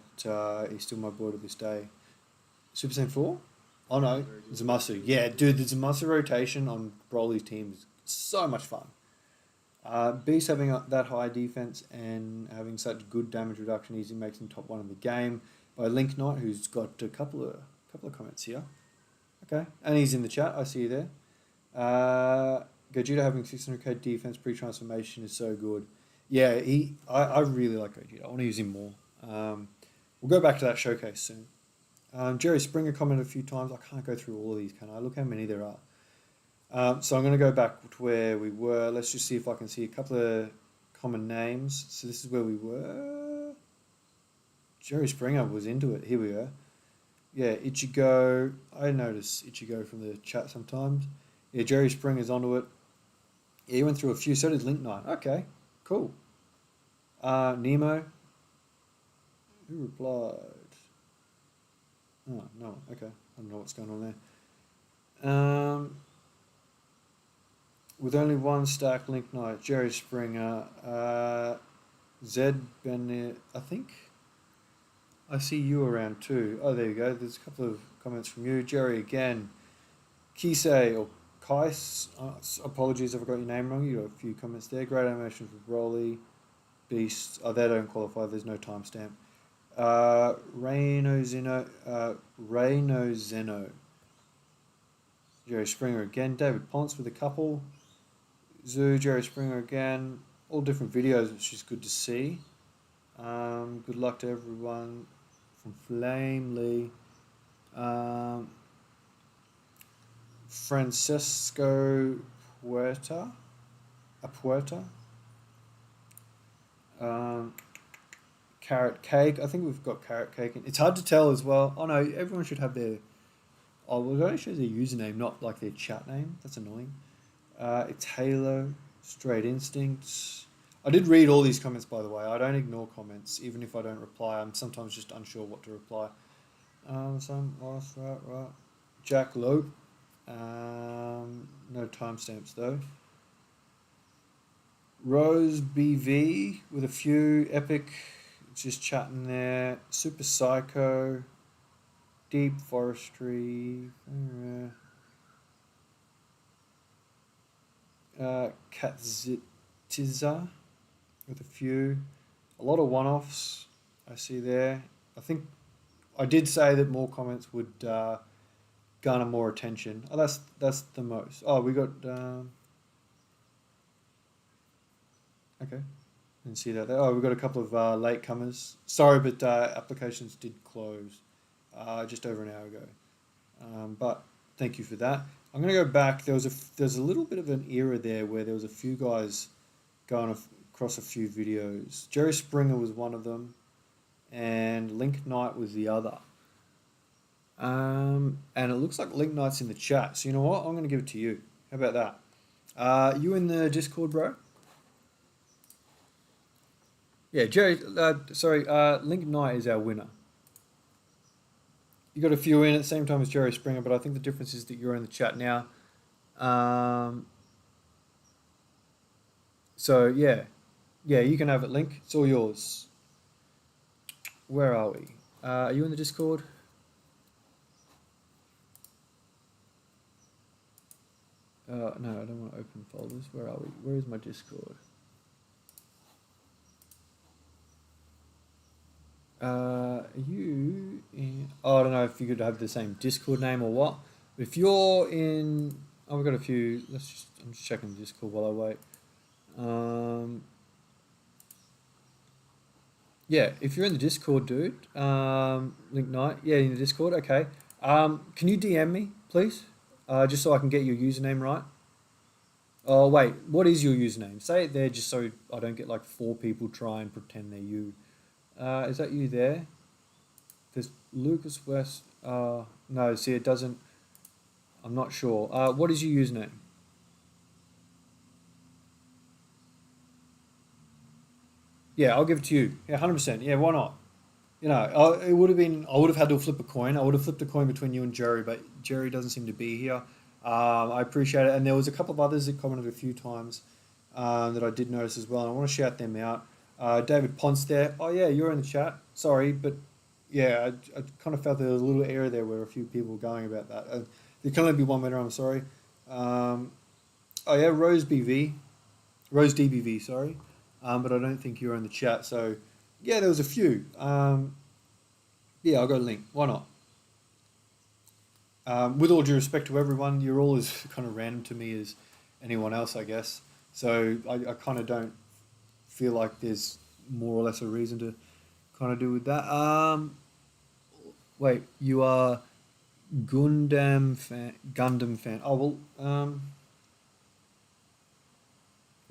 he's still my boy to this day. Super Saiyan 4? Oh no, Zamasu. Yeah, dude, the Zamasu rotation on Broly's team is so much fun. Beast having that high defense and having such good damage reduction easily makes him top 1 in the game. By Link Knight, who's got a couple of comments here. Okay, and he's in the chat. I see you there. Gogeta having 600k defense pre-transformation is so good. Yeah, I really like Gogeta. I want to use him more. We'll go back to that showcase soon. Jerry Springer commented a few times. I can't go through all of these, can I? Look how many there are. So I'm going to go back to where we were. Let's just see if I can see a couple of common names. So this is where we were. Jerry Springer was into it. Here we are. Yeah, Ichigo. I notice Ichigo from the chat sometimes. Yeah, Jerry Springer's onto it. Yeah, he went through a few. So did Link Knight. Okay, cool. Nemo. Who replied? Oh, no. Okay, I don't know what's going on there. With only one stack, Link Knight, Jerry Springer, Zed Bennett, I think. I see you around too. Oh, there you go. There's a couple of comments from you. Jerry again. Kisei or Kais. Apologies if I got your name wrong. You got a few comments there. Great animation for Broly. Beast. Oh, they don't qualify. There's no timestamp. Reno Zeno. Jerry Springer again. David Ponce with a couple. Zoo, Jerry Springer again. All different videos, which is good to see. Good luck to everyone from Flame Lee. Francesco Puerta. Carrot Cake. I think we've got Carrot Cake. It's hard to tell as well. Oh no, everyone should have their... Oh, well, it only shows their username, not like their chat name. That's annoying. It's Halo. Straight Instincts. I did read all these comments, by the way. I don't ignore comments, even if I don't reply. I'm sometimes just unsure what to reply. Right. Jack Lope. No timestamps, though. Rose BV with a few. Epic. Just chatting there. Super Psycho. Deep Forestry. Katzitiza with a few. A lot of one-offs I see there. I think I did say that more comments would garner more attention. Oh, that's the most. Oh, we got... okay. Didn't see that there. Oh, we've got a couple of latecomers. Sorry, but applications did close just over an hour ago. But thank you for that. I'm going to go back. There's a little bit of an era there where there was a few guys going across a few videos. Jerry Springer was one of them, and Link Knight was the other. And it looks like Link Knight's in the chat. So you know what? I'm going to give it to you. How about that? You in the Discord, bro? Yeah, Jerry. Link Knight is our winner. You got a few in at the same time as Jerry Springer, but I think the difference is that you're in the chat now. So yeah, you can have it, Link. It's all yours. Where are we? Are you in the Discord? No, I don't want to open folders. Where are we? Where is my Discord? Are you in... Oh, I don't know if you could have the same Discord name or what. If you're in... Oh, we've got a few... I'm just checking the Discord while I wait. Yeah, if you're in the Discord, dude, Link Knight, yeah, in the Discord, okay. Can you DM me, please? Just so I can get your username right. Oh, wait, what is your username? Say it there just so I don't get like 4 people try and pretend they're you. Is that you there? There's Lucas West. No, see, it doesn't. I'm not sure. What is your username? Yeah, I'll give it to you. Yeah, 100%. Yeah, why not? You know, it would have been. I would have had to flip a coin. I would have flipped a coin between you and Jerry, but Jerry doesn't seem to be here. I appreciate it, and there was a couple of others that commented a few times that I did notice as well. And I want to shout them out. David Ponce there. Oh yeah, you're in the chat. Sorry, but yeah, I kind of felt there was a little error there where a few people were going about that. There can only be one winner. I'm sorry. Oh yeah, Rose DBV. Sorry, but I don't think you're in the chat. So yeah, there was a few. Yeah, I'll go Link. Why not? With all due respect to everyone, you're all as kind of random to me as anyone else, I guess. So I kind of don't feel like there's more or less a reason to kind of do with that. Wait, you are Gundam fan? Gundam fan? Oh well.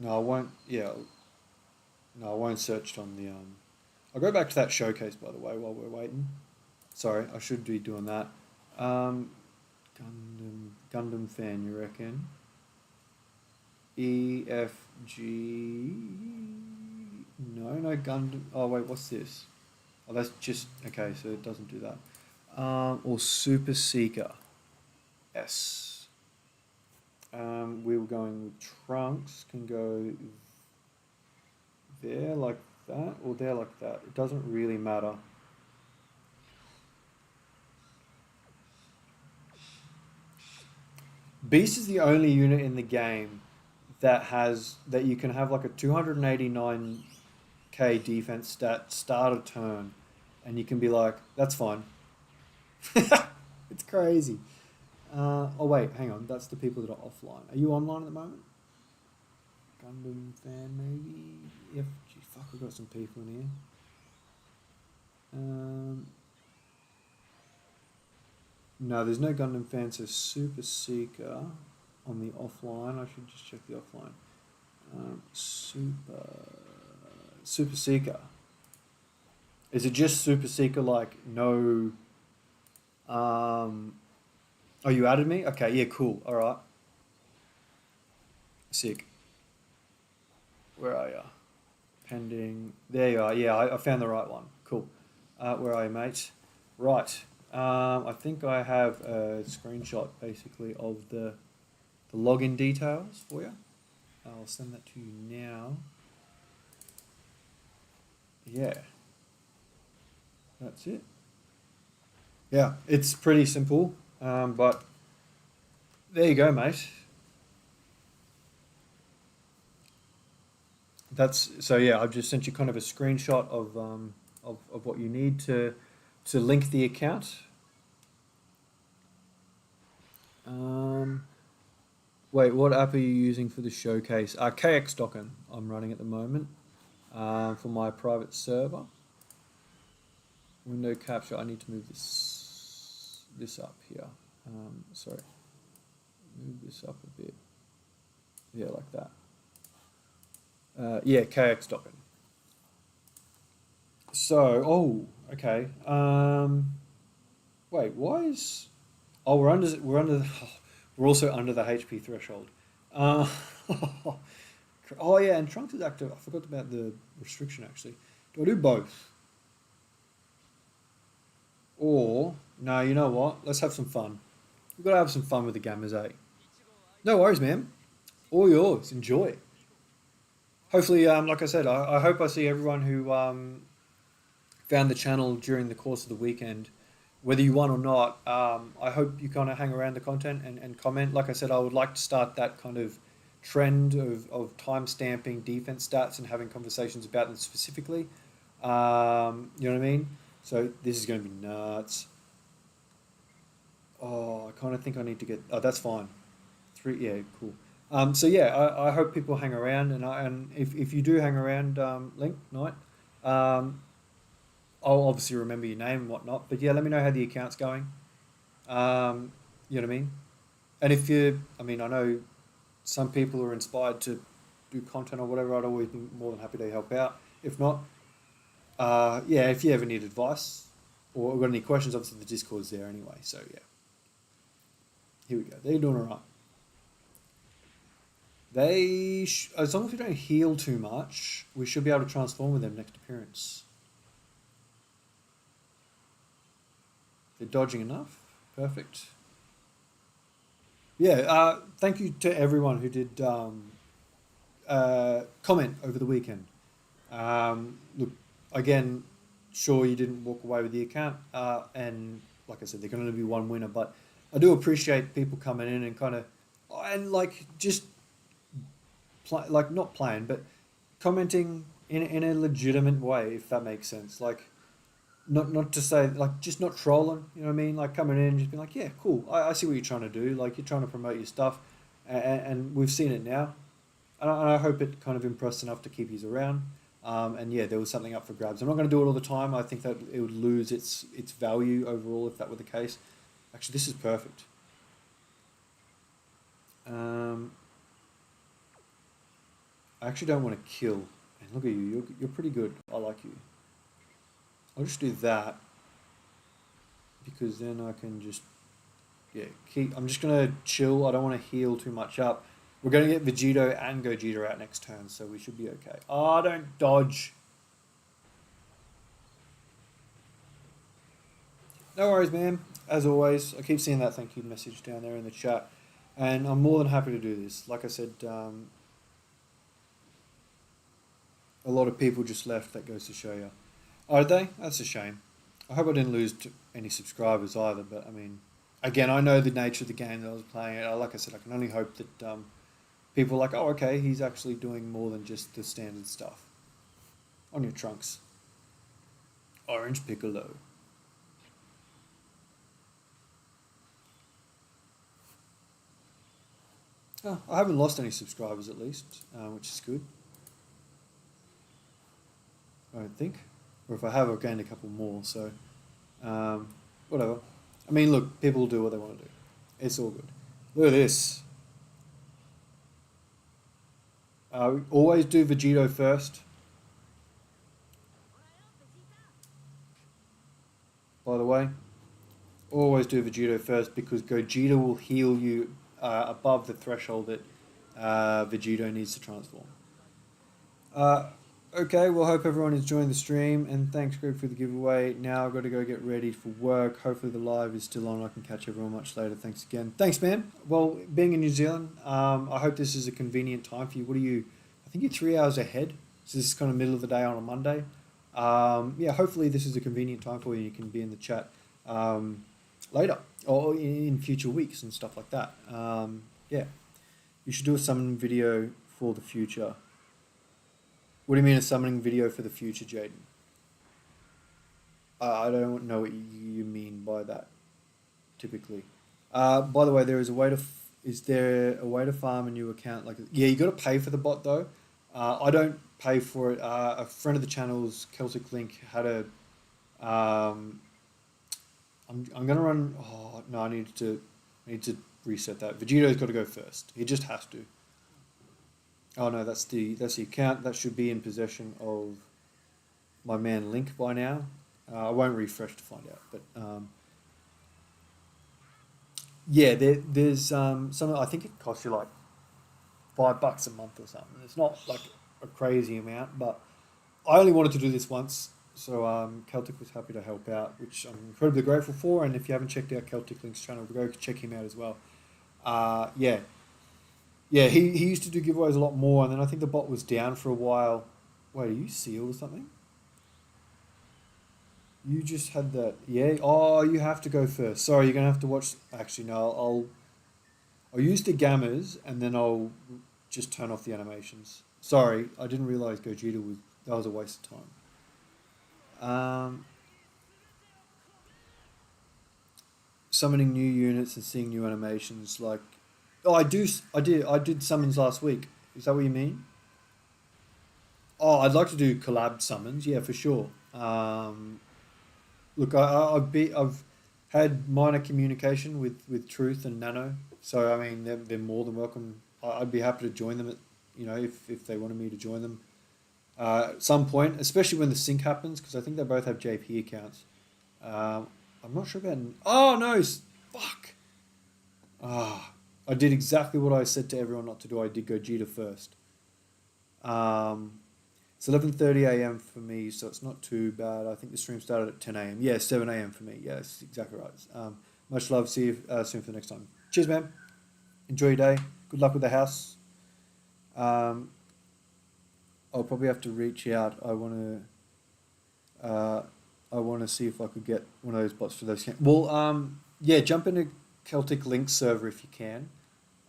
No, I won't. Yeah, no, I won't search on the. I'll go back to that showcase by the way while we're waiting. Sorry, I should be doing that. Um, Gundam fan, you reckon? E F G. No Gundam. Oh wait, what's this? Oh, that's just okay. So it doesn't do that. Or Super Seeker. S. We were going with Trunks. Can go there like that or there like that. It doesn't really matter. Beast is the only unit in the game that you can have like a 289k defense stat start of turn, and you can be like, that's fine. It's crazy. Oh wait, hang on. That's the people that are offline. Are you online at the moment? Gundam fan maybe. Yep. Gee, fuck, we've got some people in here. No, there's no Gundam fan. So Super Seeker on the offline. I should just check the offline. Super Seeker. Is it just Super Seeker? Like no. Oh, you added me? Okay, yeah, cool. All right. Sick. Where are you? Pending. There you are. Yeah, I found the right one. Cool. Where are you, mate? Right. I think I have a screenshot basically of the login details for you. I'll send that to you now. Yeah. That's it. Yeah, it's pretty simple, but there you go, mate. That's so yeah. I've just sent you kind of a screenshot of what you need to link the account. Wait, what app are you using for the showcase? KX Dokkan I'm running at the moment for my private server. Window capture. I need to move this up here. Sorry, move this up a bit. Yeah, like that. Yeah, KX Dokkan. So, oh, okay. Wait, why is? Oh, we're also under the HP threshold. Uh, oh yeah, and Trunks is active. I forgot about the restriction actually. Do I do both? Or no, you know what? Let's have some fun. We've got to have some fun with the gammas, eh? No worries, man. All yours. Enjoy. Hopefully, like I said, I hope I see everyone who found the channel during the course of the weekend, whether you won or not. I hope you kind of hang around the content and comment. Like I said, I would like to start that kind of trend of time stamping defense stats and having conversations about them specifically. You know what I mean? So this is going to be nuts. Oh, I kind of think I need to get. Oh, that's fine. Three. Yeah, cool. So yeah, I hope people hang around, and if you do hang around, Link Knight, I'll obviously remember your name and whatnot. But yeah, let me know how the account's going. You know what I mean? And if you, I mean, I know some people are inspired to do content or whatever. I'd always be more than happy to help out. If not, yeah, if you ever need advice or got any questions, obviously the Discord's there anyway. So yeah, here we go. They're doing all right. As long as we don't heal too much, we should be able to transform with them next appearance. They're dodging enough. Perfect. Yeah, thank you to everyone who did comment over the weekend. Look, again, sure you didn't walk away with the account, and like I said, there can only be one winner, but I do appreciate people coming in and kind of, and like just like not playing, but commenting in a legitimate way, if that makes sense. Like not to say like just not trolling, you know what I mean? Like coming in and just being like, yeah, cool. I see what you're trying to do. Like you're trying to promote your stuff, and we've seen it now. And I hope it kind of impressed enough to keep you around. And yeah, there was something up for grabs. I'm not going to do it all the time. I think that it would lose its value overall if that were the case. Actually, this is perfect. I actually don't want to kill. And look at you. You're pretty good. I like you. I'll just do that because then I can just yeah keep. I'm just gonna chill. I don't want to heal too much up. We're gonna get Vegito and Gogeta out next turn, so we should be okay. Oh, don't dodge. No worries, man. As always, I keep seeing that thank you message down there in the chat, and I'm more than happy to do this. Like I said, a lot of people just left. That goes to show you. Are they? That's a shame. I hope I didn't lose any subscribers either. But I mean, again, I know the nature of the game that I was playing. Like I said, I can only hope that people are like, oh, okay, he's actually doing more than just the standard stuff. On your trunks. Orange Piccolo. Oh, I haven't lost any subscribers at least, which is good. I don't think. Or if I have, I've gained a couple more, so whatever. I mean, look, people do what they want to do. It's all good. Look at this. Always do Vegito first. By the way, always do Vegito first because Gogeta will heal you above the threshold that Vegito needs to transform. Okay, well, hope everyone is enjoying the stream, and thanks, Greg, for the giveaway. Now I've got to go get ready for work. Hopefully the live is still on. I can catch everyone much later. Thanks again. Thanks, man. Well, being in New Zealand, I hope this is a convenient time for you. What are you? I think you're 3 hours ahead. So this is kind of middle of the day on a Monday. Yeah, hopefully this is a convenient time for you. You can be in the chat later or in future weeks and stuff like that. Yeah, you should do a summon video for the future. What do you mean a summoning video for the future, Jaden? I don't know what you mean by that, typically. By the way, there is a way to... Is there a way to farm a new account? Like, yeah, you got to pay for the bot, though. I don't pay for it. A friend of the channel's, Celtic Link, had a... I'm going to run... Oh, no, I need to reset that. Vegeto's got to go first. He just has to. Oh no, that's the account. That should be in possession of my man Link by now. I won't refresh to find out, but yeah, there's some. I think it costs you like $5 a month or something. It's not like a crazy amount, but I only wanted to do this once, so Celtic was happy to help out, which I'm incredibly grateful for. And if you haven't checked out Celtic Link's channel, go check him out as well. Yeah. Yeah, he used to do giveaways a lot more, and then I think the bot was down for a while. Wait, are you sealed or something? You just had that. Yeah. Oh, you have to go first. Sorry, you're gonna have to watch. Actually, no. I'll use the gammas, and then I'll just turn off the animations. Sorry, I didn't realize Gogeta was. That was a waste of time. Summoning new units and seeing new animations like. Oh, I did summons last week. Is that what you mean? Oh, I'd like to do collab summons. Yeah, for sure. Look, I've had minor communication with Truth and Nano, so I mean they're more than welcome. I'd be happy to join them. If they wanted me to join them at some point, especially when the sync happens, because I think they both have JP accounts. I'm not sure about. Oh no! Fuck. Ah. I did exactly what I said to everyone not to do. I did Gogeta first. It's 11:30 a.m. for me, so it's not too bad. I think the stream started at 10 a.m. Yeah, 7 a.m. for me. Yeah, that's exactly right. Much love. See you soon for the next time. Cheers, man. Enjoy your day. Good luck with the house. I'll probably have to reach out. I want to see if I could get one of those bots for those. Well, yeah, jump into Celtic Link server if you can.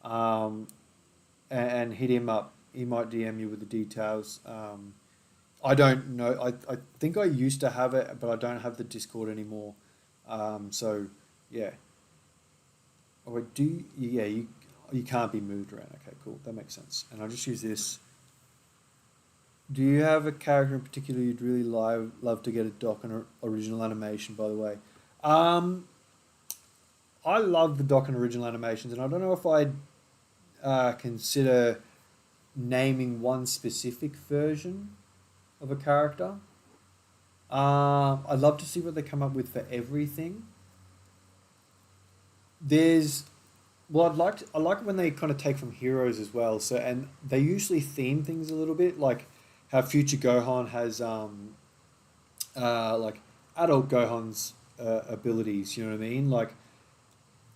And hit him up. He might DM you with the details. I don't know. I think I used to have it, but I don't have the Discord anymore. So yeah. Oh, wait, yeah, you can't be moved around. Okay, cool. That makes sense. And I'll just use this. Do you have a character in particular you'd really love to get a Dokkan original animation, by the way? Um, I love the Dokkan original animations, and I don't know if I'd consider naming one specific version of a character. I'd love to see what they come up with for everything. There's Well, I like it when they kind of take from heroes as well. So, and they usually theme things a little bit, like how Future Gohan has like adult Gohan's abilities. You know what I mean? Like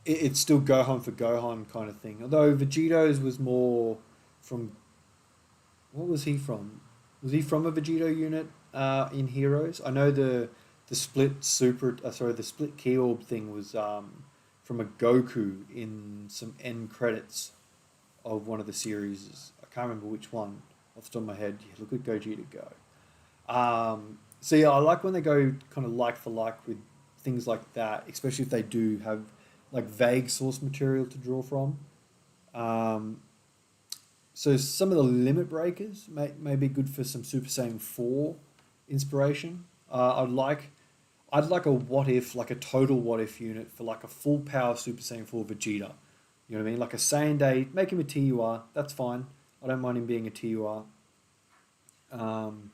it's still Gohan for Gohan kind of thing. Although Vegeto's was more from, what was he from? Was he from a Vegito unit in Heroes? I know the split the split key orb thing was from a Goku in some end credits of one of the series. I can't remember which one off the top of my head. Yeah, look at Gogeta go. So yeah, I like when they go kind of like for like with things like that, especially if they do have like vague source material to draw from. Um, so some of the limit breakers may be good for some Super Saiyan 4 inspiration. I'd like a what if, like a total what if unit for like a full power Super Saiyan 4 Vegeta. You know what I mean? Like a Saiyan Day, make him a TUR, that's fine. I don't mind him being a TUR. 11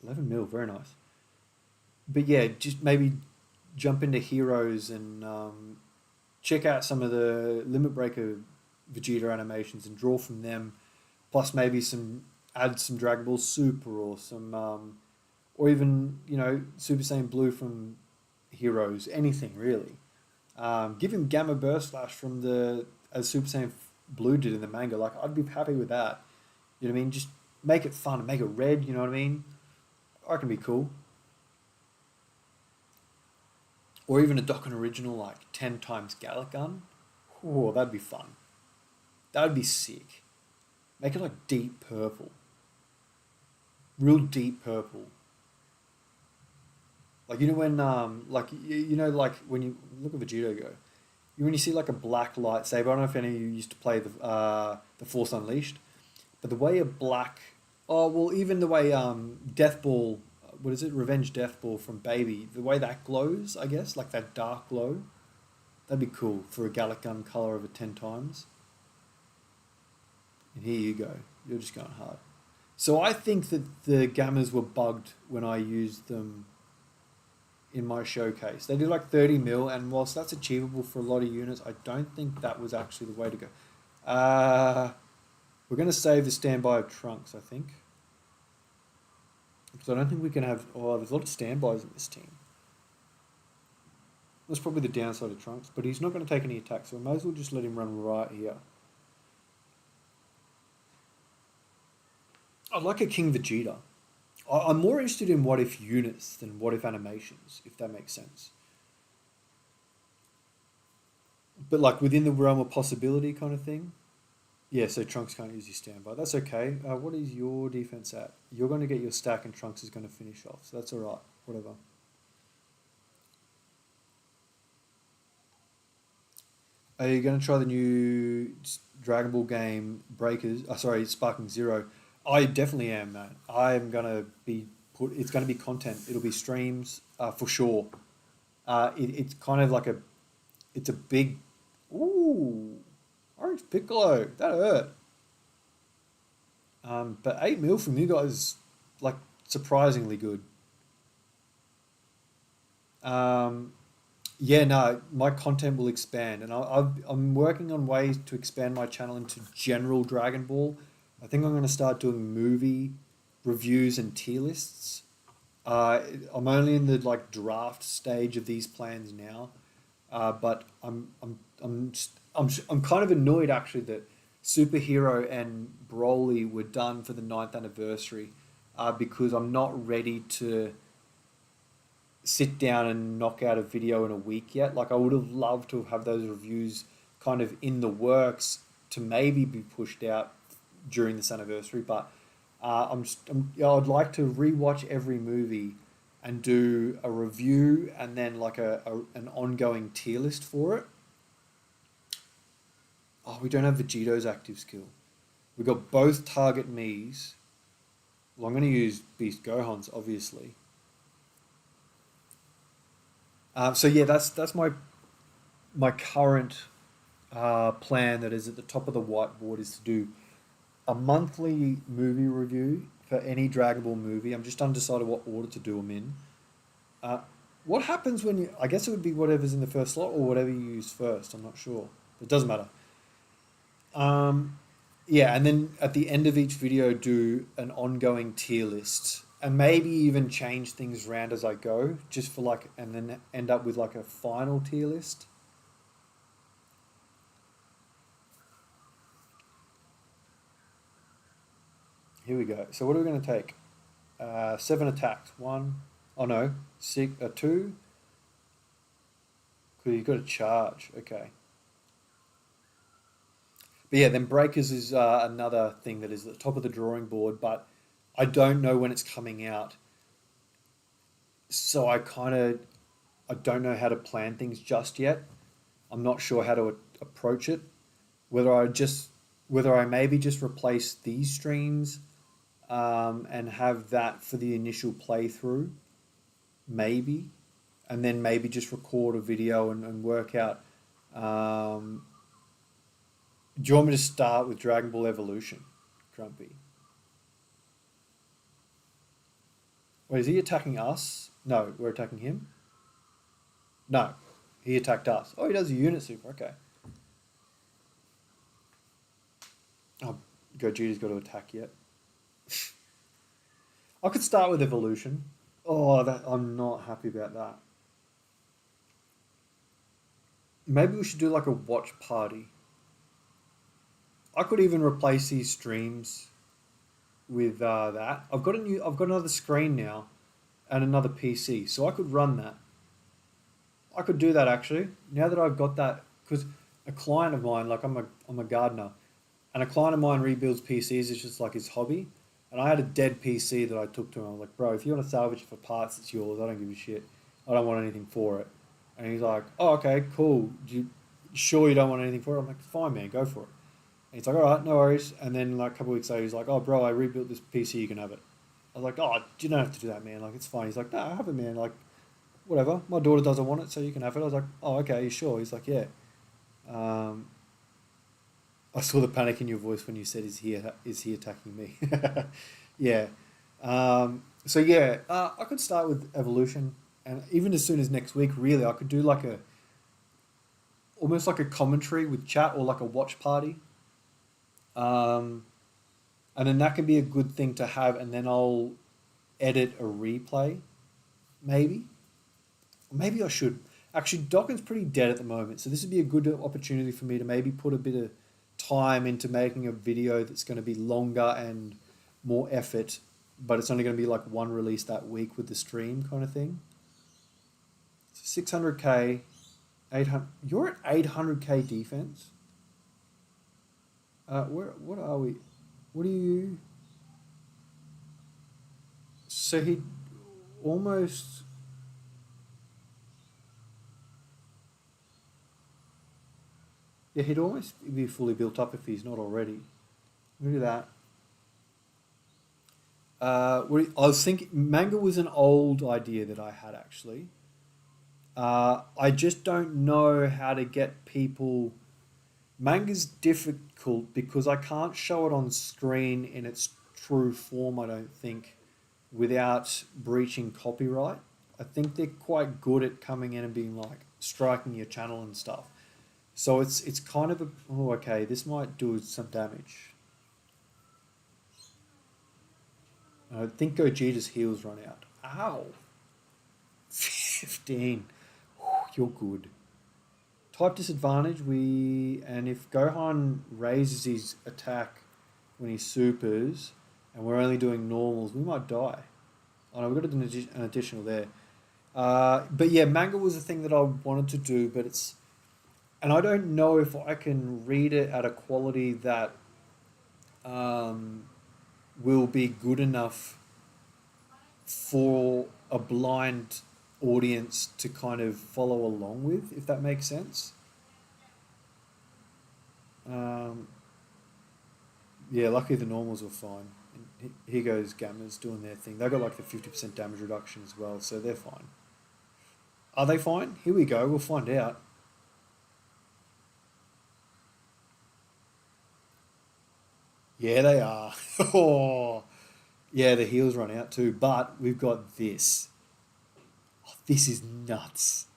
mil, very nice. But yeah, just maybe jump into Heroes and check out some of the Limit Breaker Vegeta animations and draw from them. Plus maybe add some Dragon Ball Super or some or even Super Saiyan Blue from Heroes, anything really. Give him Gamma Burst Slash from as Super Saiyan Blue did in the manga. Like I'd be happy with that. You know what I mean? Just make it fun and make it red. You know what I mean? I can be cool. Or even a Dokkan original like 10 times Gallic Gun. Oh, that'd be fun. That'd be sick. Make it like deep purple. Real deep purple. Like when like when you look at Vegito go, when you see like a black lightsaber. I don't know if any of you used to play the Force Unleashed, but the way a black, even the way Death Ball, what is it, Revenge Death Ball from Baby, the way that glows, I guess, like that dark glow, that'd be cool for a Gallic Gun color over 10 times. And here you go, you're just going hard. So I think that the gammas were bugged when I used them in my showcase. They did like 30 mil, and whilst that's achievable for a lot of units, I don't think that was actually the way to go. We're going to save the standby of Trunks, I think. Because I don't think we can have... Oh, there's a lot of standbys in this team. That's probably the downside of Trunks, but he's not going to take any attacks, so I might as well just let him run right here. I'd like a King Vegeta. I'm more interested in what if units than what if animations, if that makes sense. But like within the realm of possibility kind of thing. Yeah, so Trunks can't use his standby. That's okay. What is your defense at? You're going to get your stack and Trunks is going to finish off. So that's all right. Whatever. Are you going to try the new Dragon Ball game Breakers? Sparking Zero. I definitely am, man. I'm gonna it's gonna be content. It'll be streams for sure. It's kind of like it's a big, ooh, Orange Piccolo. That hurt. But 8 mil from you guys, like surprisingly good. Yeah, no, my content will expand, and I'm working on ways to expand my channel into general Dragon Ball. I think I'm going to start doing movie reviews and tier lists. I'm only in the like draft stage of these plans now, but I'm kind of annoyed actually that Superhero and Broly were done for the 9th anniversary, because I'm not ready to sit down and knock out a video in a week yet. Like I would have loved to have those reviews kind of in the works to maybe be pushed out during this anniversary, but Yeah, I'd like to rewatch every movie and do a review and then like an ongoing tier list for it. Oh, we don't have Vegeto's active skill. We got both target me's. Well, I'm going to use Beast Gohan's, obviously. So yeah, that's my current plan that is at the top of the whiteboard is to do a monthly movie review for any Dragon Ball movie. I'm just undecided what order to do them in. Uh, what happens when you? I guess it would be whatever's in the first slot or whatever you use first. I'm not sure. It doesn't matter. Um, yeah, and then at the end of each video, do an ongoing tier list, and maybe even change things around as I go, just for like, and then end up with like a final tier list. Here we go. So what are we going to take? 7 attacks. One. Oh no. Six. Two. Because you've got to charge. Okay. But yeah, then breakers is another thing that is at the top of the drawing board, but I don't know when it's coming out. So I don't know how to plan things just yet. I'm not sure how to approach it. Whether I just whether I maybe just replace these streams and have that for the initial playthrough, maybe, and then maybe just record a video and work out. Do you want me to start with Dragon Ball Evolution, Grumpy? Wait, is he attacking us? No, we're attacking him? No, he attacked us. Oh, he does a unit super, okay. Oh, Gogeta's got to attack yet. I could start with Evolution. Oh, I'm not happy about that. Maybe we should do like a watch party. I could even replace these streams with that. I've got another screen now, and another PC, so I could run that. I could do that actually. Now that I've got that, because a client of mine, like I'm a gardener, and a client of mine rebuilds PCs. It's just like his hobby. And I had a dead PC that I took to him. I was like, bro, if you want to salvage it for parts, it's yours. I don't give a shit. I don't want anything for it. And he's like, oh, okay, cool. You sure you don't want anything for it? I'm like, fine, man, go for it. And he's like, all right, no worries. And then like a couple of weeks later, he's like, oh, bro, I rebuilt this PC. You can have it. I was like, oh, you don't have to do that, man. Like, it's fine. He's like, no, have it, man. Like, whatever. My daughter doesn't want it, so you can have it. I was like, oh, okay, you sure? He's like, yeah. I saw the panic in your voice when you said, is he attacking me? Yeah. So yeah, I could start with Evolution, and even as soon as next week, really, I could do like almost like a commentary with chat or like a watch party. And then that can be a good thing to have, and then I'll edit a replay, maybe. Maybe I should. Actually, Dokkan's pretty dead at the moment, so this would be a good opportunity for me to maybe put a bit of time into making a video that's going to be longer and more effort, but it's only going to be like one release that week with the stream kind of thing. So 600k, 800. You're at 800k defense. What are we? What are you? So he almost. Yeah, he'd almost be fully built up if he's not already. Look at that. I was thinking manga was an old idea that I had actually. I just don't know how to get people. Manga's difficult because I can't show it on screen in its true form, I don't think, without breaching copyright. I think they're quite good at coming in and being like striking your channel and stuff. So it's kind of oh, okay, this might do some damage. I think Gogeta's heals run out. Ow. 15. You're good. Type disadvantage, and if Gohan raises his attack when he supers, and we're only doing normals, we might die. Oh no, we've got an additional there. But yeah, manga was a thing that I wanted to do, but and I don't know if I can read it at a quality that will be good enough for a blind audience to kind of follow along with, if that makes sense. Yeah, luckily the normals were fine. And here goes Gammas doing their thing. They got like the 50% damage reduction as well, so they're fine. Are they fine? Here we go, we'll find out. Yeah, they are. Oh, yeah, the heals run out too, but we've got this. Oh, this is nuts.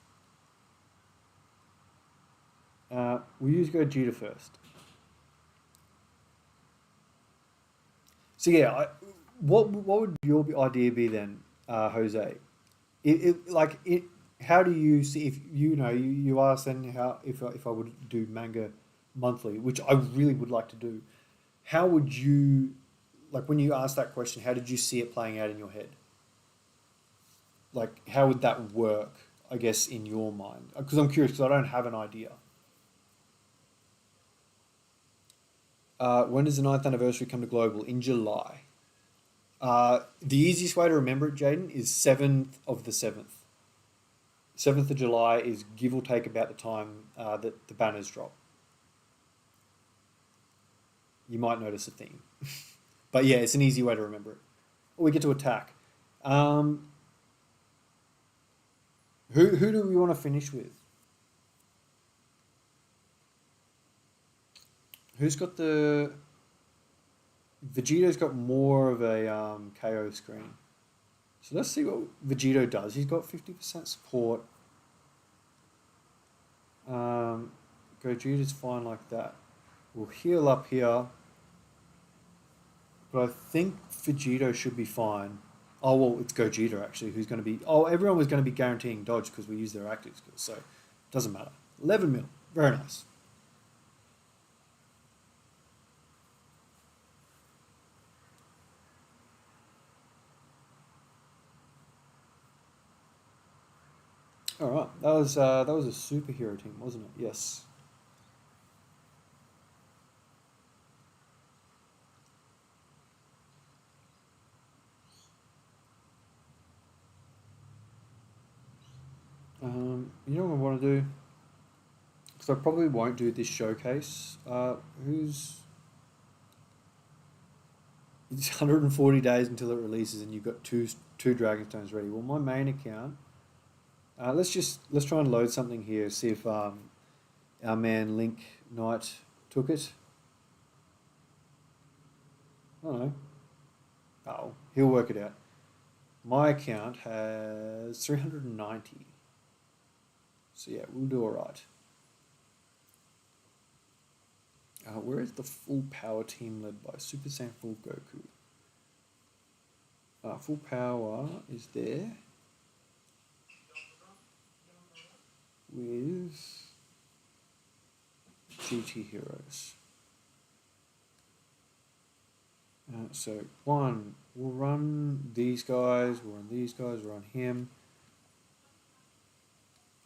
We'll use Gogeta first. So yeah, what would your idea be then, Jose? How do you see if you ask then how if I would do manga monthly, which I really would like to do, how would you like when you asked that question? How did you see it playing out in your head? Like how would that work? I guess in your mind, because I'm curious because I don't have an idea. When does the ninth anniversary come to global? In July. The easiest way to remember it, Jaden, is 7th of the 7th. 7th of July is give or take about the time that the banners drop. You might notice a theme. But yeah, it's an easy way to remember it. We get to attack. Who do we want to finish with? Who's got the... Vegeto's got more of a KO screen. So let's see what Vegito does. He's got 50% support. Gogeta's fine like that. We'll heal up here. But I think Vegito should be fine. Oh, well, it's Gogeta, actually, who's going to be... Oh, everyone was going to be guaranteeing dodge because we use their active skills, so it doesn't matter. 11 mil. Very nice. All right, that was a superhero team, wasn't it? Yes. You know what I want to do? Because I probably won't do this showcase. Who's... It's 140 days until it releases, and you've got two Dragonstones ready. Well, my main account. Let's try and load something here. See if our man Link Knight took it. I don't know. Oh, he'll work it out. My account has 390. So yeah, we'll do all right. Where is the full power team led by Super Saiyan Full Goku? Full power is there with GT Heroes. So one, we'll run these guys, we'll run these guys, we'll run him.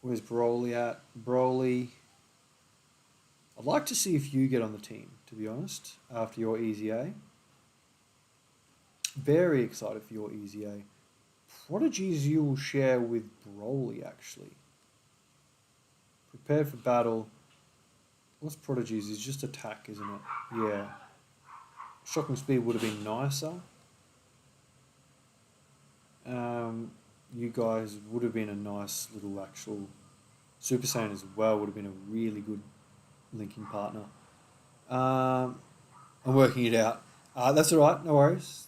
Where's Broly at? Broly. I'd like to see if you get on the team, to be honest, after your Easy A. Very excited for your Easy A. Prodigies you will share with Broly, actually. Prepare for battle. What's Prodigies? It's just attack, isn't it? Yeah. Shocking speed would have been nicer. You guys would have been a nice little actual... Super Saiyan as well would have been a really good linking partner. I'm working it out. That's alright, no worries.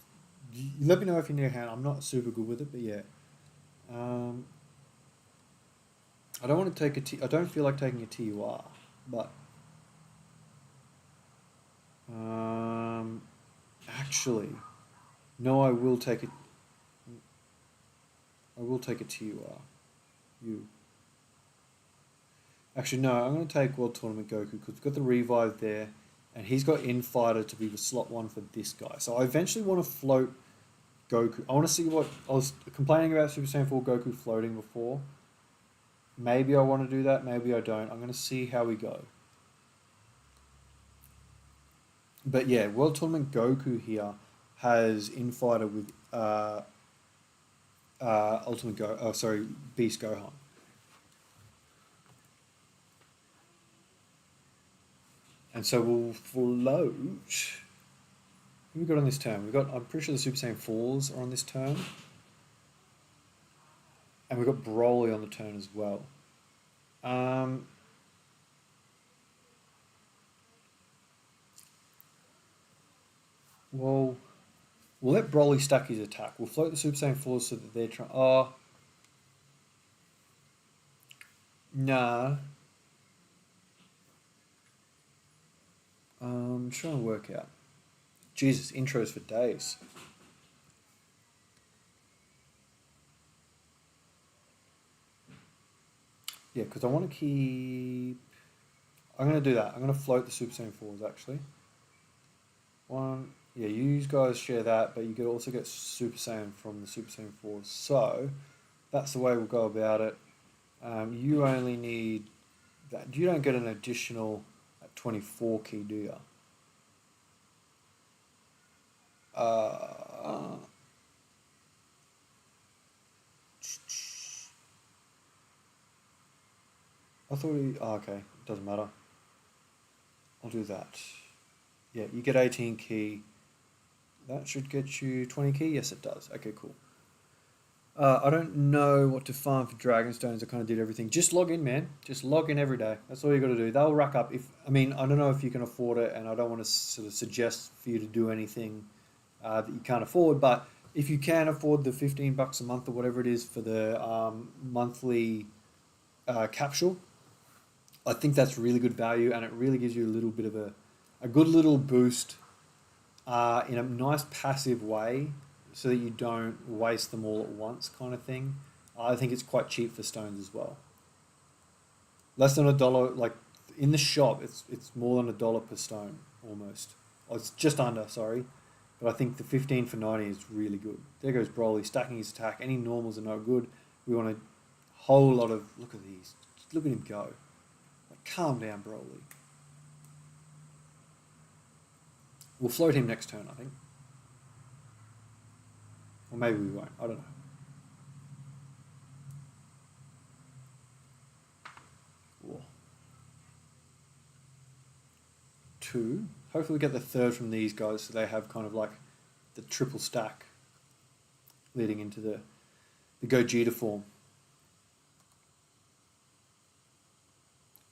You let me know if you need a hand. I'm not super good with it, but yeah. I don't want to take I don't feel like taking a TUR, but... actually, no, I will take it. I will take a TUR. You. Actually, no, I'm going to take World Tournament Goku because we've got the revive there, and he's got Infighter to be the slot one for this guy. So I eventually want to float Goku. I want to see what... I was complaining about Super Saiyan 4 Goku floating before. Maybe I want to do that, maybe I don't. I'm going to see how we go. But yeah, World Tournament Goku here has Infighter with Beast Gohan. And so we'll float. Who we got on this turn? I'm pretty sure the Super Saiyan 4s are on this turn. And we've got Broly on the turn as well. Well, we'll let Broly stack his attack. We'll float the Super Saiyan 4s so that they're trying... Oh. Nah. I'm trying to work out. Jesus, intros for days. Yeah, because I want to keep... I'm going to do that. I'm going to float the Super Saiyan 4s, actually. One... Yeah, you guys share that, but you could also get Super Saiyan from the Super Saiyan 4s. So, that's the way we'll go about it. You only need that. You don't get an additional 24 key, do you? I thought okay, doesn't matter. I'll do that. Yeah, you get 18 key. That should get you 20 key? Yes, it does. Okay, cool. I don't know what to farm for Dragonstones. I kind of did everything. Just log in, man. Just log in every day. That's all you got to do. They'll rack up. I don't know if you can afford it, and I don't want to sort of suggest for you to do anything that you can't afford, but if you can afford the $15 a month or whatever it is for the monthly capsule, I think that's really good value, and it really gives you a little bit of a good little boost in a nice passive way, so that you don't waste them all at once, kind of thing. I think it's quite cheap for stones as well. Less than $1, like in the shop, it's more than $1 per stone almost. Oh, it's just under, sorry. But I think the 15 for 90 is really good. There goes Broly, stacking his attack. Any normals are no good. We want a whole lot of... Look at these. Just look at him go. Like, calm down, Broly. We'll float him next turn, I think. Or maybe we won't. I don't know. Whoa. 2. Hopefully we get the 3rd from these guys, so they have kind of like the triple stack leading into the Gogeta form.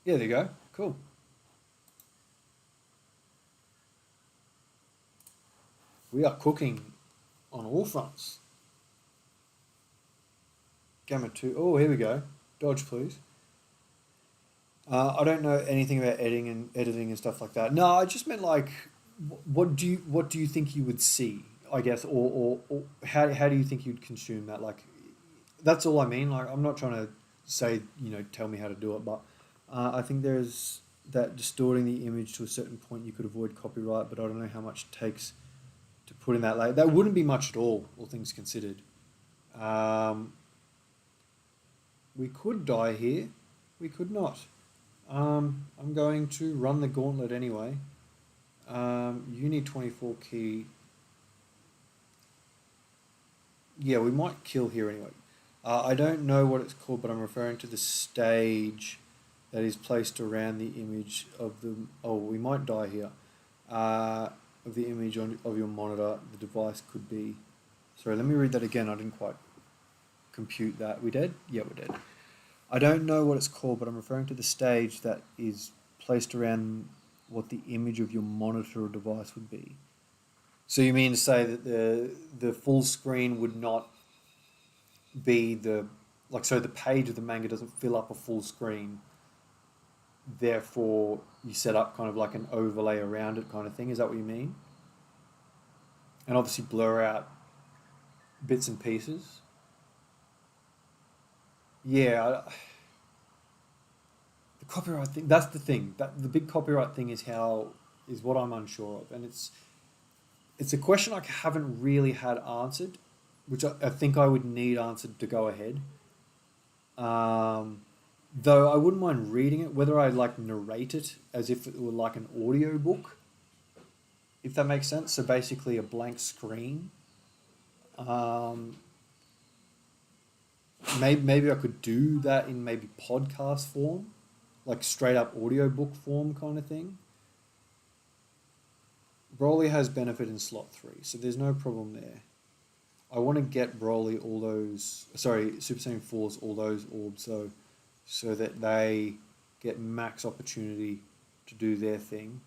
Yeah, there you go. Cool. We are cooking on all fronts. Gamma 2. Oh, here we go. Dodge, please. I don't know anything about editing and stuff like that. No, I just meant like, what do you think you would see? I guess, or how do you think you'd consume that? Like, that's all I mean. Like, I'm not trying to say, tell me how to do it, but I think there's that distorting the image to a certain point. You could avoid copyright, but I don't know how much it takes to put in that. Like, that wouldn't be much at all things considered. We could die here. We could not. I'm going to run the gauntlet anyway. You need 24 key. Yeah, we might kill here anyway. I don't know what it's called, but I'm referring to the stage that is placed around the image of the... Oh, we might die here. Of the image of your monitor. The device could be... Sorry, let me read that again. I didn't quite compute that. We dead? Yeah, we're dead. I don't know what it's called, but I'm referring to the stage that is placed around what the image of your monitor or device would be. So you mean to say that the full screen would not be the page of the manga doesn't fill up a full screen, therefore you set up kind of like an overlay around it kind of thing? Is that what you mean? And obviously blur out bits and pieces. Yeah, the copyright thing, that's the thing. The big copyright thing is what I'm unsure of. And it's a question I haven't really had answered, which I think I would need answered to go ahead. Though I wouldn't mind reading it, whether I like narrate it as if it were like an audio book. if that makes sense. So basically a blank screen. Um, maybe I could do that in maybe podcast form, like straight up audiobook form kind of thing. Broly has benefit in slot 3, so there's no problem there. I want to get Broly all those, sorry, Super Saiyan 4's all those orbs, so that they get max opportunity to do their thing.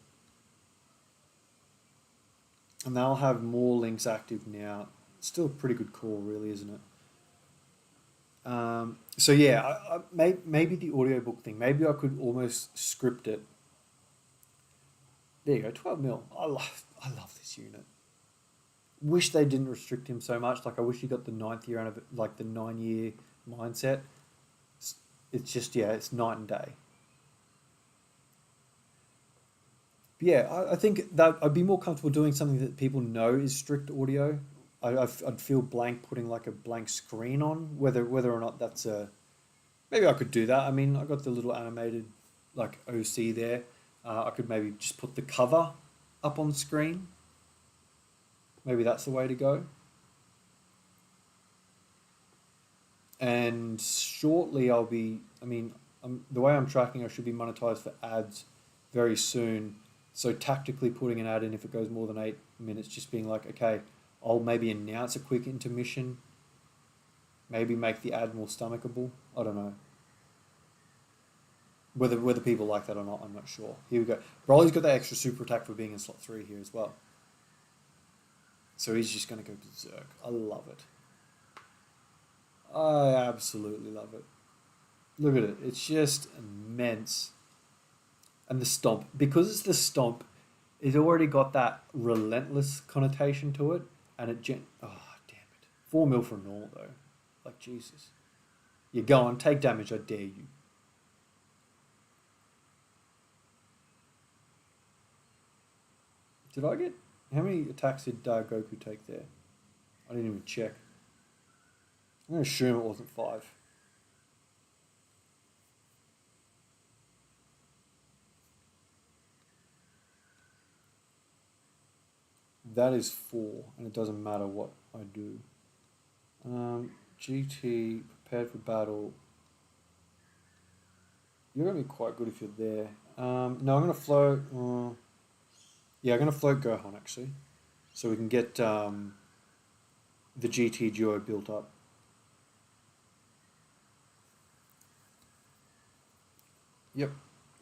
And they'll have more links active now. Still a pretty good call, really, isn't it? So yeah, maybe the audiobook thing. Maybe I could almost script it. There you go, 12 mil. I love this unit. Wish they didn't restrict him so much. Like I wish he got the 9th year out of it, like the 9-year mindset. It's just it's night and day. But yeah, I think that I'd be more comfortable doing something that people know is strict audio. I'd feel blank putting like a blank screen on, whether or not that's a... Maybe I could do that. I mean, I got the little animated like OC there. I could maybe just put the cover up on screen. Maybe that's the way to go. And shortly I'll be... I mean, the way I'm tracking, I should be monetized for ads very soon. So tactically putting an ad in if it goes more than 8 minutes, just being like, okay, I'll maybe announce a quick intermission. Maybe make the ad more stomachable. I don't know. Whether people like that or not, I'm not sure. Here we go. Broly's got that extra super attack for being in slot 3 here as well. So he's just going to go berserk. I love it. I absolutely love it. Look at it. It's just immense. And the stomp. Because it's the stomp, it's already got that relentless connotation to it. And it oh, damn it. 4 mil for normal, though. Like, Jesus. You go on, take damage, I dare you. Did I get... How many attacks did Goku take there? I didn't even check. I'm going to assume it wasn't 5. That is 4, and it doesn't matter what I do. GT, prepared for battle. You're going to be quite good if you're there. No, I'm going to float... yeah, I'm going to float Gohan, actually. So we can get the GT duo built up. Yep.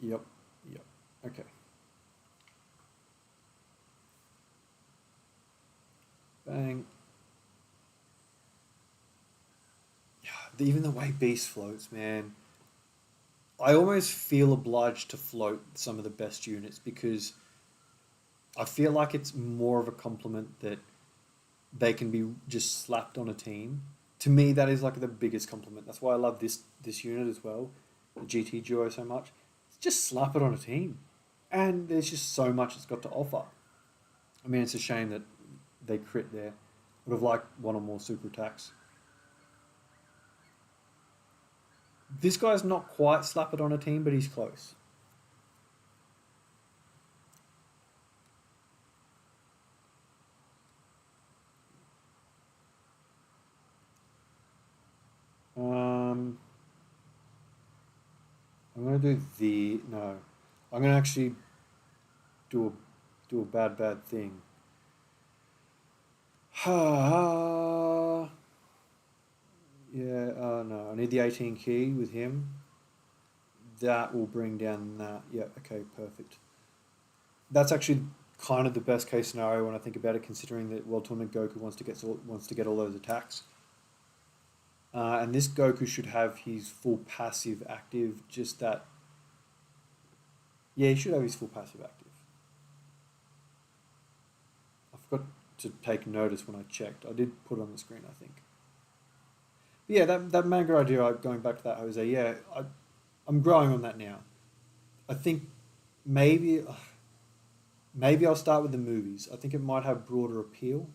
Okay. Bang. Yeah, even the way Beast floats, man. I almost feel obliged to float some of the best units because I feel like it's more of a compliment that they can be just slapped on a team. To me, that is like the biggest compliment. That's why I love this unit as well, the GT duo so much. Just slap it on a team. And there's just so much it's got to offer. I mean, it's a shame that they crit there. Would have liked one or more super attacks. This guy's not quite slap it on a team, but he's close. I'm going to do no. I'm going to actually do a bad thing. Ha. Yeah, no. I need the 18 key with him. That will bring down that. Yeah, okay, perfect. That's actually kind of the best case scenario when I think about it, considering that World Tournament Goku wants to get all those attacks. And this Goku should have his full passive active, just that... Yeah, he should have his full passive active. I forgot to take notice when I checked. I did put it on the screen, I think. But yeah, that manga idea, going back to that, Jose, yeah, I'm growing on that now. I think maybe I'll start with the movies. I think it might have broader appeal.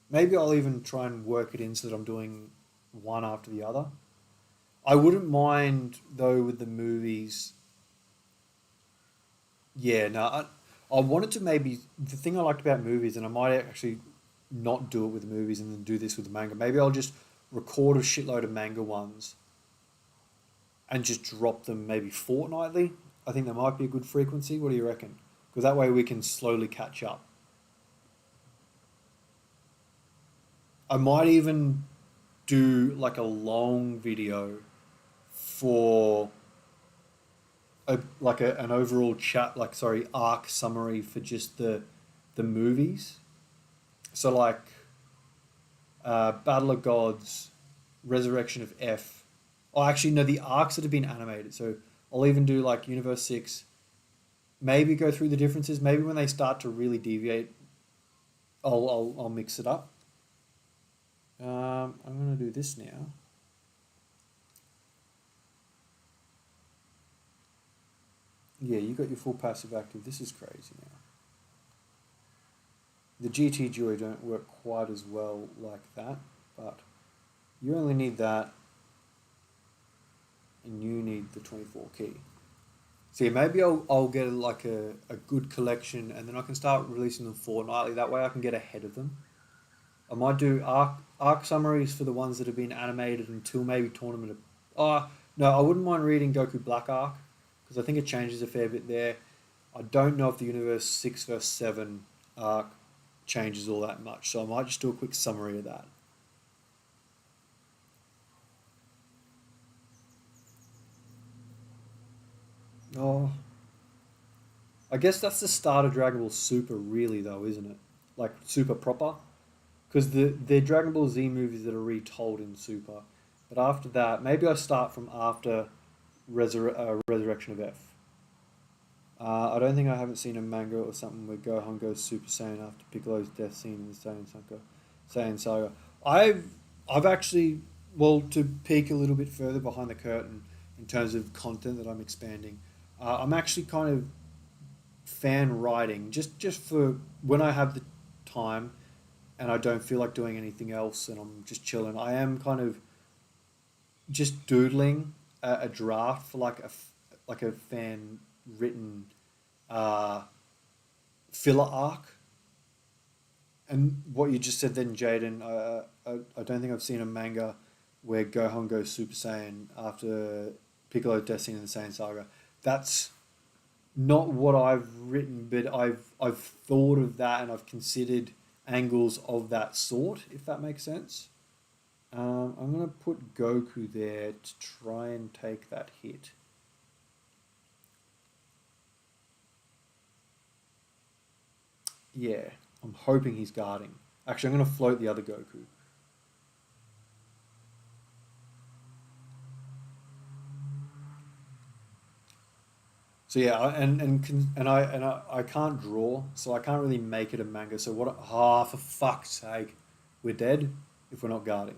Maybe I'll even try and work it in so that I'm doing one after the other. I wouldn't mind, though, with the movies. Yeah, no, I wanted to maybe the thing I liked about movies, and I might actually not do it with the movies and then do this with the manga. Maybe I'll just record a shitload of manga ones and just drop them maybe fortnightly. I think that might be a good frequency. What do you reckon? Because that way we can slowly catch up. I might even do like a long video for an overall chat, like sorry, arc summary for just the movies. So like Battle of Gods, Resurrection of F. Oh, actually no, the arcs that have been animated. So I'll even do like Universe 6. Maybe go through the differences. Maybe when they start to really deviate, I'll mix it up. I'm gonna do this now. Yeah, you got your full passive active. This is crazy now. The GT Joy don't work quite as well like that, but you only need that, and you need the 24 key. So yeah, maybe I'll get like a good collection, and then I can start releasing them fortnightly. That way I can get ahead of them. I might do arc summaries for the ones that have been animated until maybe tournament. Oh no, I wouldn't mind reading Goku Black Arc because I think it changes a fair bit there. I don't know if the Universe 6 vs 7 arc changes all that much, so I might just do a quick summary of that. Oh, I guess that's the start of Dragon Ball Super, really, though, isn't it? Like Super proper, because they're Dragon Ball Z movies that are retold in Super. But after that, maybe I start from after Resurrection of F. I don't think I haven't seen a manga or something where Gohan goes Super Saiyan after Piccolo's death scene in the Saiyan Saga. I've actually, well, to peek a little bit further behind the curtain in terms of content that I'm expanding, I'm actually kind of fan writing just for when I have the time and I don't feel like doing anything else and I'm just chilling. I am kind of just doodling a draft for like a fan written filler arc. And what you just said then, Jaden, I don't think I've seen a manga where Gohan goes Super Saiyan after Piccolo death scene in the Saiyan Saga. That's not what I've written, but I've thought of that and I've considered angles of that sort, if that makes sense. I'm going to put Goku there to try and take that hit. Yeah, I'm hoping he's guarding. Actually, I'm going to float the other Goku. So yeah, I can't draw, so I can't really make it a manga. So what? Ah, for fuck's sake, we're dead if we're not guarding.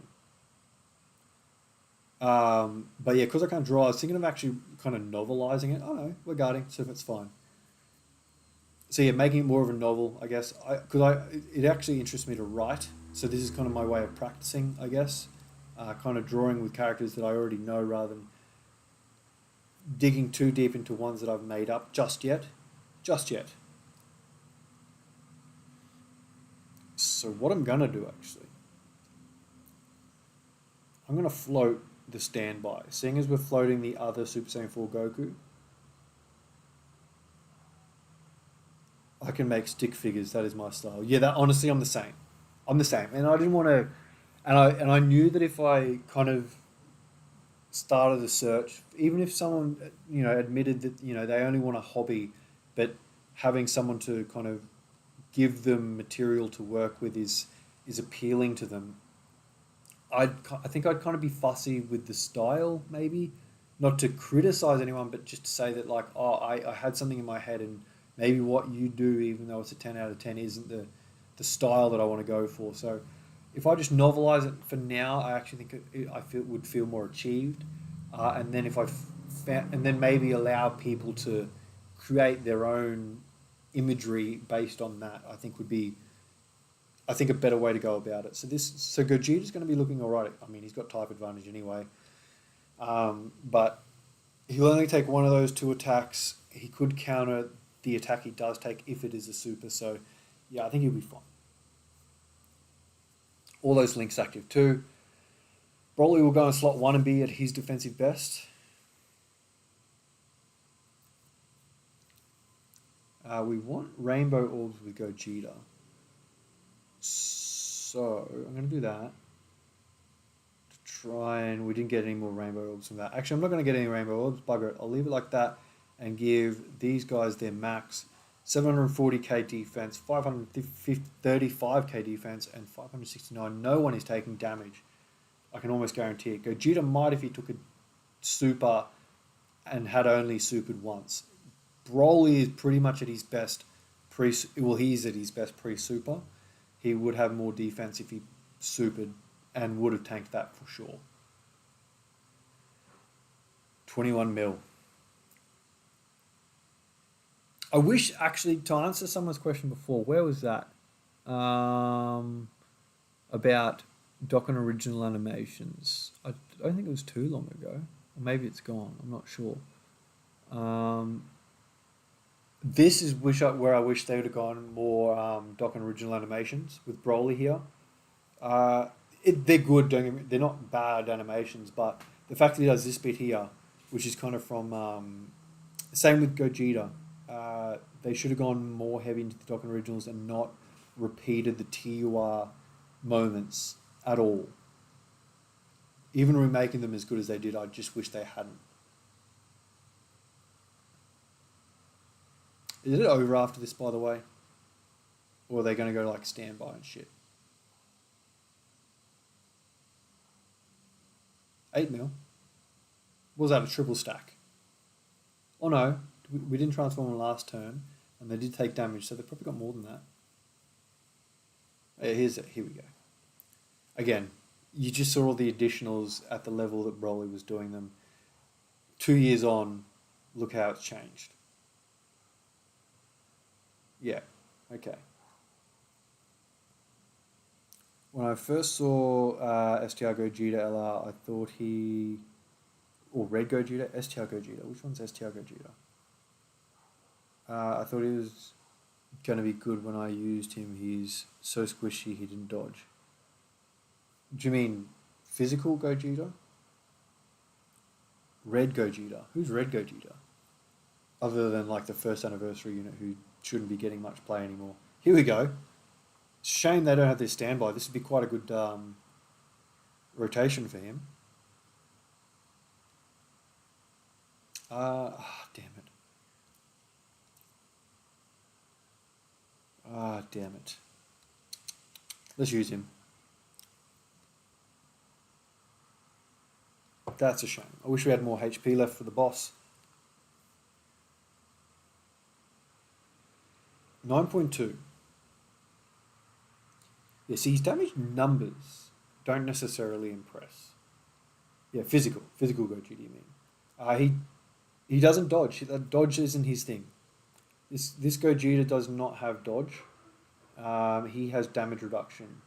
But yeah, because I can't draw, I was thinking of actually kind of novelizing it. Oh no, we're guarding, so it's fine. So yeah, making it more of a novel, I guess. It actually interests me to write. So this is kind of my way of practicing, I guess. Kind of drawing with characters that I already know rather than digging too deep into ones that I've made up just yet. Just yet. So what I'm gonna do actually, I'm gonna float the standby. Seeing as we're floating the other Super Saiyan 4 Goku, I can make stick figures. That is my style. Yeah, that honestly, I'm the same. I'm the same, and I didn't want to, and I knew that if I kind of started a search, even if someone admitted that they only want a hobby, but having someone to kind of give them material to work with is appealing to them. I think I'd kind of be fussy with the style, maybe, not to criticize anyone, but just to say that like, oh, I had something in my head and maybe what you do, even though it's a 10 out of 10, isn't the style that I want to go for. So if I just novelize it for now, I actually think would feel more achieved. And then and then maybe allow people to create their own imagery based on that, I think would be, a better way to go about it. So Gogeta's going to be looking all right. I mean, he's got type advantage anyway. But he'll only take one of those two attacks. He could counter the attack he does take if it is a super. So, yeah, I think he'll be fine. All those links active too. Broly will go in slot 1 and be at his defensive best. We want Rainbow Orbs with Gogeta. So, I'm going to do that. We didn't get any more Rainbow Orbs from that. Actually, I'm not going to get any Rainbow Orbs. Bugger it. I'll leave it like that and give these guys their max 740k defense, 535k defense, and 569. No one is taking damage. I can almost guarantee it. Gogeta might if he took a super and had only supered once. Broly is pretty much at his best he's at his best pre-super. He would have more defense if he supered and would have tanked that for sure. 21 mil. I wish, actually, to answer someone's question before, where was that? About Dokkan Original Animations. I don't think it was too long ago. Or maybe it's gone. I'm not sure. This is where I wish they would have gone more Dokkan Original Animations with Broly here. They're good, they're not bad animations, but the fact that he does this bit here, which is kind of from... same with Gogeta. They should have gone more heavy into the Dokkan Originals and not repeated the TUR moments at all. Even remaking them as good as they did, I just wish they hadn't. Is it over after this, by the way? Or are they going to go to like standby and shit? 8 mil? Was that a triple stack? Oh no, we didn't transform them last turn, and they did take damage, so they probably got more than that. Yeah, here we go. Again, you just saw all the additionals at the level that Broly was doing them. 2 years on, look how it's changed. Yeah, okay. When I first saw STR Gogeta LR, I thought or Red Gogeta, STR Gogeta. Which one's STR Gogeta? I thought he was going to be good when I used him. He's so squishy he didn't dodge. Do you mean physical Gogeta? Red Gogeta. Who's Red Gogeta? Other than like the first anniversary unit who shouldn't be getting much play anymore. Here we go. Shame they don't have this standby. This would be quite a good rotation for him. Damn it. Damn it. Let's use him. That's a shame. I wish we had more HP left for the boss. 9.2. Yeah, see, his damage numbers don't necessarily impress. Yeah, physical Gogeta, you mean. He doesn't dodge. Dodge isn't his thing. This Gogeta does not have dodge. He has damage reduction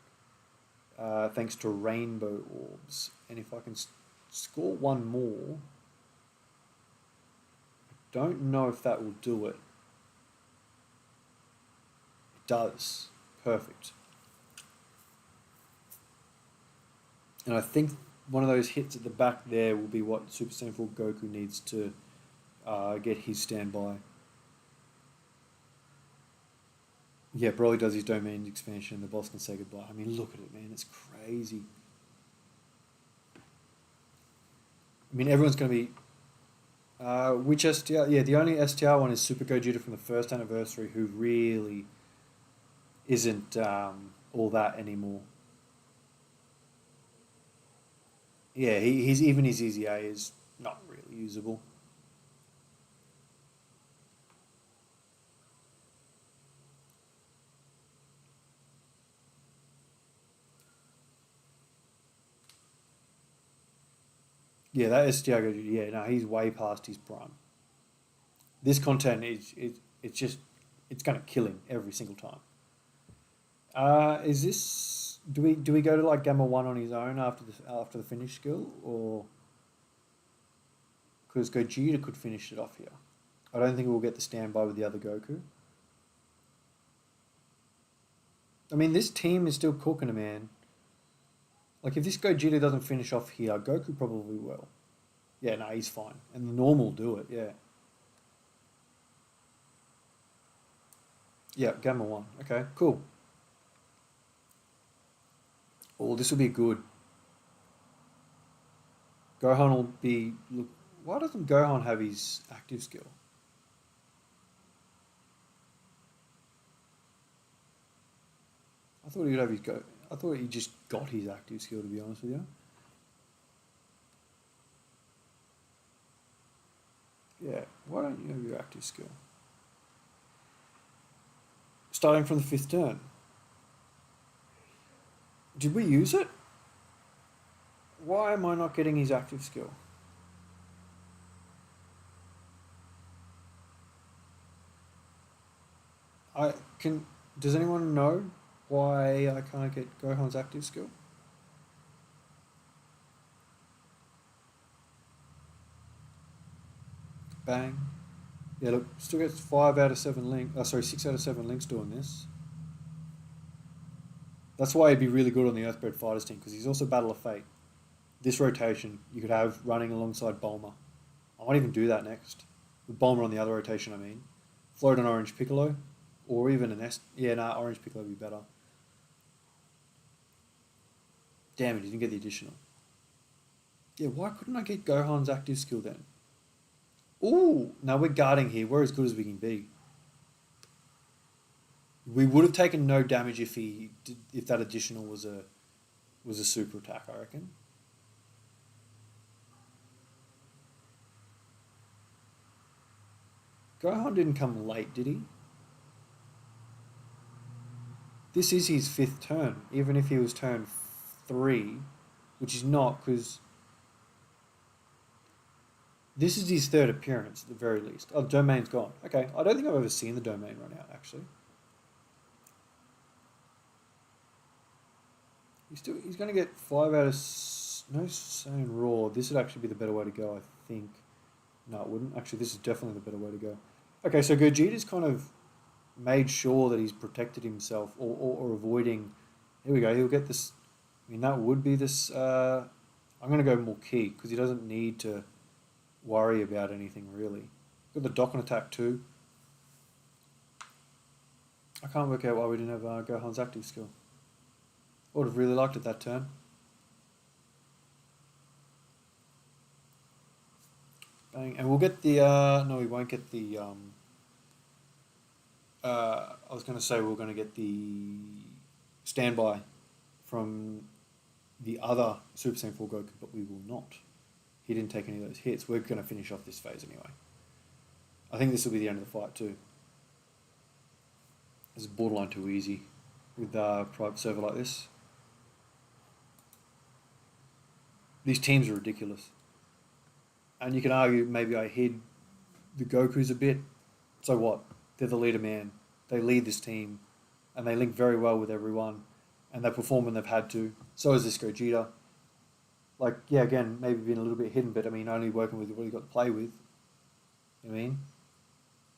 thanks to Rainbow Orbs. And if I can score one more, I don't know if that will do it. It does. Perfect. And I think one of those hits at the back there will be what Super Saiyan 4 Goku needs to get his standby. Yeah, Broly does his domain expansion and the boss can say goodbye. I mean, look at it, man. It's crazy. I mean, everyone's going to be... which STR? Yeah, the only STR one is Super Gogeta from the first anniversary who really isn't all that anymore. Yeah, even his EZA is not really usable. Yeah, that is STR Gogeta. Yeah, no, he's way past his prime. This content it's going to kill him every single time. Is this... Do we go to like Gamma 1 on his own after the finish skill, or because Gogeta could finish it off here? I don't think we'll get the standby with the other Goku. I mean, this team is still cooking a man. Like, if this Gogeta doesn't finish off here, Goku probably will. Yeah, no, he's fine. And the normal will do it, yeah. Yeah, Gamma 1. Okay, cool. Oh, this will be good. Gohan will be... Look, why doesn't Gohan have his active skill? I thought he'd have his go. I thought he just got his active skill, to be honest with you. Yeah, why don't you have your active skill? Starting from the 5th turn. Did we use it? Why am I not getting his active skill? Does anyone know why I can't get Gohan's active skill? Bang. Yeah, look, still gets 5 out of 7 links. Oh, sorry, 6 out of 7 links doing this. That's why he'd be really good on the Earthbred Fighters team, because he's also Battle of Fate. This rotation, you could have running alongside Bulma. I might even do that next. With Bulma on the other rotation, I mean. Float on Orange Piccolo, or even an S... Yeah, nah, Orange Piccolo would be better. Damn it, he didn't get the additional. Yeah, why couldn't I get Gohan's active skill then? Ooh, now we're guarding here. We're as good as we can be. We would have taken no damage if that additional was a super attack, I reckon. Gohan didn't come late, did he? This is his 5th turn, even if he was turn 3, which is not, because this is his 3rd appearance at the very least. Oh, the domain's gone. Okay, I don't think I've ever seen the domain run out, actually. He's going to get 5 out of... No Saiyan Raw. This would actually be the better way to go, I think. No, it wouldn't. Actually, this is definitely the better way to go. Okay, so Gogeta's kind of made sure that he's protected himself or avoiding... Here we go, he'll get this... I mean, that would be this... I'm going to go more key, because he doesn't need to worry about anything, really. Got the Dokkan attack, too. I can't work out why we didn't have Gohan's active skill. I would have really liked it that turn. Bang. And we'll get the... no, we won't get the... I was going to say we're going to get the standby from the other Super Saiyan 4 Goku, but we will not. He didn't take any of those hits. We're going to finish off this phase anyway. I think this will be the end of the fight too. This is borderline too easy with a private server like this. These teams are ridiculous. And you can argue maybe I hid the Gokus a bit. So what? They're the leader man. They lead this team. And they link very well with everyone. And they perform when they've had to. So is this Gogeta. Like, yeah, again, maybe being a little bit hidden, but I mean, only working with what you got to play with. You know what I mean?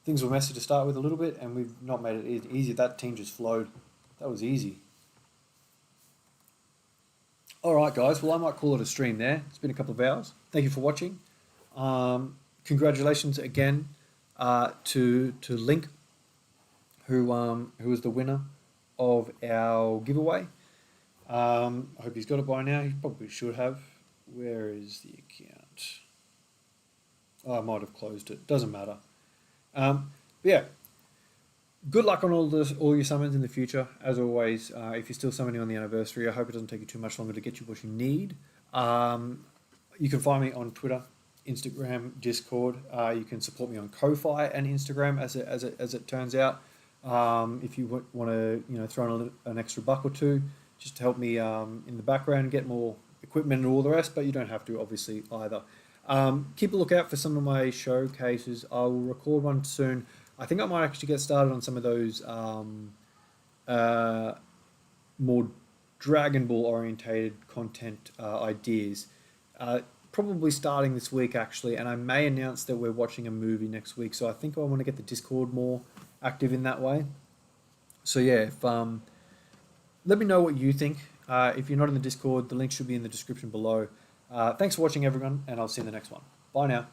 Things were messy to start with a little bit, and we've not made it easy. That team just flowed. That was easy. Alright, guys. Well, I might call it a stream there. It's been a couple of hours. Thank you for watching. Congratulations again to Link, who was the winner of our giveaway. I hope he's got it by now. He probably should have. Where is the account? Oh, I might have closed it. Doesn't matter. But yeah, good luck on all your summons in the future. As always, if you're still summoning on the anniversary, I hope it doesn't take you too much longer to get you what you need. You can find me on Twitter, Instagram, Discord. You can support me on Ko-Fi and Instagram, as it turns out. If you want to, throw in an extra buck or two, just to help me in the background, get more equipment and all the rest, but you don't have to, obviously, either. Keep a lookout for some of my showcases. I will record one soon. I think I might actually get started on some of those more Dragon Ball orientated content ideas. probably starting this week actually, and I may announce that we're watching a movie next week. So I think I want to get the Discord more active in that way. So yeah, if let me know what you think. If you're not in the Discord, the link should be in the description below. Thanks for watching, everyone, and I'll see you in the next one. Bye now.